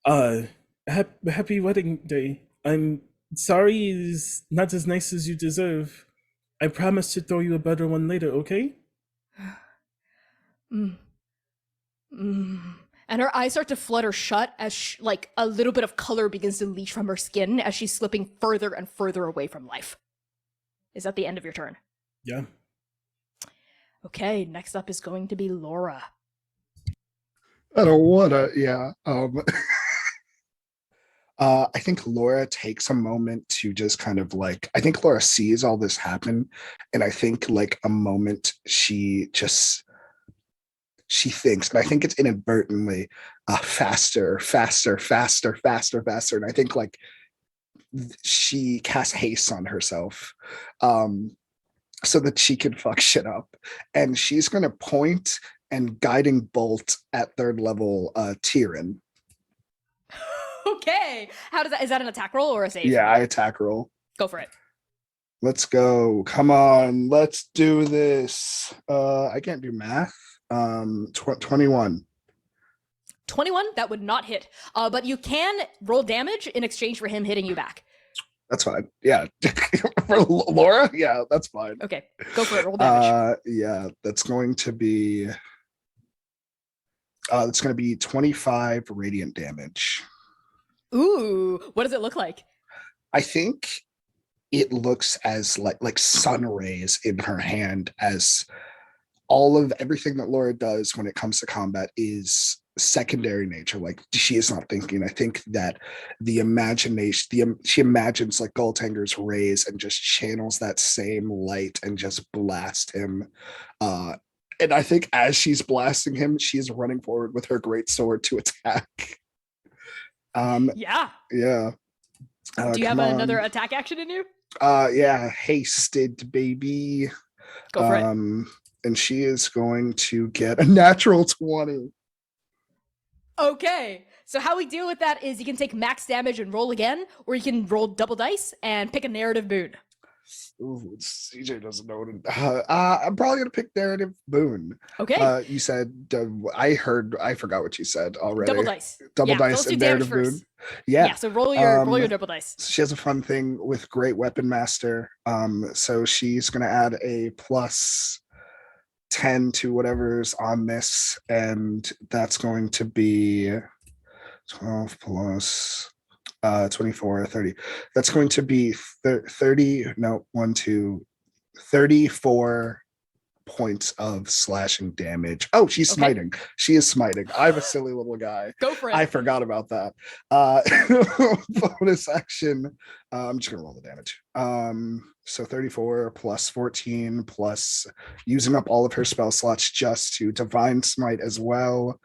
Happy wedding day. I'm sorry it is not as nice as you deserve. I promise to throw you a better one later, okay? And her eyes start to flutter shut as like a little bit of color begins to leach from her skin as she's slipping further and further away from life. Is that the end of your turn? Yeah. Okay, next up is going to be Laura. I don't wanna, yeah. I think Laura takes a moment to just kind of like, I think Laura sees all this happen, and I think like a moment she thinks, and I think it's inadvertently faster. And I think like she casts haste on herself so that she can fuck shit up. And she's going to point and guiding bolt at 3rd level Tyrion. Okay, is that an attack roll or a save? Yeah, I attack roll. Go for it. Let's go. Come on, let's do this. I can't do math. 21. 21, that would not hit. But you can roll damage in exchange for him hitting you back. That's fine. Yeah. For Laura, yeah, that's fine. Okay, go for it. Roll damage. Yeah, that's going to be 25 radiant damage. Ooh, what does it look like? I think it looks as like sun rays in her hand, as all of everything that Laura does when it comes to combat is secondary nature. Like she is not thinking. I think that the imagination, she imagines like Goldhanger's rays and just channels that same light and just blast him. And I think as she's blasting him, she is running forward with her great sword to attack. Yeah. Yeah. Do you have another attack action in you? Yeah, hasted baby. Go for it. And she is going to get a natural 20. Okay, so how we deal with that is you can take max damage and roll again, or you can roll double dice and pick a narrative boon. Ooh, CJ doesn't know what I'm probably gonna pick narrative boon. Okay. You said I forgot what you said already. Double dice. Double Yeah, dice let's do and damage narrative boon. first. Yeah. So roll your double dice. She has a fun thing with Great Weapon Master. So she's gonna add a plus 10 to whatever's on this, and that's going to be 12 plus 24, 30. That's going to be 30, no, 1, 2, 34 points of slashing damage. Oh, she's Okay. smiting. She is smiting. I'm a silly little guy. Go for it. I forgot about that. Bonus action. I'm just gonna roll the damage. So 34 plus 14 plus using up all of her spell slots just to divine smite as well.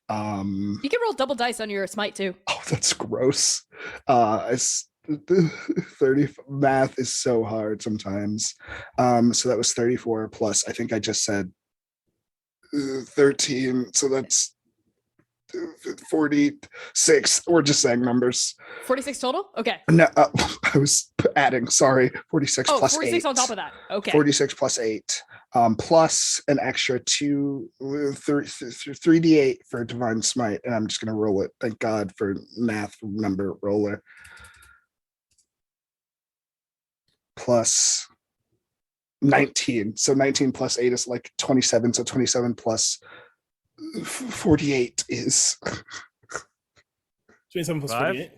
You can roll double dice on your smite too. Oh, that's gross. It's 30 math is so hard sometimes. So that was 34 plus, I think I just said 13. So that's 46. We're just saying numbers. 46 total? Okay. No, I was adding, sorry. 46 Oh, plus 46 8. on top of that. Okay. 46 plus 8. Plus an extra 3d8 for divine smite, and I'm just gonna roll it. Thank God for math number roller. Plus 19. So 19 plus 8 is like 27. So 27 plus 48 is 27 plus Five? 48.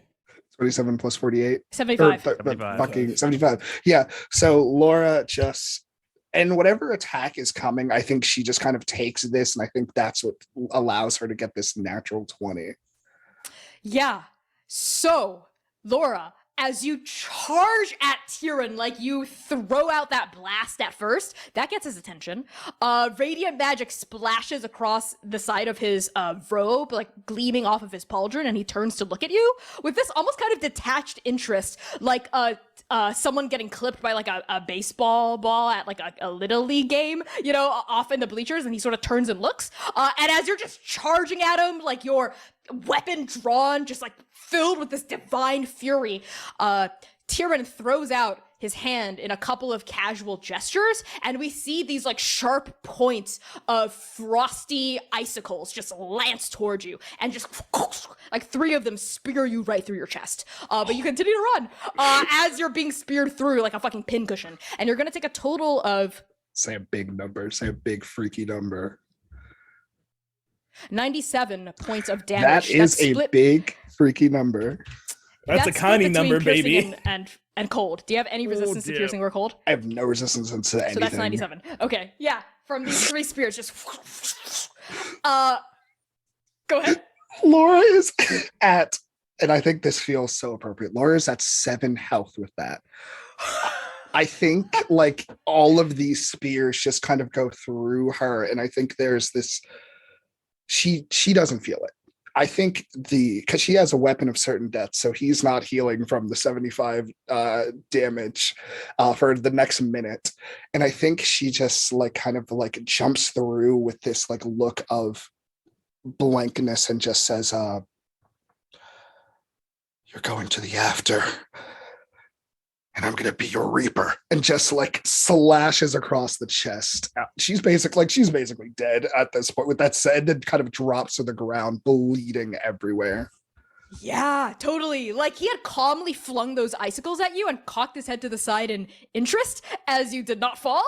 27 plus 48. 75. 75. Fucking 75. Yeah. So Laura just, and whatever attack is coming, I think she just kind of takes this, and I think that's what allows her to get this natural 20. Yeah. So, Laura, as you charge at Tyrion, like you throw out that blast at first, that gets his attention. Radiant magic splashes across the side of his robe, like gleaming off of his pauldron, and he turns to look at you with this almost kind of detached interest, like someone getting clipped by like a baseball ball at like a little league game, you know, off in the bleachers, and he sort of turns and looks. And as you're just charging at him, like your weapon drawn, just like filled with this divine fury, Tyrion throws out his hand in a couple of casual gestures, and we see these like sharp points of frosty icicles just lance towards you, and just like 3 of them spear you right through your chest. But you continue to run as you're being speared through like a fucking pincushion, and you're gonna take a total of Say a big number. Say a big freaky number. 97 points of damage. That is That's a split- big freaky number. That's a split Connie between number, piercing baby. and cold. Do you have any resistance to dear. piercing or cold? I have no resistance to anything. So that's 97. Okay, yeah. From these 3 spears, just go ahead. Laura is at, and I think this feels so appropriate. Laura's at 7 health with that. I think like all of these spears just kind of go through her, and I think there's this. She doesn't feel it. I think because she has a weapon of certain death, so he's not healing from the 75 damage for the next minute, and I think she just like kind of like jumps through with this like look of blankness and just says, "You're going to the after, and I'm gonna be your reaper," and just like slashes across the chest. She's basically dead at this point. With that said, and kind of drops to the ground, bleeding everywhere. Yeah, totally. Like he had calmly flung those icicles at you and cocked his head to the side in interest as you did not fall.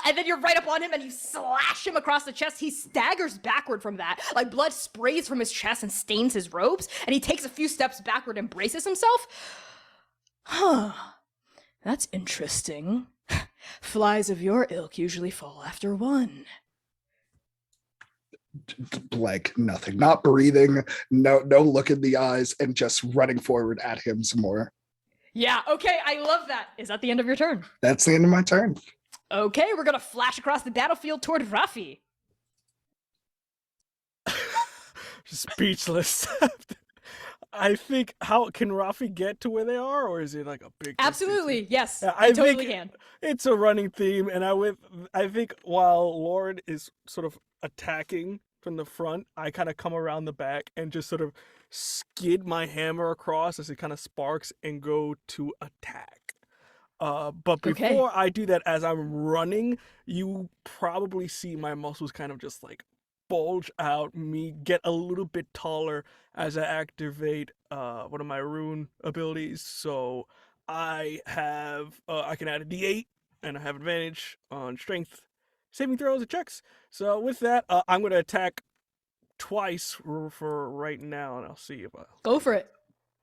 And then you're right up on him and you slash him across the chest. He staggers backward from that. Like blood sprays from his chest and stains his robes. And he takes a few steps backward and braces himself. Huh. That's interesting. Flies of your ilk usually fall after 1. Like nothing, not breathing, no look in the eyes, and just running forward at him some more. Yeah, okay, I love that. Is that the end of your turn? That's the end of my turn. Okay, we're gonna flash across the battlefield toward Rafi. Speechless. I think, how can Rafi get to where they are, or is it like a big distance? Absolutely, yes. Yeah, I totally think can. It's a running theme, and I think while Lauren is sort of attacking from the front, I kind of come around the back and just sort of skid my hammer across as it kind of sparks and go to attack. But Okay. before I do that, as I'm running, you probably see my muscles kind of just like bulge out, me get a little bit taller as I activate one of my rune abilities. So I have I can add a d8, and I have advantage on strength saving throws and checks. So with that, I'm going to attack twice for right now, and I'll see if Go for it.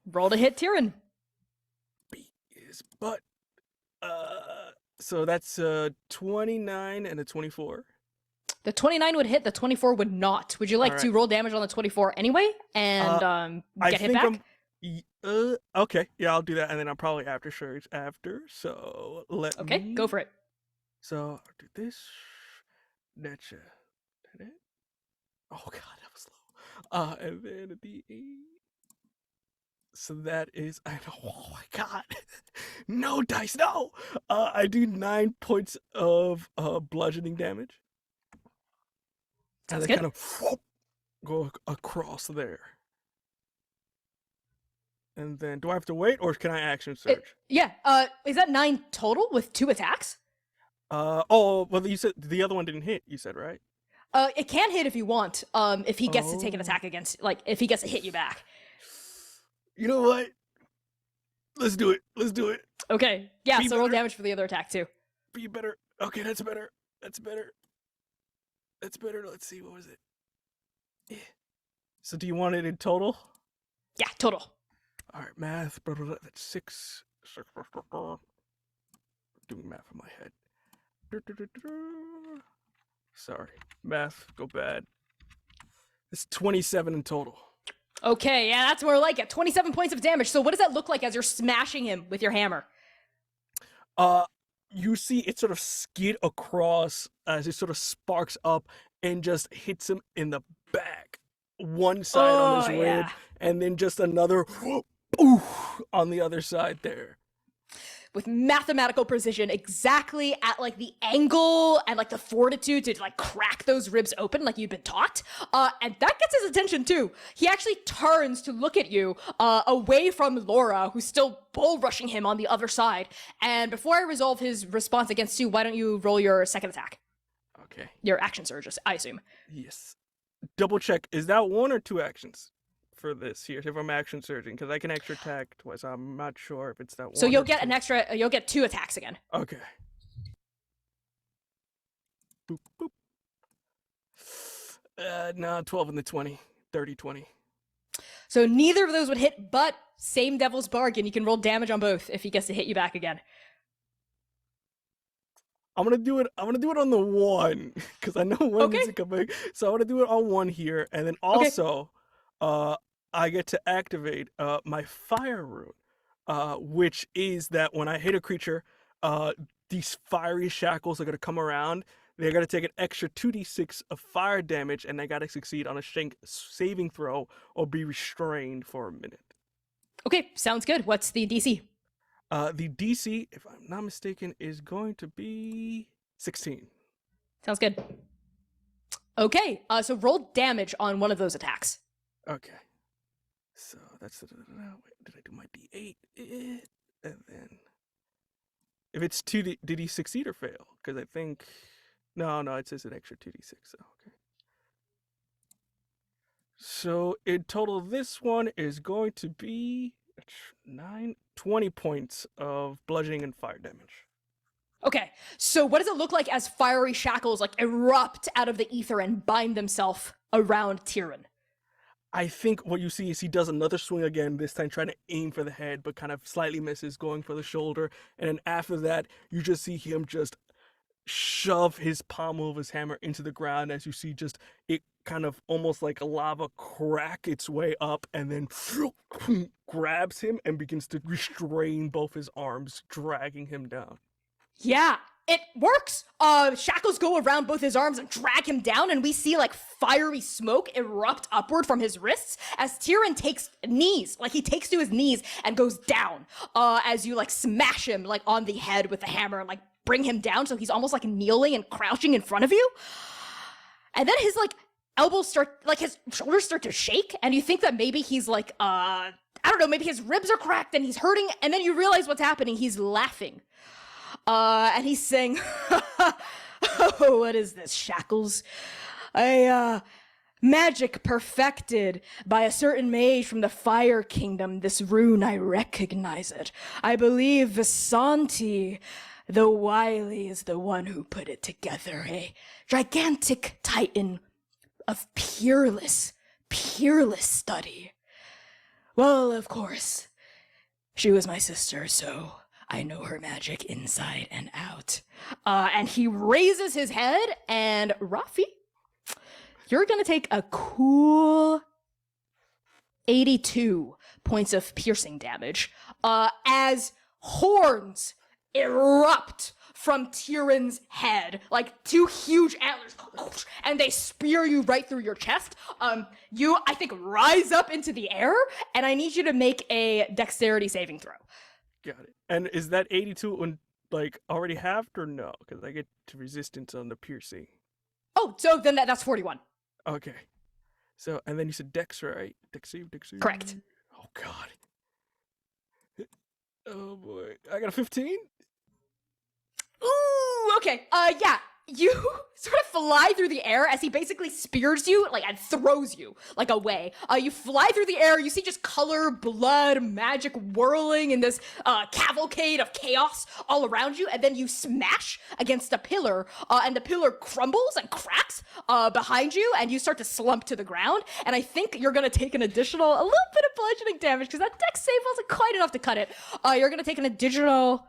Roll to hit Tyrion. beat his butt. So that's 29 and a 24. The 29 would hit, the 24 would not. Would you like to Alright. roll damage on the 24 anyway and I get hit think back? okay, yeah, I'll do that, and then I'm probably after surge after. So Okay, me... go for it. So I'll do this. That's that it. Oh god, that was low. And then a D8. So that is, I know. Oh my god, no dice, no. I do 9 points of bludgeoning damage. Sounds And I good. kind of go across there. And then, do I have to wait, or can I action surge? Yeah, is that 9 total with 2 attacks? Oh, well, you said the other one didn't hit. You said, right? It can hit if you want. If he gets to take an Oh. attack against, like, if he gets to hit you back. You know what? Let's do it. Let's do it. Okay, yeah. Be So roll better. damage for the other attack too. Be better. Okay, that's better. That's better. That's better. Let's see. What was it? Yeah. So, do you want it in total? Yeah, total. All right, math. That's 6. Doing math in my head. Sorry, math go bad. It's 27 in total. Okay, yeah, that's more like it. 27 points of damage. So what does that look like as you're smashing him with your hammer? You see it sort of skid across as it sort of sparks up and just hits him in the back. One side on his Oh, rib, yeah. and then just another oof, on the other side there. With mathematical precision, exactly at like the angle and like the fortitude to like crack those ribs open like you've been taught. And that gets his attention too. He actually turns to look at you away from Laura, who's still bull rushing him on the other side. And before I resolve his response against you, why don't you roll your second attack? Okay. Your action surge, I assume. Yes. Double check. Is that 1 or 2 actions for this here? If I'm action surging, because I can extra attack twice. I'm not sure if it's that 1. So you'll or get 2. an extra, you'll get 2 attacks again. Okay. Boop, boop. No, 12 and the 20. 30, 20. So neither of those would hit, but same devil's bargain. You can roll damage on both if he gets to hit you back again. I'm gonna do it on the 1 because I know 1 Okay. needs to come back. So I'm gonna do it on 1 here, and then also, I get to activate my fire rune, which is that when I hit a creature, these fiery shackles are gonna come around. They're gonna take an extra 2d6 of fire damage, and they gotta succeed on a saving throw or be restrained for a minute. Okay, sounds good. What's the DC? The DC, if I'm not mistaken, is going to be 16. Sounds good. Okay, so roll damage on one of those attacks. Okay. So that's wait, did I do my D8? And then if it's 2D, did he succeed or fail? Because I think no, it says an extra 2d6. So okay. So in total, this one is going to be 20 points of bludgeoning and fire damage. Okay, so what does it look like as fiery shackles like erupt out of the ether and bind themselves around Tyrion? I think what you see is he does another swing again, this time trying to aim for the head, but kind of slightly misses, going for the shoulder. And then after that, you just see him just shove his pommel of his hammer into the ground as you see just it kind of almost like a lava crack its way up and then grabs him and begins to restrain both his arms, dragging him down. Yeah, it works. Shackles go around both his arms and drag him down, and we see like fiery smoke erupt upward from his wrists as Tyrion takes knees, like he takes to his knees and goes down. As you like smash him like on the head with the hammer and like bring him down, so he's almost like kneeling and crouching in front of you. And then his like elbows start, like his shoulders start to shake, and you think that maybe he's like, I don't know, maybe his ribs are cracked and he's hurting, and then you realize what's happening. He's laughing. And he's saying, oh, what is this, shackles? Magic perfected by a certain mage from the Fire Kingdom. This rune, I recognize it. I believe Visanti The wily is the one who put it together, a gigantic titan of peerless study. Well, of course, she was my sister, so I know her magic inside and out. And he raises his head, and Rafi, you're gonna take a cool 82 points of piercing damage as horns erupt from Tyrion's head, like two huge antlers, and they spear you right through your chest. You, I think, rise up into the air, and I need you to make a dexterity saving throw. Got it. And is that 82 like already halved or no? Because I get to resistance on the piercing. Oh, so then that's 41. Okay. So, and then you said dex, right? Dex save. Correct. Oh, God. Oh, boy. I got a 15? Ooh, okay. Yeah. You sort of fly through the air as he basically spears you, like, and throws you, like, away. You fly through the air, you see just color, blood, magic whirling in this cavalcade of chaos all around you, and then you smash against a pillar, and the pillar crumbles and cracks behind you, and you start to slump to the ground, and I think you're gonna take a little bit of bludgeoning damage, because that dex save wasn't quite enough to cut it. You're gonna take an additional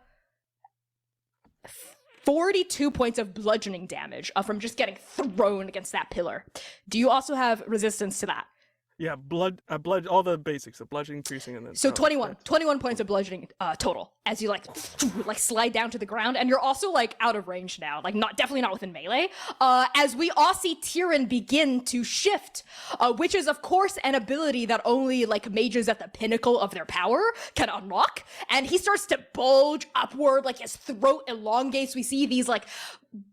42 points of bludgeoning damage from just getting thrown against that pillar. Do you also have resistance to that? Yeah, blood, all the basics of bludgeoning, piercing, and then. So 21 points of bludgeoning total as you like slide down to the ground, and you're also like out of range now, like definitely not within melee. As we all see Tyrion begin to shift, which is of course an ability that only like mages at the pinnacle of their power can unlock, and he starts to bulge upward, like his throat elongates. We see these like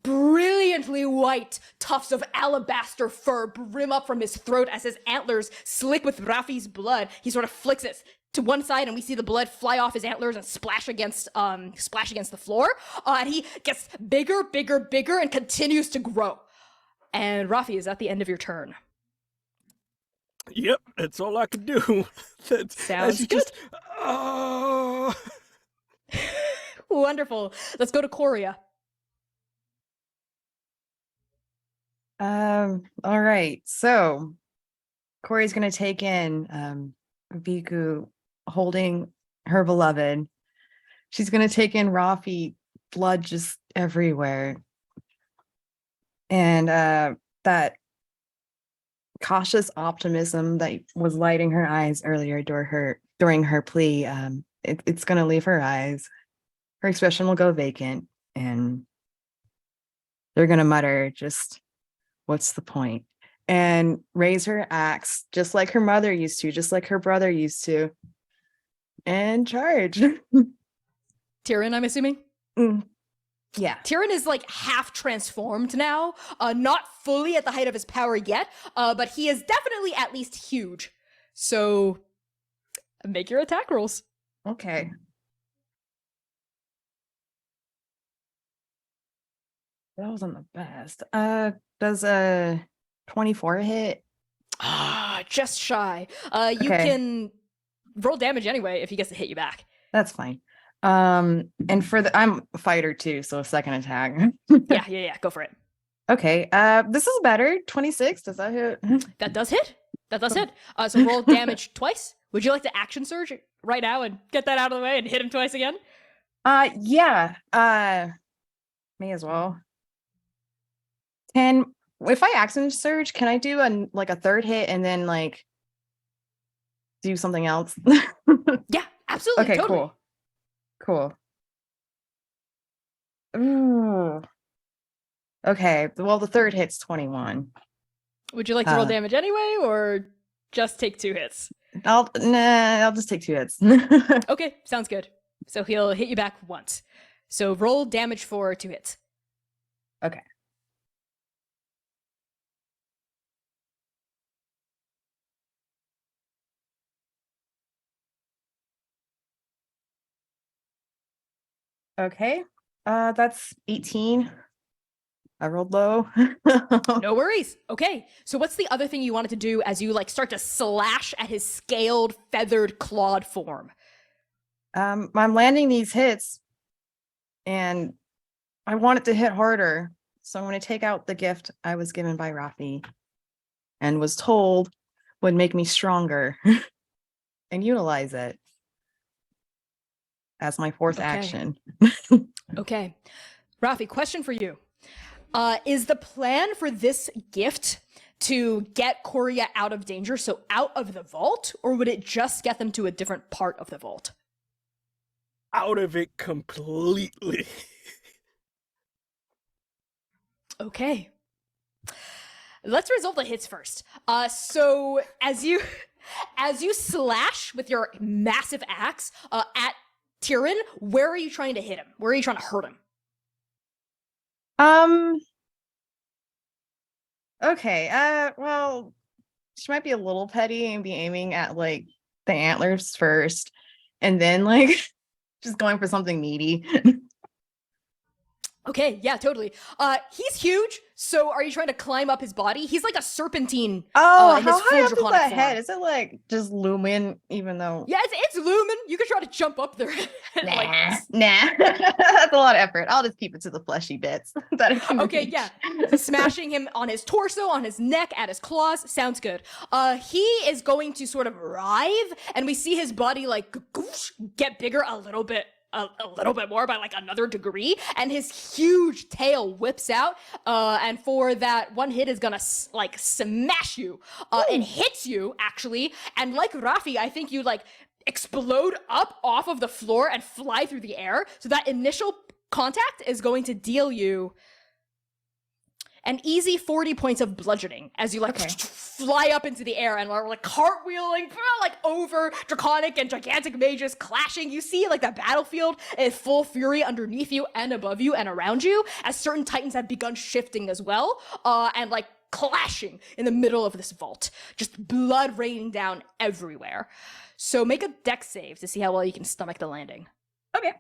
brilliantly white tufts of alabaster fur brim up from his throat as his antlers slick with Rafi's blood. He sort of flicks it to one side, and we see the blood fly off his antlers and splash against the floor. And he gets bigger, and continues to grow. And Rafi, is that the end of your turn? Yep, that's all I could do. Sounds good. Wonderful. Let's go to Korea. All right. So Corey's gonna take in Abiku holding her beloved. She's gonna take in Rafi, blood just everywhere. And that cautious optimism that was lighting her eyes earlier during her plea, it's gonna leave her eyes. Her expression will go vacant, and they're gonna mutter just, "What's the point?" And raise her axe, just like her mother used to, just like her brother used to, and charge. Tyrion, I'm assuming? Yeah. Tyrion is like half transformed now, not fully at the height of his power yet, but he is definitely at least huge. So make your attack rolls. Okay. That wasn't the best. Does a 24 hit? Just shy. You Okay. can roll damage anyway if he gets to hit you back. That's fine. And I'm a fighter too, so a second attack. Yeah, go for it. Okay. This is better. 26. Does that hit? That does hit. So roll damage twice. Would you like to action surge right now and get that out of the way and hit him twice again? Yeah. May as well. If I action surge, can I do a third hit and then like do something else? Yeah, absolutely. Okay, totally. Cool. Ooh. Okay. Well, the third hit's 21. Would you like to roll damage anyway, or just take 2 hits? I'll just take 2 hits. Okay, sounds good. So he'll hit you back once. So roll damage for 2 hits. Okay. Okay. That's 18. I rolled low. No worries. Okay. So what's the other thing you wanted to do as you like start to slash at his scaled, feathered, clawed form? I'm landing these hits and I want it to hit harder. So I'm going to take out the gift I was given by Rafi and was told would make me stronger and utilize it as my fourth Okay. action. Okay. Rafi, question for you. Is the plan for this gift to get Korea out of danger, so out of the vault, or would it just get them to a different part of the vault? Out of it completely. Okay. Let's resolve the hits first. So as you slash with your massive axe at Tyrion, where are you trying to hit him? Where are you trying to hurt him? Okay. Well, she might be a little petty and be aiming at like the antlers first, and then like just going for something meaty. Okay, yeah, totally. He's huge, so are you trying to climb up his body? He's like a serpentine. Oh, in how his high full up is draconic that form. head? Is it like just looming? Even though, Yeah, it's lumen. You could try to jump up there. nah, that's a lot of effort. I'll just keep it to the fleshy bits that I can Okay, reach. yeah. So smashing him on his torso, on his neck, at his claws, sounds good. He is going to sort of writhe, and we see his body like get bigger a little bit more by like another degree, and his huge tail whips out, and for that one hit is gonna like smash you. It hits you actually, and like Rafi, I think you like explode up off of the floor and fly through the air. So that initial contact is going to deal you an easy 40 points of bludgeoning as you like fly up into the air and are like cartwheeling like over draconic and gigantic mages clashing. You see like the battlefield in full fury underneath you and above you and around you as certain titans have begun shifting as well, and like clashing in the middle of this vault, just blood raining down everywhere. So make a dex save to see how well you can stomach the landing. Okay.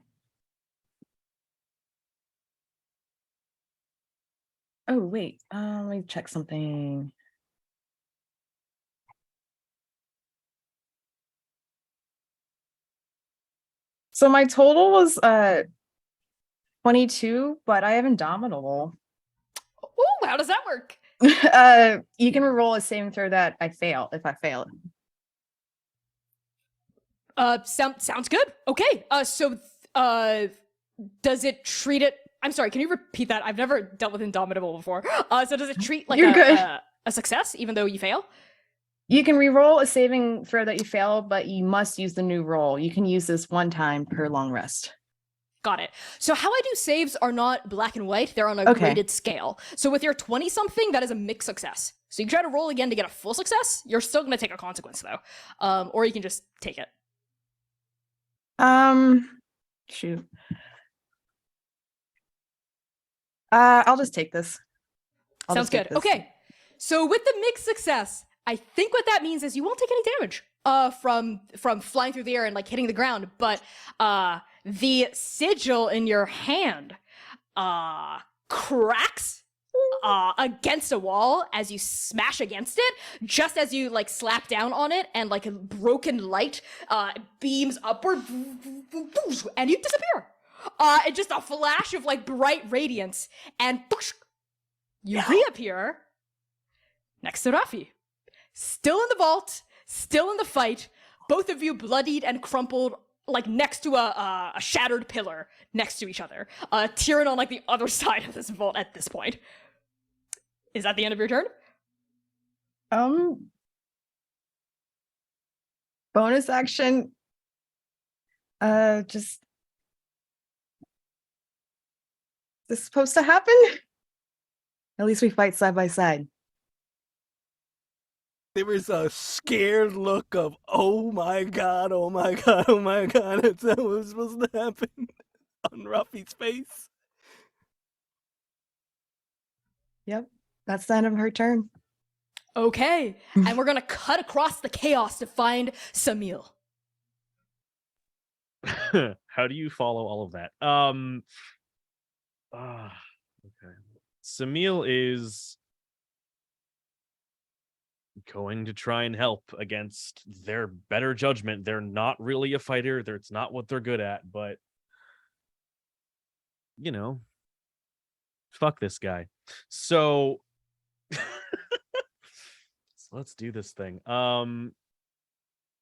Oh, wait. Let me check something. So my total was 22, but I have Indomitable. Oh, how does that work? You can roll a saving throw that I fail if I fail it. Sounds good. Okay. So does it treat it? I'm sorry. Can you repeat that? I've never dealt with Indomitable before. So does it treat like a success even though you fail? You can re-roll a saving throw that you fail, but you must use the new roll. You can use this one time per long rest. Got it. So how I do saves are not black and white. They're on a graded scale. So with your 20-something, that is a mixed success. So you try to roll again to get a full success. You're still going to take a consequence though. Or you can just take it. Shoot. I'll just take this. Sounds good. Okay. So with the mixed success, I think what that means is you won't take any damage from flying through the air and like hitting the ground, but the sigil in your hand cracks against a wall as you smash against it, just as you like slap down on it, and like a broken light beams upward and you disappear. It's just a flash of like bright radiance, and you reappear next to Rafi. Still in the vault, still in the fight, both of you bloodied and crumpled, like next to a shattered pillar next to each other. Tyrion on like the other side of this vault at this point. Is that the end of your turn? Bonus action. Just is this supposed to happen? At least we fight side by side. There was a scared look of, oh my god, oh my god, oh my god, that's not what was supposed to happen on Rafi's face. Yep, that's the end of her turn. Okay, and we're gonna cut across the chaos to find Samil. How do you follow all of that? Okay. Samil is going to try and help against their better judgment. They're not really a fighter. It's not what they're good at, but you know, fuck this guy. So, so let's do this thing.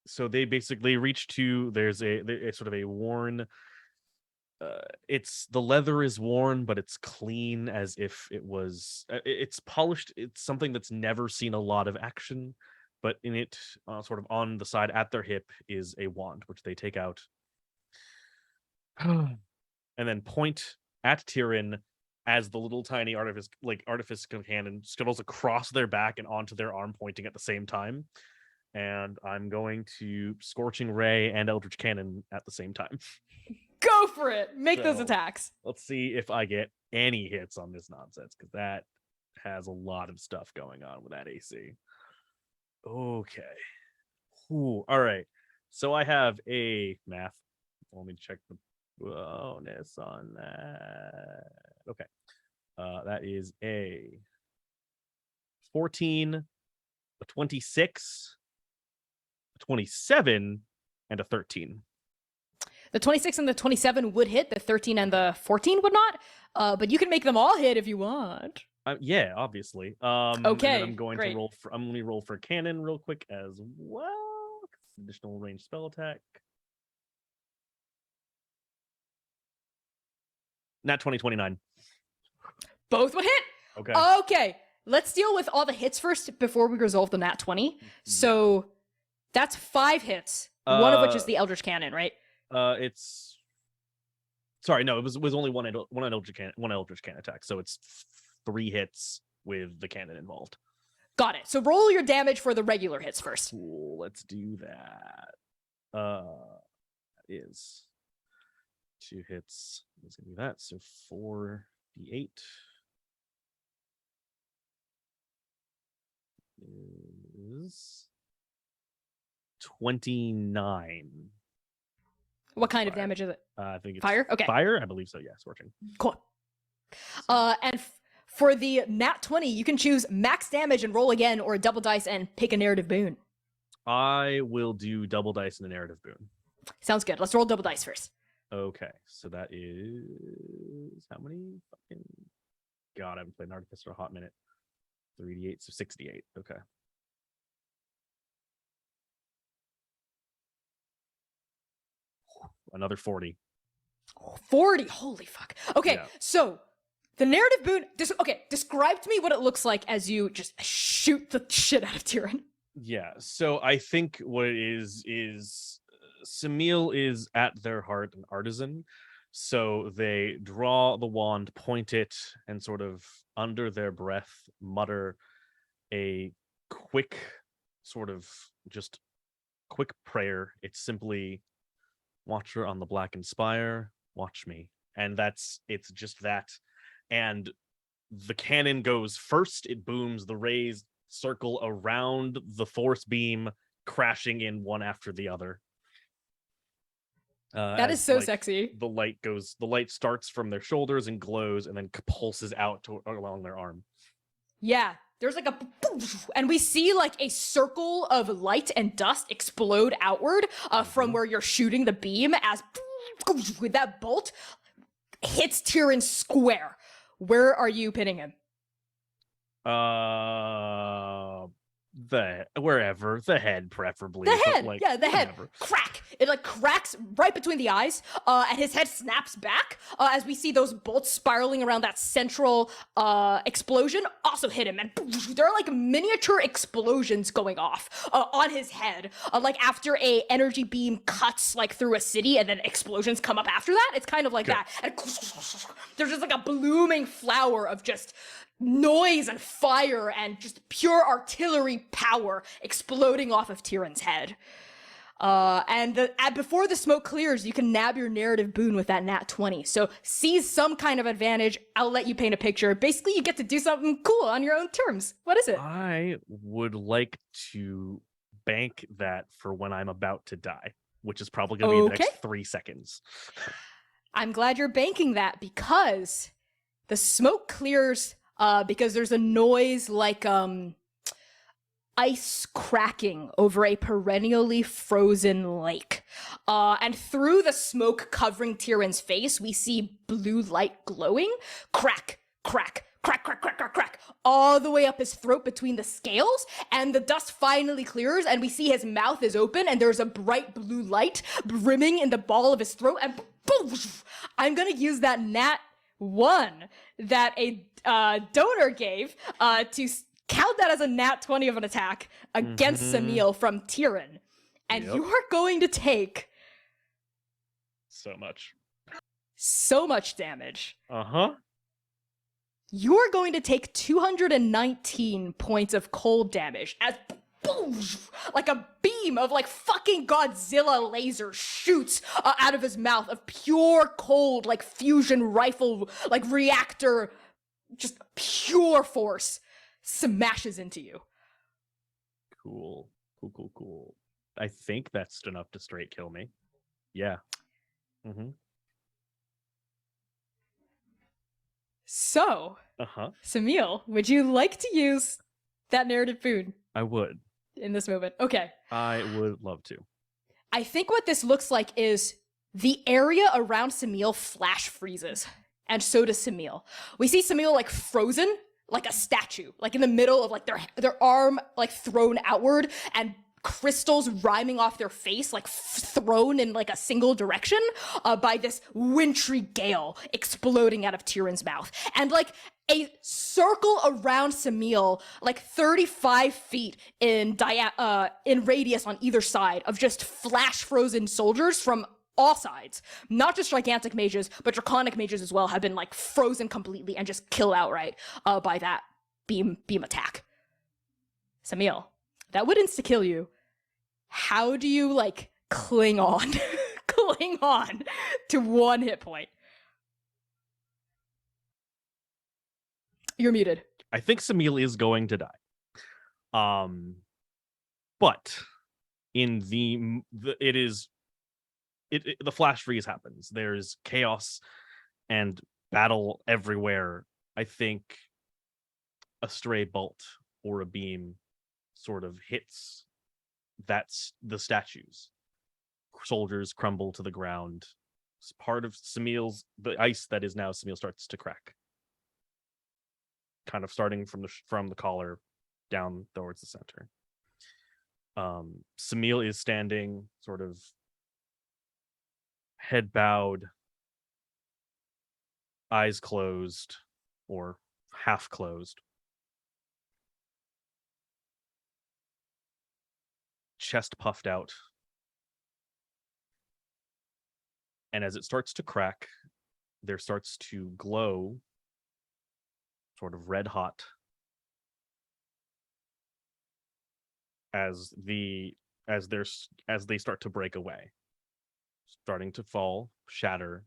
So they basically reach to, there's a sort of a worn, it's the leather is worn, but it's clean as if it was, it's polished. It's something that's never seen a lot of action, but in it, sort of on the side at their hip is a wand, which they take out and then point at Tyrion as the little tiny artifice cannon scuttles across their back and onto their arm, pointing at the same time. And I'm going to Scorching Ray and Eldritch Cannon at the same time. Go for it. Make those So, attacks. Let's see if I get any hits on this nonsense, because that has a lot of stuff going on with that AC. Okay. Ooh, all right. So I have a math. Let me check the bonus on that. Okay. That is a 14, a 26, a 27, and a 13. The 26 and the 27 would hit. The 13 and the 14 would not. But you can make them all hit if you want. Yeah, obviously. Okay, and then I'm going great. to roll for. I'm going to roll for cannon real quick as well. Additional range spell attack. Nat 20, 29. Both would hit. Okay. Okay, let's deal with all the hits first before we resolve the nat 20. So that's 5 hits, one of which is the Eldritch Cannon, right? It's. Sorry, no, it was only one Eldritch Cannon attack, so it's 3 hits with the cannon involved. Got it. So roll your damage for the regular hits first. Cool, let's do that. Is 2 hits. Let's do that. So 4d8 is 29. What kind of Fire. damage is it? I think it's Fire? Okay. Fire, I believe so. Yeah, scorching. Cool. And for the nat 20, you can choose max damage and roll again, or a double dice and pick a narrative boon. I will do double dice in the narrative boon. Sounds good. Let's roll double dice first. Okay, so that is how many fucking God, I haven't played an artifice for a hot minute. 3d8, so 68. Okay. Another 40. 40. Holy fuck. Okay, Yeah. so the narrative boon. Describe to me what it looks like as you just shoot the shit out of Tyrion. Yeah, so I think what it is Samil is at their heart an artisan. So they draw the wand, point it, and sort of under their breath mutter a quick sort of just quick prayer. It's simply, "Watcher on the blackened spire, watch me." And it's just that. And the cannon goes first, it booms, the rays circle around the force beam, crashing in one after the other. That is so sexy. The light starts from their shoulders and glows and then pulses out along their arm. Yeah, there's like and we see like a circle of light and dust explode outward from where you're shooting the beam as with that bolt hits Tyrion square. Where are you pinning him? Wherever, the head preferably. The head, like, yeah, the head. whatever. Crack. It like cracks right between the eyes, and his head snaps back as we see those bolts spiraling around that central explosion. Also hit him, and there are like miniature explosions going off on his head, like after a energy beam cuts like through a city, and then explosions come up after that. It's kind of like that, and there's just like a blooming flower of just noise and fire and just pure artillery power exploding off of Tyrion's head. And before the smoke clears, you can nab your narrative boon with that nat 20. So seize some kind of advantage. I'll let you paint a picture. Basically, you get to do something cool on your own terms. What is it? I would like to bank that for when I'm about to die, which is probably going to be the next 3 seconds. I'm glad you're banking that because the smoke clears because there's a noise like ice cracking over a perennially frozen lake. And through the smoke covering Tyrion's face, we see blue light glowing. Crack, crack, crack, crack, crack, crack, crack, all the way up his throat between the scales, and the dust finally clears, and we see his mouth is open, and there's a bright blue light brimming in the ball of his throat, and boom! I'm gonna use that nat 1 that a donor gave to count that as a nat 20 of an attack against Samil from Tyrion. And Yep. you are going to take So much damage. Uh-huh. You're going to take 219 points of cold damage as boom, like a beam of like fucking Godzilla laser shoots out of his mouth of pure cold, like fusion rifle, like reactor, just pure force smashes into you. Cool. I think that's enough to straight kill me. Yeah. So, Uh-huh. Samil, would you like to use that narrative boon I would. in this moment? Okay. I would love to. I think what this looks like is the area around Samil flash freezes, and so does Samil. We see Samil like frozen, like a statue, like in the middle of like their arm like thrown outward, and crystals rhyming off their face, like thrown in like a single direction by this wintry gale exploding out of Tyrion's mouth. And like a circle around Samil, like 35 feet in radius on either side of just flash frozen soldiers from all sides. Not just gigantic mages, but draconic mages as well have been like frozen completely and just killed outright by that beam attack. Samil, that would insta-kill you. How do you like cling on to 1 hit point? You're muted. I think Samil is going to die. But in the flash freeze happens. There's chaos and battle everywhere. I think a stray bolt or a beam sort of hits the statues. Soldiers crumble to the ground. Part of the ice that is now Samil starts to crack. Kind of starting from the collar down towards the center. Samil is standing sort of head bowed, eyes closed or half closed. Chest puffed out. And as it starts to crack, there starts to glow sort of red hot as they start to break away, starting to fall, shatter,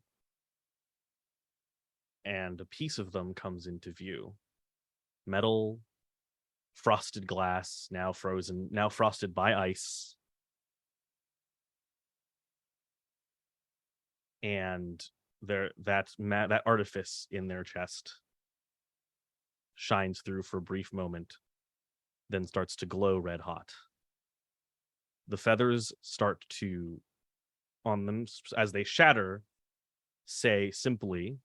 and a piece of them comes into view. Metal, frosted glass, now frozen, now frosted by ice. And that artifice in their chest shines through for a brief moment, then starts to glow red hot. The feathers start to, on them as they shatter, say simply,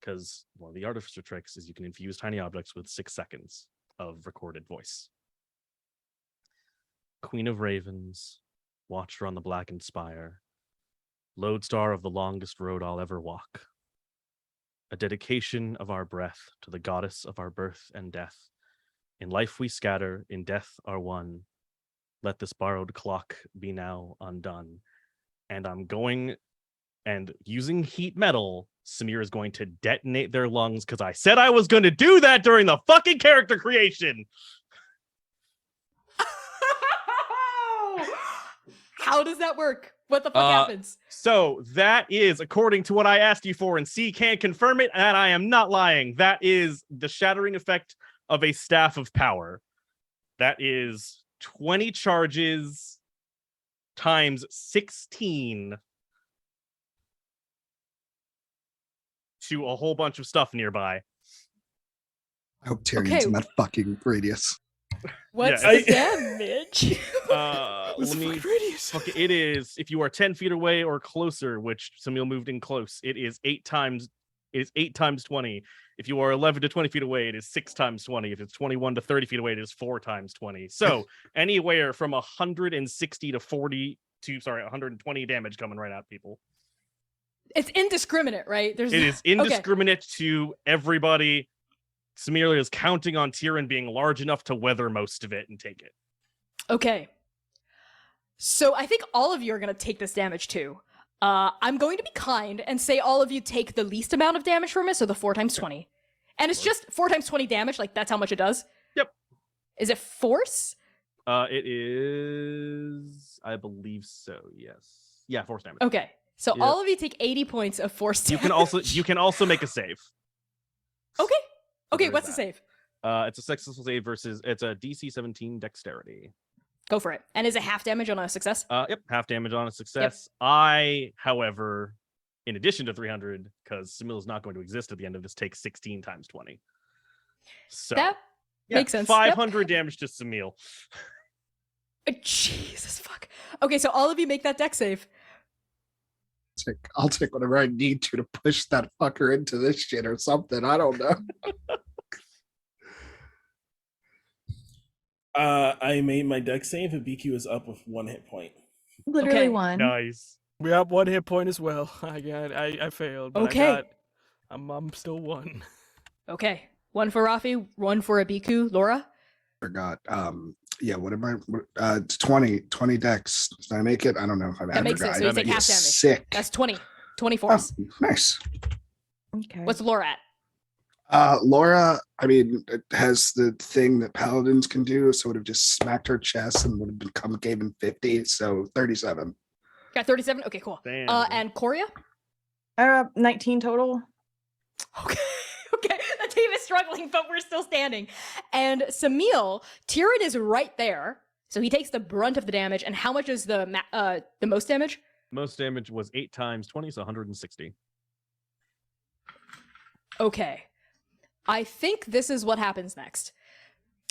because one of the artificer tricks is you can infuse tiny objects with 6 seconds of recorded voice. Queen of Ravens, Watcher on the Blackened Spire, Lodestar of the longest road I'll ever walk. A dedication of our breath to the goddess of our birth and death. In life we scatter, in death are one. Let this borrowed clock be now undone. And I'm going, and using heat metal, Samir is going to detonate their lungs because I said I was going to do that during the fucking character creation. How does that work? What the fuck happens? So that is, according to what I asked you for, and C can't confirm it, and I am not lying. That is the shattering effect of a staff of power. That is 20 charges times 16 to a whole bunch of stuff nearby. I hope Tyrion's in that fucking radius. What's Yeah, the damage? What's Let the me. fucking radius? Fuck it is if you are 10 feet away or closer, which Samil moved in close, it is 8 times. It is 8 times 20. If you are 11 to 20 feet away, it is 6 times 20. If it's 21 to 30 feet away, it is 4 times 20. So anywhere from 160 to 40 to 120 damage coming right at people. It's indiscriminate, right? It is Okay. indiscriminate to everybody. Samir is counting on Tyrion being large enough to weather most of it and take it. Okay. So I think all of you are going to take this damage too. I'm going to be kind and say all of you take the least amount of damage from it, so the 4 times 20. And it's just 4 times 20 damage, like that's how much it does? Yep. Is it force? It is, I believe so, yes. Yeah, force damage. Okay. So Yep. all of you take 80 points of force damage. You can also make a save. Okay. Okay, There's what's the that. save? It's a successful save versus it's a DC 17 dexterity. Go for it. And is it half damage on a success? Yep, half damage on a success. I, however, in addition to 300, because Samil is not going to exist at the end of this, take 16 times 20. So That makes sense. 500 damage to Samil. Jesus fuck. Okay, so all of you make that dex save. I'll take whatever I need to push that fucker into this shit or something. I don't know. I made my deck save, and BQ is up with 1 hit point. Literally Okay. one. Nice. We have 1 hit point as well. I failed. But Okay. I'm still 1. Okay. 1 for Rafi, 1 for Abiku. Laura? Forgot. Yeah, what am I? 20 decks. Did I make it? I don't know if I'm That makes it, so you take half damage. Sick. That's 20. 20 Oh, force. nice. Okay. What's Laura at? Laura, I mean, it has the thing that paladins can do, so it would have just smacked her chest and would have become Gaben 50, so 37. Got 37? Okay, cool. Damn. And Korea? 19 total. Okay. Okay, the team is struggling, but we're still standing. And Samil, Tyrion is right there, so he takes the brunt of the damage. And how much is the most damage? Most damage was 8 times 20, so 160. Okay. I think this is what happens next.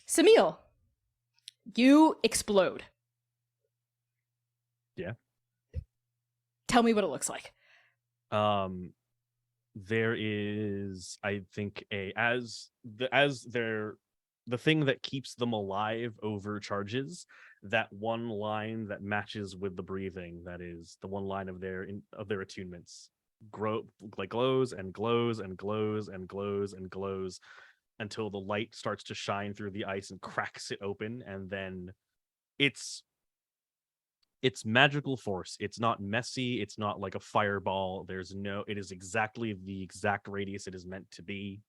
Samil, you explode. Yeah. Tell me what it looks like. There is, I think, the thing that keeps them alive overcharges, that one line that matches with the breathing, that is the one line of their attunements, glows and glows and glows and glows and glows until the light starts to shine through the ice and cracks it open, and then it's magical force. It's not messy. It's not like a fireball. It is exactly the exact radius it is meant to be.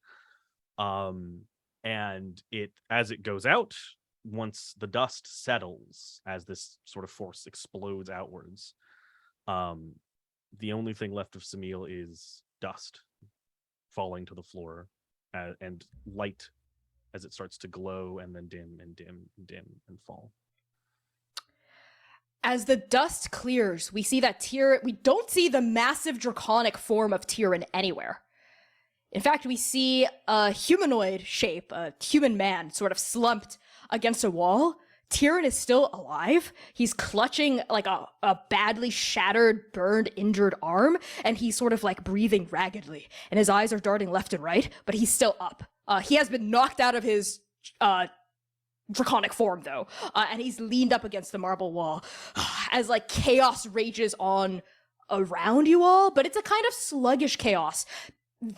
And as it goes out, once the dust settles, as this sort of force explodes outwards, the only thing left of Samil is dust falling to the floor and light as it starts to glow and then dim and dim and dim and fall. As the dust clears, we see that we don't see the massive draconic form of Tyrion anywhere. In fact, we see a humanoid shape, a human man, sort of slumped against a wall. Tyrion is still alive. He's clutching like a badly shattered, burned, injured arm, and he's sort of like breathing raggedly. And his eyes are darting left and right, but he's still up. He has been knocked out of his draconic form, though, and he's leaned up against the marble wall as like chaos rages on around you all, but it's a kind of sluggish chaos.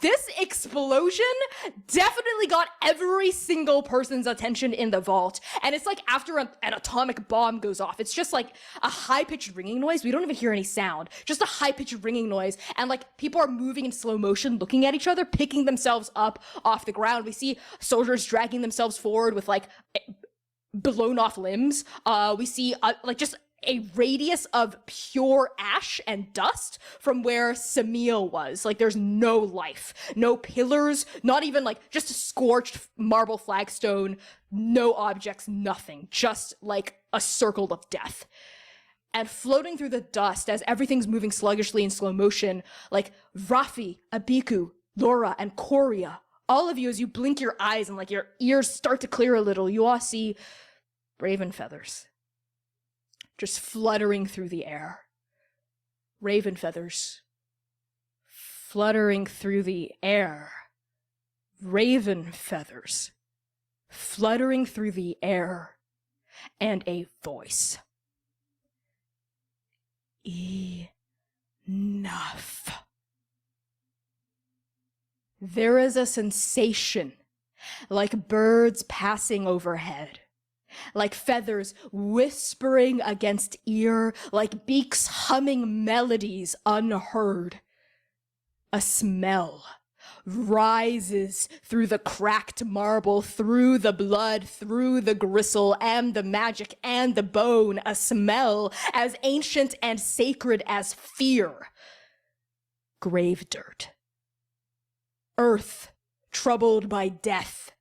This explosion definitely got every single person's attention in the vault, and it's like after an atomic bomb goes off, it's just like a high-pitched ringing noise. We don't even hear any sound, just a high-pitched ringing noise, and like people are moving in slow motion, looking at each other, picking themselves up off the ground. We see soldiers dragging themselves forward with like blown off limbs. We see like just a radius of pure ash and dust from where Samil was. Like there's no life, no pillars, not even like just a scorched marble flagstone, no objects, nothing, just like a circle of death. And floating through the dust as everything's moving sluggishly in slow motion, like Rafi, Abiku, Laura, and Korea all of you, as you blink your eyes and like your ears start to clear a little, you all see raven feathers just fluttering through the air. Raven feathers fluttering through the air. Raven feathers fluttering through the air. And a voice. Enough. There is a sensation like birds passing overhead, like feathers whispering against ear, like beaks humming melodies unheard. A smell rises through the cracked marble, through the blood, through the gristle, and the magic, and the bone, a smell as ancient and sacred as fear. Grave dirt. Earth troubled by death.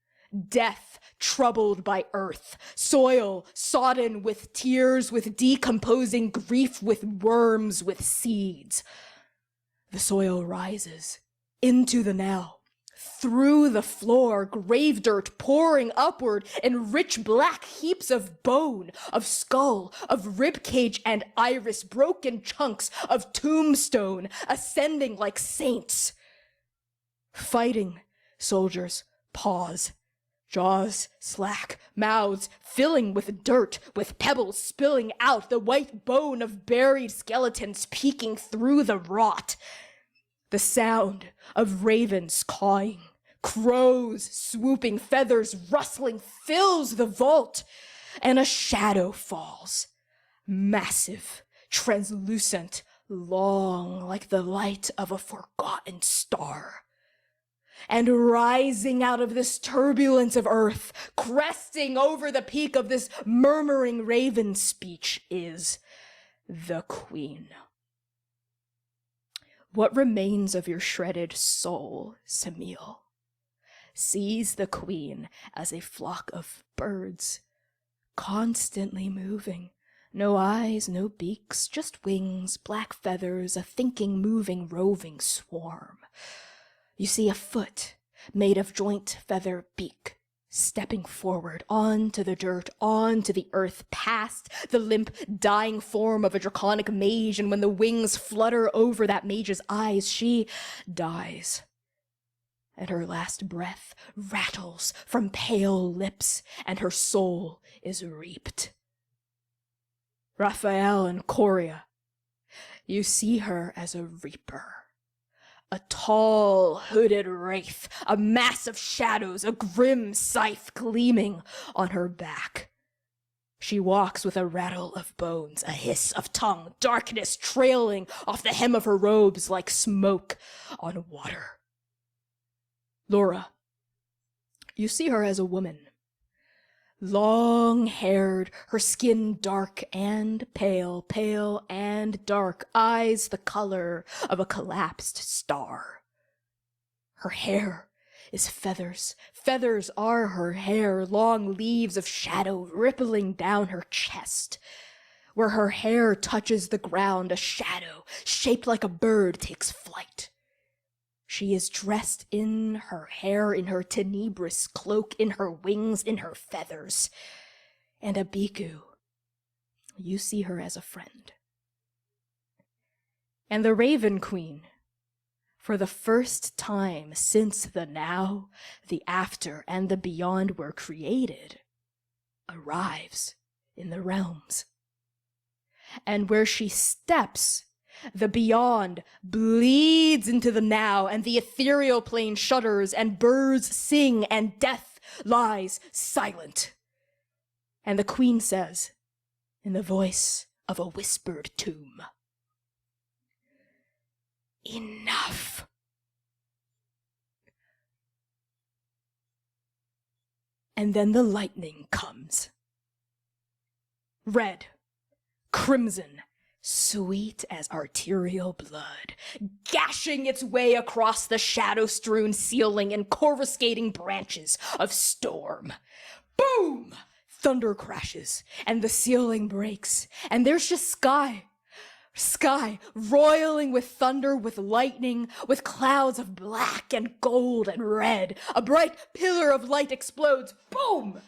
Death troubled by earth. Soil sodden with tears, with decomposing grief, with worms, with seeds. The soil rises into the now, through the floor, grave dirt pouring upward in rich black heaps of bone, of skull, of rib cage and iris, broken chunks of tombstone, ascending like saints. Fighting soldiers pause, jaws slack, mouths filling with dirt, with pebbles spilling out, the white bone of buried skeletons peeking through the rot. The sound of ravens cawing, crows swooping, feathers rustling fills the vault, and a shadow falls, massive, translucent, long like the light of a forgotten star. And rising out of this turbulence of earth, cresting over the peak of this murmuring raven speech is the queen. What remains of your shredded soul, Samil, sees the queen as a flock of birds, constantly moving. No eyes, no beaks, just wings, black feathers, a thinking, moving, roving swarm. You see a foot made of joint feather beak, stepping forward onto the dirt, onto the earth, past the limp, dying form of a draconic mage, and when the wings flutter over that mage's eyes, she dies. And her last breath rattles from pale lips, and her soul is reaped. Raphael and Coria, you see her as a reaper. A tall, hooded wraith, a mass of shadows, a grim scythe gleaming on her back. She walks with a rattle of bones, a hiss of tongue, darkness trailing off the hem of her robes like smoke on water. Laura, you see her as a woman. Long-haired, her skin dark and pale, pale and dark, eyes the color of a collapsed star. Her hair is feathers. Feathers are her hair, long leaves of shadow rippling down her chest. Where her hair touches the ground, a shadow shaped like a bird takes flight. She is dressed in her hair, in her tenebrous cloak, in her wings, in her feathers. And Abiku, you see her as a friend. And the Raven Queen, for the first time since the now, the after, and the beyond were created, arrives in the realms. And where she steps, the beyond bleeds into the now, and the ethereal plane shudders, and birds sing, and death lies silent. And the queen says, in the voice of a whispered tomb, enough. And then the lightning comes. Red, crimson, sweet as arterial blood, gashing its way across the shadow-strewn ceiling and coruscating branches of storm. Boom! Thunder crashes, and the ceiling breaks, and there's just sky. Sky roiling with thunder, with lightning, with clouds of black and gold and red. A bright pillar of light explodes, boom,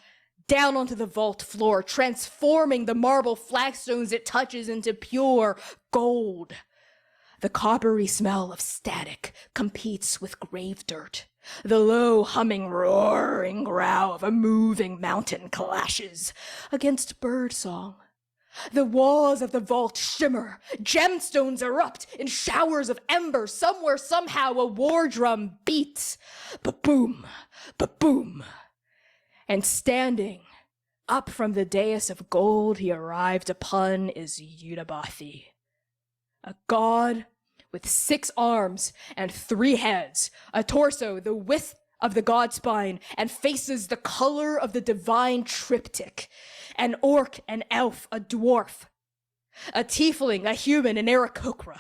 down onto the vault floor, transforming the marble flagstones it touches into pure gold. The coppery smell of static competes with grave dirt. The low, humming, roaring growl of a moving mountain clashes against birdsong. The walls of the vault shimmer, gemstones erupt in showers of ember. Somewhere, somehow, a war drum beats. Ba-boom, ba-boom. And standing up from the dais of gold he arrived upon is Yudabathi, a god with 6 arms and 3 heads, a torso the width of the god spine, and faces the color of the divine triptych. An orc, an elf, a dwarf, a tiefling, a human, an Aarakocra,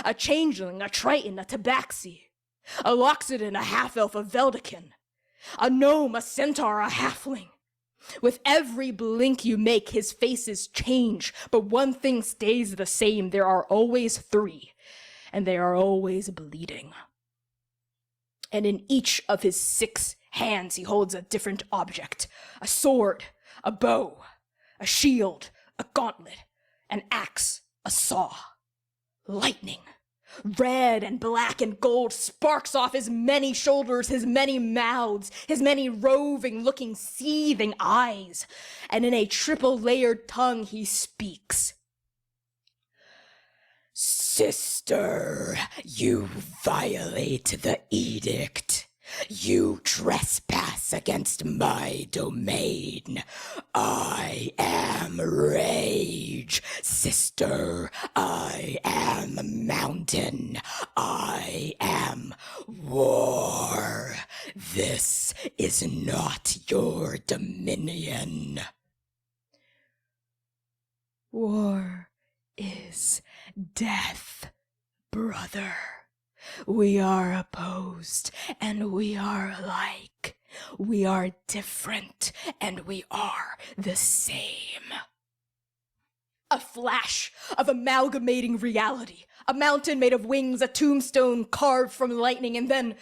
a changeling, a triton, a tabaxi, a loxodon, a half-elf, a veldican, a gnome, a centaur, a halfling. With every blink you make, his faces change, but one thing stays the same. There are always 3, and they are always bleeding. And in each of his 6 hands he holds a different object: a sword, a bow, a shield, a gauntlet, an axe, a saw. Lightning, red and black and gold, sparks off his many shoulders, his many mouths, his many roving, looking, seething eyes. And in a triple-layered tongue he speaks. Sister, you violate the edict. You trespass against my domain. I am rage. Sister, I am mountain. I am war. This is not your dominion. War is death, brother. We are opposed, and we are alike. We are different, and we are the same. A flash of amalgamating reality. A mountain made of wings, a tombstone carved from lightning, and then...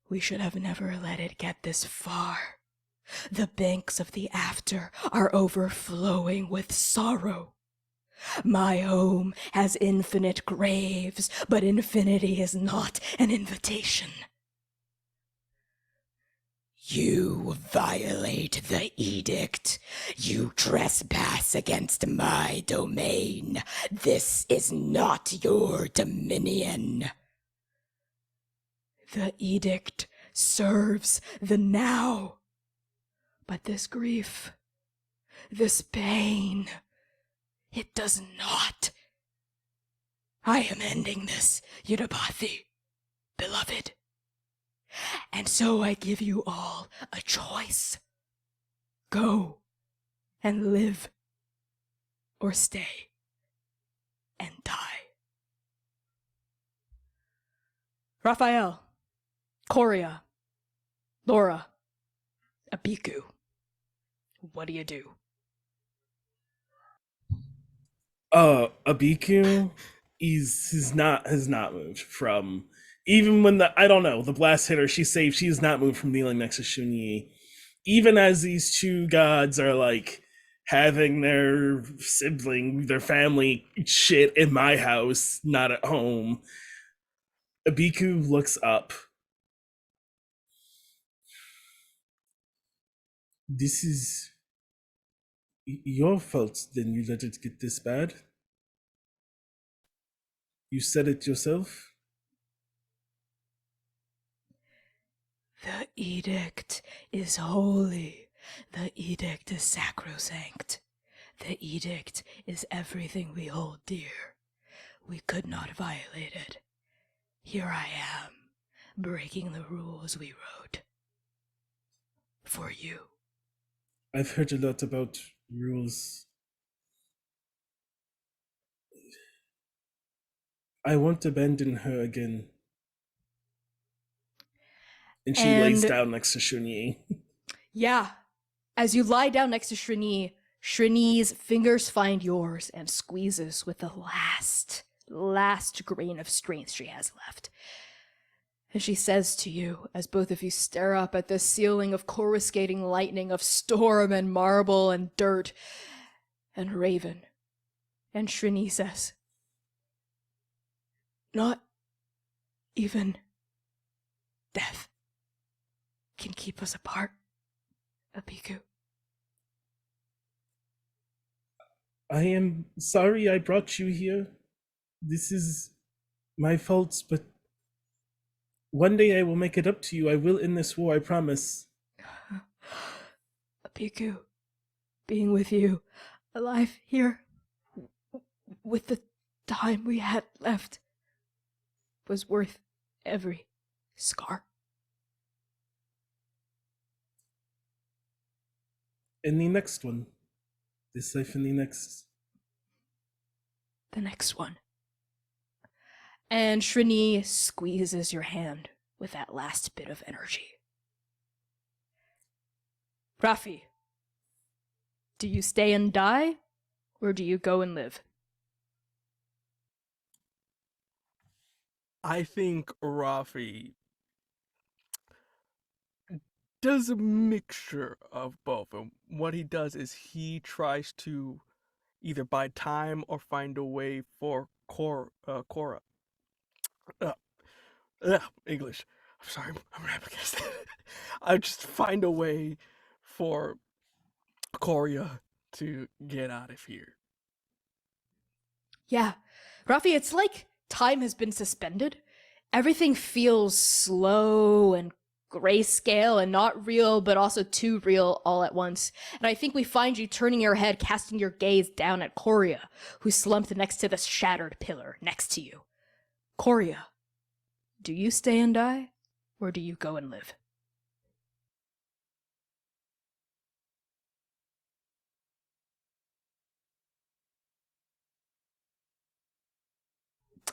We should have never let it get this far. The banks of the after are overflowing with sorrow. My home has infinite graves, but infinity is not an invitation. You violate the edict. You trespass against my domain. This is not your dominion. The edict serves the now. But this grief, this pain, it does not. I am ending this, Yudabathi, beloved. And so I give you all a choice. Go and live, or stay and die. Raphael, Coria, Laura, Abiku, what do you do? Abiku has not moved from, even when the blast hit her, she's safe. She has not moved from kneeling next to Xunyi. Even as these 2 gods are like having their family shit in my house, not at home, Abiku looks up. This is your fault, then you let it get this bad? You said it yourself? The edict is holy. The edict is sacrosanct. The edict is everything we hold dear. We could not violate it. Here I am, breaking the rules we wrote. For you. I've heard a lot about rules. I won't abandon her again. And she lays down next to Xunyi. Yeah. As you lie down next to Xunyi, Shrini's fingers find yours and squeezes with the last grain of strength she has left. And she says to you, as both of you stare up at this ceiling of coruscating lightning of storm and marble and dirt and raven, and Shrini says, "Not even death can keep us apart, Abiku." I am sorry I brought you here. This is my fault, but one day I will make it up to you. I will end this war, I promise. Abiku, being with you, alive here, with the time we had left, was worth every scar. And the next one. This life and the next. The next one. And Shrini squeezes your hand with that last bit of energy. Rafi, do you stay and die, or do you go and live? I think Rafi does a mixture of both. And what he does is he tries to either buy time or find a way for Cora. English. I'm sorry, I'm rapping. I just find a way for Coria to get out of here. Yeah. Rafi, it's like time has been suspended. Everything feels slow and grayscale and not real, but also too real all at once. And I think we find you turning your head, casting your gaze down at Coria, who's slumped next to the shattered pillar next to you. Coria, do you stay and die, or do you go and live?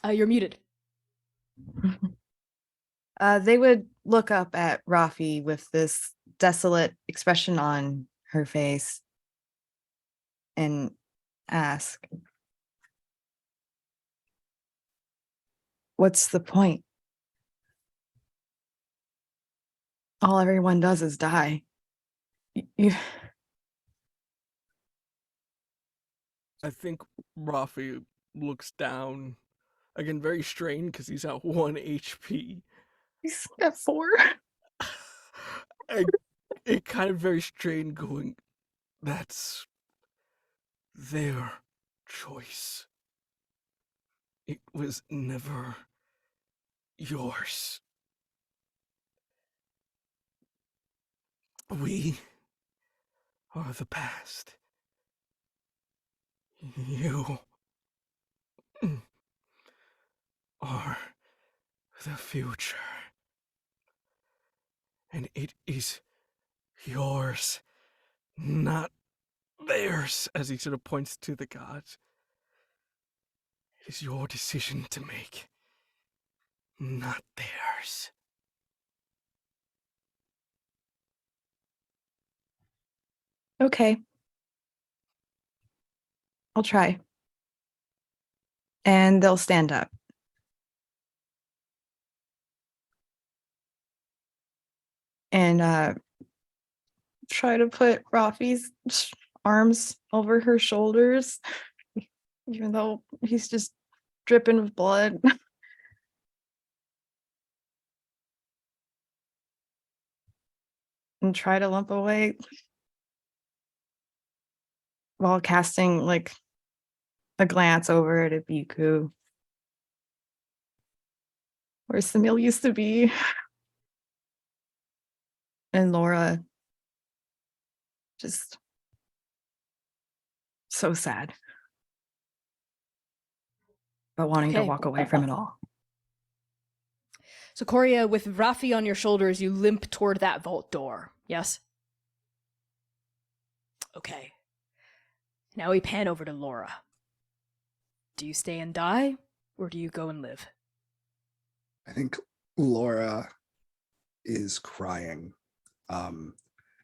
You're muted. They would look up at Rafi with this desolate expression on her face and ask, "What's the point? All everyone does is die. You I think Rafi looks down, again, very strained because he's at 1 HP. He's got 4. It kind of very strained going, that's their choice. It was never yours. We are the past. You are the future. And it is yours, not theirs, as he sort of points to the gods. It is your decision to make, not theirs. Okay. I'll try." And they'll stand up. And try to put Rafi's arms over her shoulders, even though he's just dripping with blood. And try to limp away while casting like a glance over at Abiku, where Samil used to be, and Laura. Just so sad, but wanting to Okay. walk away from it all. So, Coria, with Rafi on your shoulders, you limp toward that vault door. Yes? Okay. Now we pan over to Laura. Do you stay and die, or do you go and live? I think Laura is crying.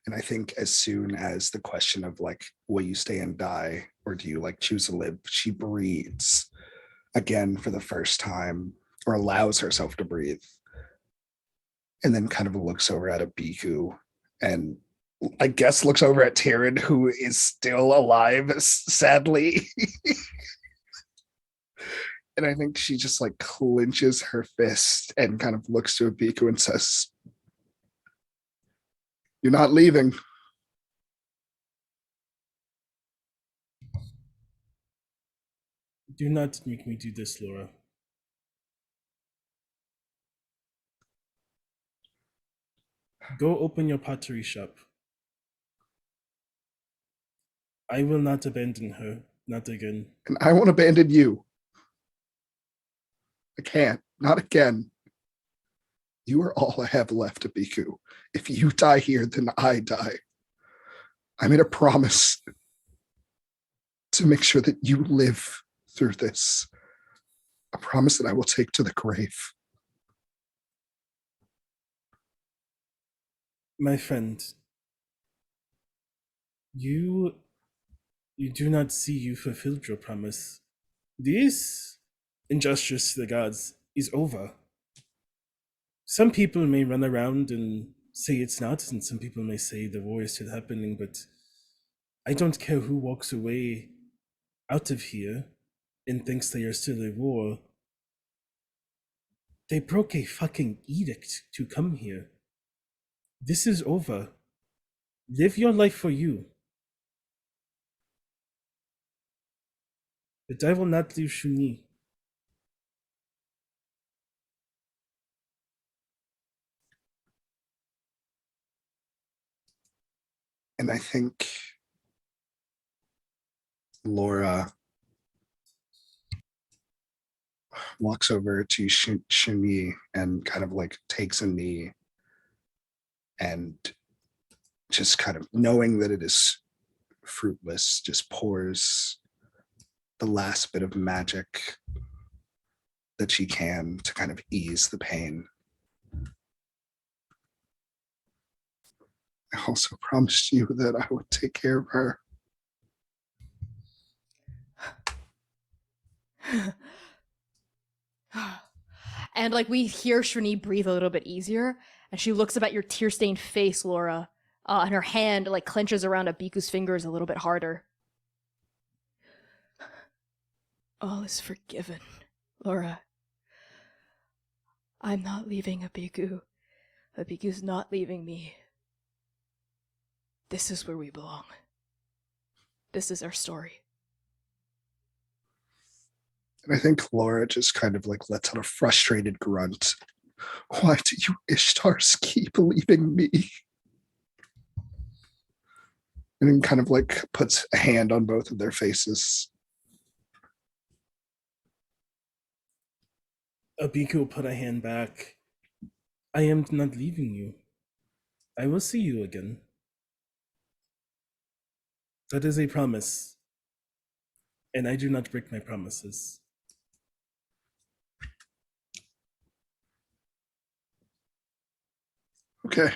And I think as soon as the question of like, will you stay and die, or do you like choose to live, she breathes again for the first time, or allows herself to breathe. And then kind of looks over at Abiku, and I guess looks over at Tyrion, who is still alive, sadly. And I think she just like clenches her fist and kind of looks to Abiku and says, "You're not leaving." Do not make me do this, Laura. Go open your pottery shop. I will not abandon her, not again. And I won't abandon you. I can't, not again. You are all I have left, Abiku. If you die here, then I die. I made a promise to make sure that you live through this. A promise that I will take to the grave. My friend, you do not see you fulfilled your promise. This injustice to the gods is over. Some people may run around and say it's not, and some people may say the war is still happening, but I don't care who walks away out of here and thinks they are still at war. They broke a fucking edict to come here. This is over. Live your life for you. But I will not leave Xunyi. And I think Laura walks over to Xunyi and kind of like takes a knee, and just kind of knowing that it is fruitless, just pours the last bit of magic that she can to kind of ease the pain. I also promised you that I would take care of her. And like we hear Shrini breathe a little bit easier, and she looks up at your tear-stained face, Laura, and her hand like clenches around Abiku's fingers a little bit harder. All is forgiven, Laura. I'm not leaving Abiku. Abiku's not leaving me. This is where we belong. This is our story. And I think Laura just kind of like lets out a frustrated grunt. Why do you Ishtars keep leaving me? And then kind of like puts a hand on both of their faces. Abiku will put a hand back. I am not leaving you. I will see you again. That is a promise. And I do not break my promises. Okay.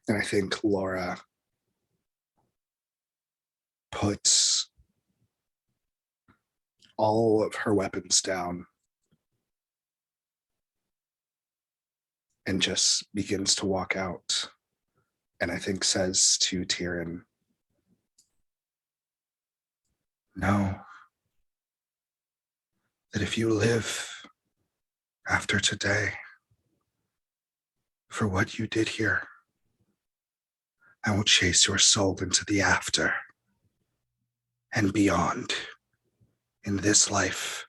And I think Laura puts all of her weapons down and just begins to walk out. And I think says to Tyrion, "Know that if you live after today for what you did here, I will chase your soul into the after and beyond, in this life,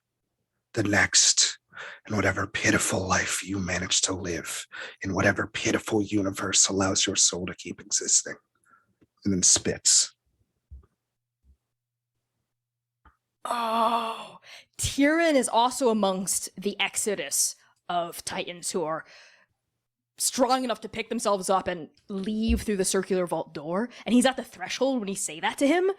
the next, and whatever pitiful life you manage to live, in whatever pitiful universe allows your soul to keep existing." And then spits. Oh, Tyrion is also amongst the exodus of Titans who are strong enough to pick themselves up and leave through the circular vault door. And he's at the threshold when you say that to him.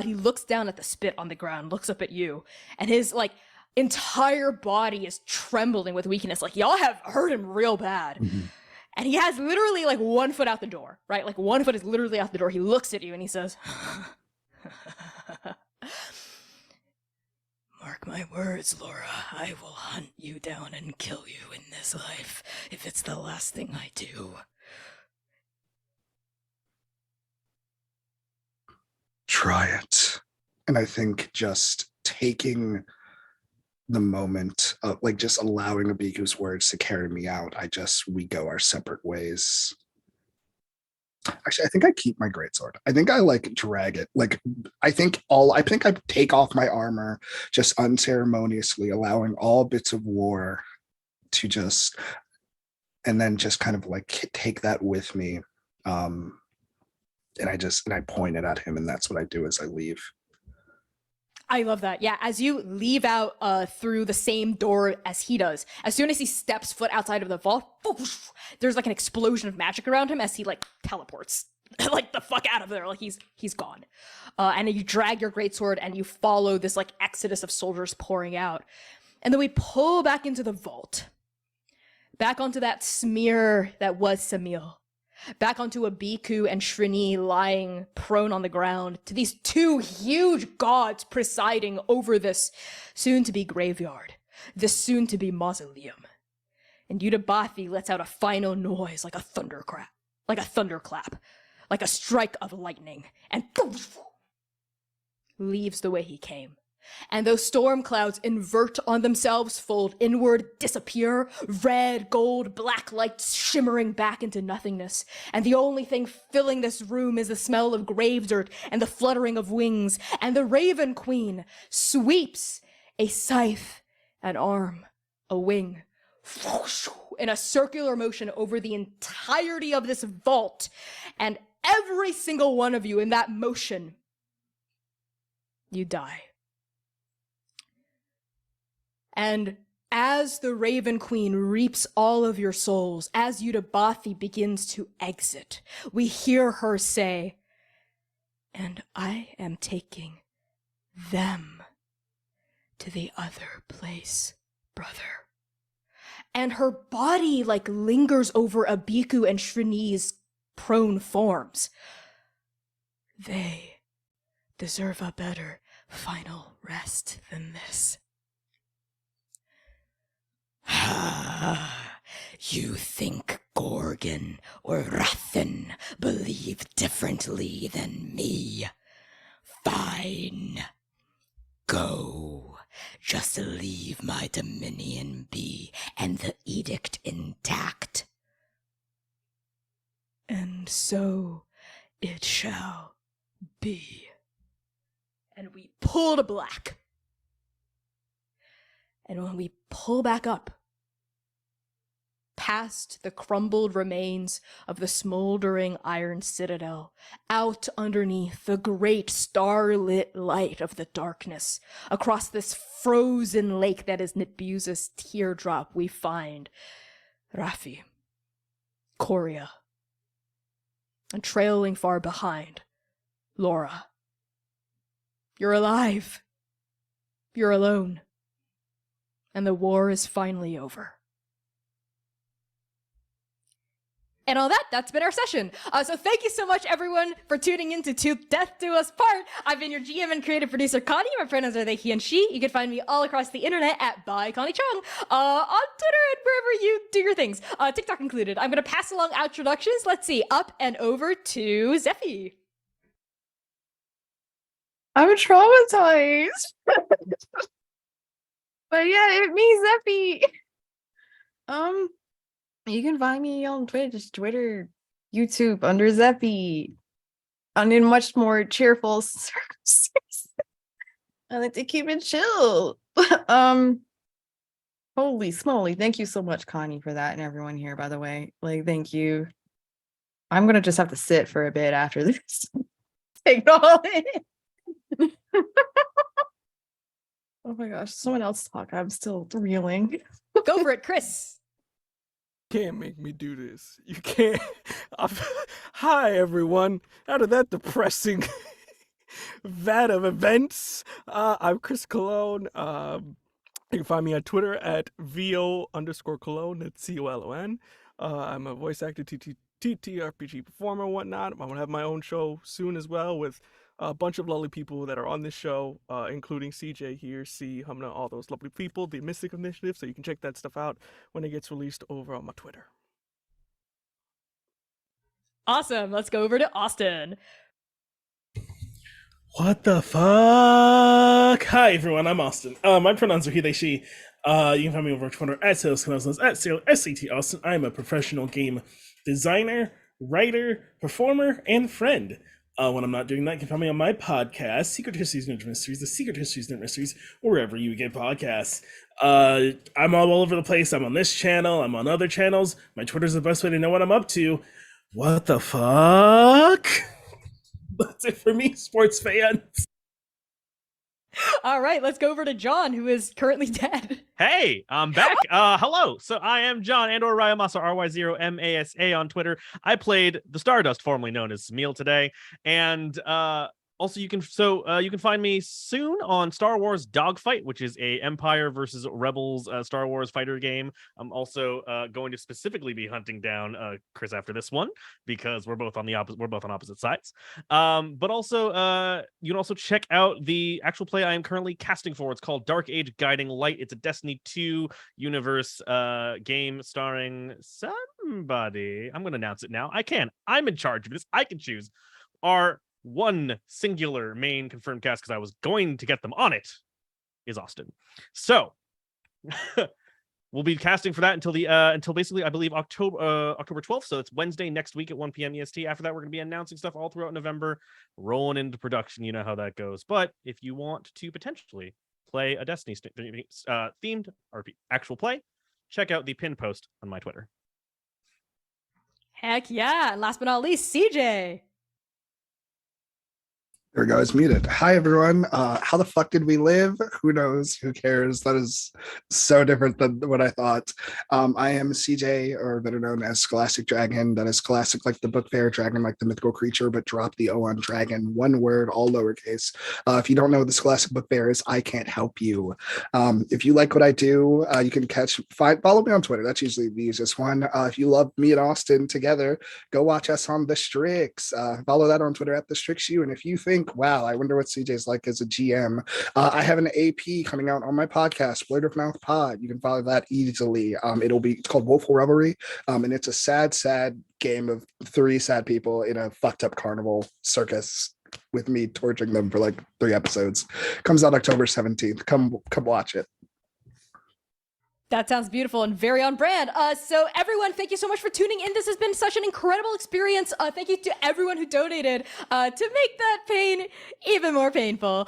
He looks down at the spit on the ground, looks up at you, and his like entire body is trembling with weakness. Like, y'all have hurt him real bad. And he has literally like 1 foot out the door, right? Like 1 foot is literally out the door. He looks at you and he says, "Mark my words, Laura, I will hunt you down and kill you in this life if it's the last thing I do." Try it. And I think just taking the moment of like just allowing Abiku's words to carry me out, we go our separate ways. Actually, I think I keep my greatsword. I think I like drag it. Like I think I take off my armor just unceremoniously, allowing all bits of war to just, and then just kind of like take that with me. And I point it at him, and that's what I do as I leave. I love that. Yeah, as you leave out through the same door as he does, as soon as he steps foot outside of the vault, there's like an explosion of magic around him as he like teleports like the fuck out of there. Like he's gone. And then you drag your greatsword and you follow this like exodus of soldiers pouring out. And then we pull back into the vault. Back onto that smear that was Samil. Back onto Abiku and Xunyi lying prone on the ground, to these two huge gods presiding over this soon-to-be graveyard, this soon-to-be mausoleum. And Yudabathi lets out a final noise like a thunderclap, like a strike of lightning, and leaves the way he came. And those storm clouds invert on themselves, fold inward, disappear, red, gold, black lights shimmering back into nothingness. And the only thing filling this room is the smell of grave dirt and the fluttering of wings. And the Raven Queen sweeps a scythe, an arm, a wing, in a circular motion over the entirety of this vault. And every single one of you in that motion, you die. And as the Raven Queen reaps all of your souls, as Yudabathi begins to exit, we hear her say, "And I am taking them to the other place, brother." And her body like lingers over Abiku and Xunyi's prone forms. They deserve a better final rest than this. You think Gorgon or Rathan believe differently than me? Fine. Go. Just leave my dominion be and the edict intact. And so it shall be. And we pull to black. And when we pull back up, past the crumbled remains of the smoldering iron citadel, out underneath the great starlit light of the darkness, across this frozen lake that is Nitbuza's teardrop, we find Rafi, Koria, and trailing far behind, Laura. You're alive. You're alone. And the war is finally over. And all that's been our session. So thank you so much, everyone, for tuning in to Death Do Us Part. I've been your GM and creative producer, Connie. My pronouns are they, he, and she. You can find me all across the internet at @ByConnieChong, on Twitter and wherever you do your things, TikTok included. I'm going to pass along introductions. Let's see, up and over to Zeffy. I'm traumatized. But yeah, it's me, Zeffy. You can find me on Twitter, YouTube under Zeffy. And in much more cheerful circumstances. I like to keep it chill. Holy smoly. Thank you so much, Connie, for that, and everyone here, by the way. Like, thank you. I'm gonna just have to sit for a bit after this. Take it all in. Oh my gosh, someone else talk. I'm still reeling. Go for it, Chris. Can't make me do this. You can't. Hi, everyone. Out of that depressing vat of events, I'm Chris Cologne. You can find me on Twitter at VO_Cologne, that's COLON. I'm a voice actor, TTRPG performer, and whatnot. I'm going to have my own show soon as well with a bunch of lovely people that are on this show, including CJ here, C, Humna, all those lovely people, the Mystic Initiative, so you can check that stuff out when it gets released over on my Twitter. Awesome. Let's go over to Austin. What the fuck? Hi everyone, I'm Austin. My pronouns are he, they, she. You can find me over on Twitter at SalesCanals, at SCT Austin. I'm a professional game designer, writer, performer, and friend. When I'm not doing that, you can find me on my podcast, Secret Histories Nerd Mysteries, the Secret Histories Nerd Mysteries, wherever you get podcasts. I'm all over the place. I'm on this channel, I'm on other channels. My Twitter's the best way to know what I'm up to. What the fuck? That's it for me, sports fans. All right, let's go over to John, who is currently dead. Hey, I'm back. Hello. So I am John Andor Ryamasa, RY0MASA on Twitter. I played the Stardust, formerly known as Smeel, today, and also you can find me soon on Star Wars Dogfight, which is a Empire versus Rebels Star Wars fighter game. I'm also going to specifically be hunting down Chris after this one because we're both on opposite sides. But also you can also check out the actual play I am currently casting for. It's called Dark Age Guiding Light. It's a Destiny 2 universe game starring somebody. I'm going to announce it now. I'm in charge of this. I can choose. Our one singular main confirmed cast, because I was going to get them on it, is Austin. So we'll be casting for that until basically I believe October 12th. So it's Wednesday next week at 1 p.m. EST. After that, we're going to be announcing stuff all throughout November, rolling into production. You know how that goes. But if you want to potentially play a Destiny themed RP actual play, check out the pin post on my Twitter. Heck yeah. And last but not least, CJ. There we go. It's muted. Hi, everyone. How the fuck did we live? Who knows? Who cares? That is so different than what I thought. I am CJ, or better known as Scholastic Dragon. That is scholastic like the book fair, dragon like the mythical creature, but drop the O on dragon. One word, all lowercase. If you don't know what the Scholastic Book Fair is, I can't help you. If you like what I do, you can follow me on Twitter. That's usually the easiest one. If you love me and Austin together, go watch us on The Strix. Follow that on Twitter at The Strix U. And if you think, wow, I wonder what CJ's like as a GM, I have an AP coming out on my podcast, Blurred of Mouth Pod. You can follow that easily. It's called Woeful Revelry, and it's a sad game of three sad people in a fucked up carnival circus with me torturing them for like 3 episodes. Comes out October 17th. Come watch it. That sounds beautiful and very on brand. So everyone, thank you so much for tuning in. This has been such an incredible experience. Thank you to everyone who donated to make that pain even more painful.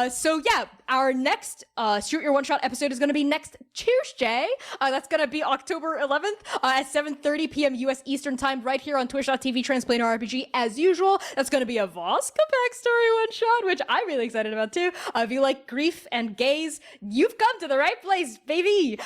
So yeah, our next Shoot Your One Shot episode is going to be next Tuesday. That's going to be October 11th at 7:30 p.m. US Eastern Time right here on twitch.tv Transplanar RPG as usual. That's going to be a Voska backstory one shot, which I'm really excited about too. If you like grief and gaze, you've come to the right place, baby.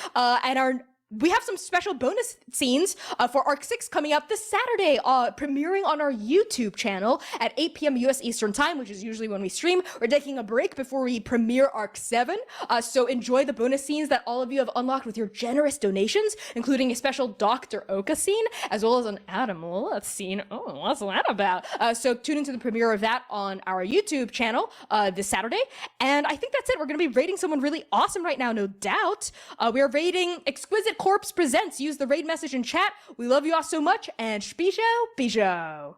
We have some special bonus scenes for Arc 6 coming out this Saturday, premiering on our YouTube channel at 8 p.m. US Eastern Time, which is usually when we stream. We're taking a break before we premiere Arc 7, so enjoy the bonus scenes that all of you have unlocked with your generous donations, including a special Dr. Oka scene, as well as an Adam Lilith scene. Oh, what's that about? So tune into the premiere of that on our YouTube channel this Saturday, and I think that's it. We're going to be rating someone really awesome right now, no doubt. We are rating Exquisite Corpse Presents. Use the raid message in chat. We love you all so much, and Spisho.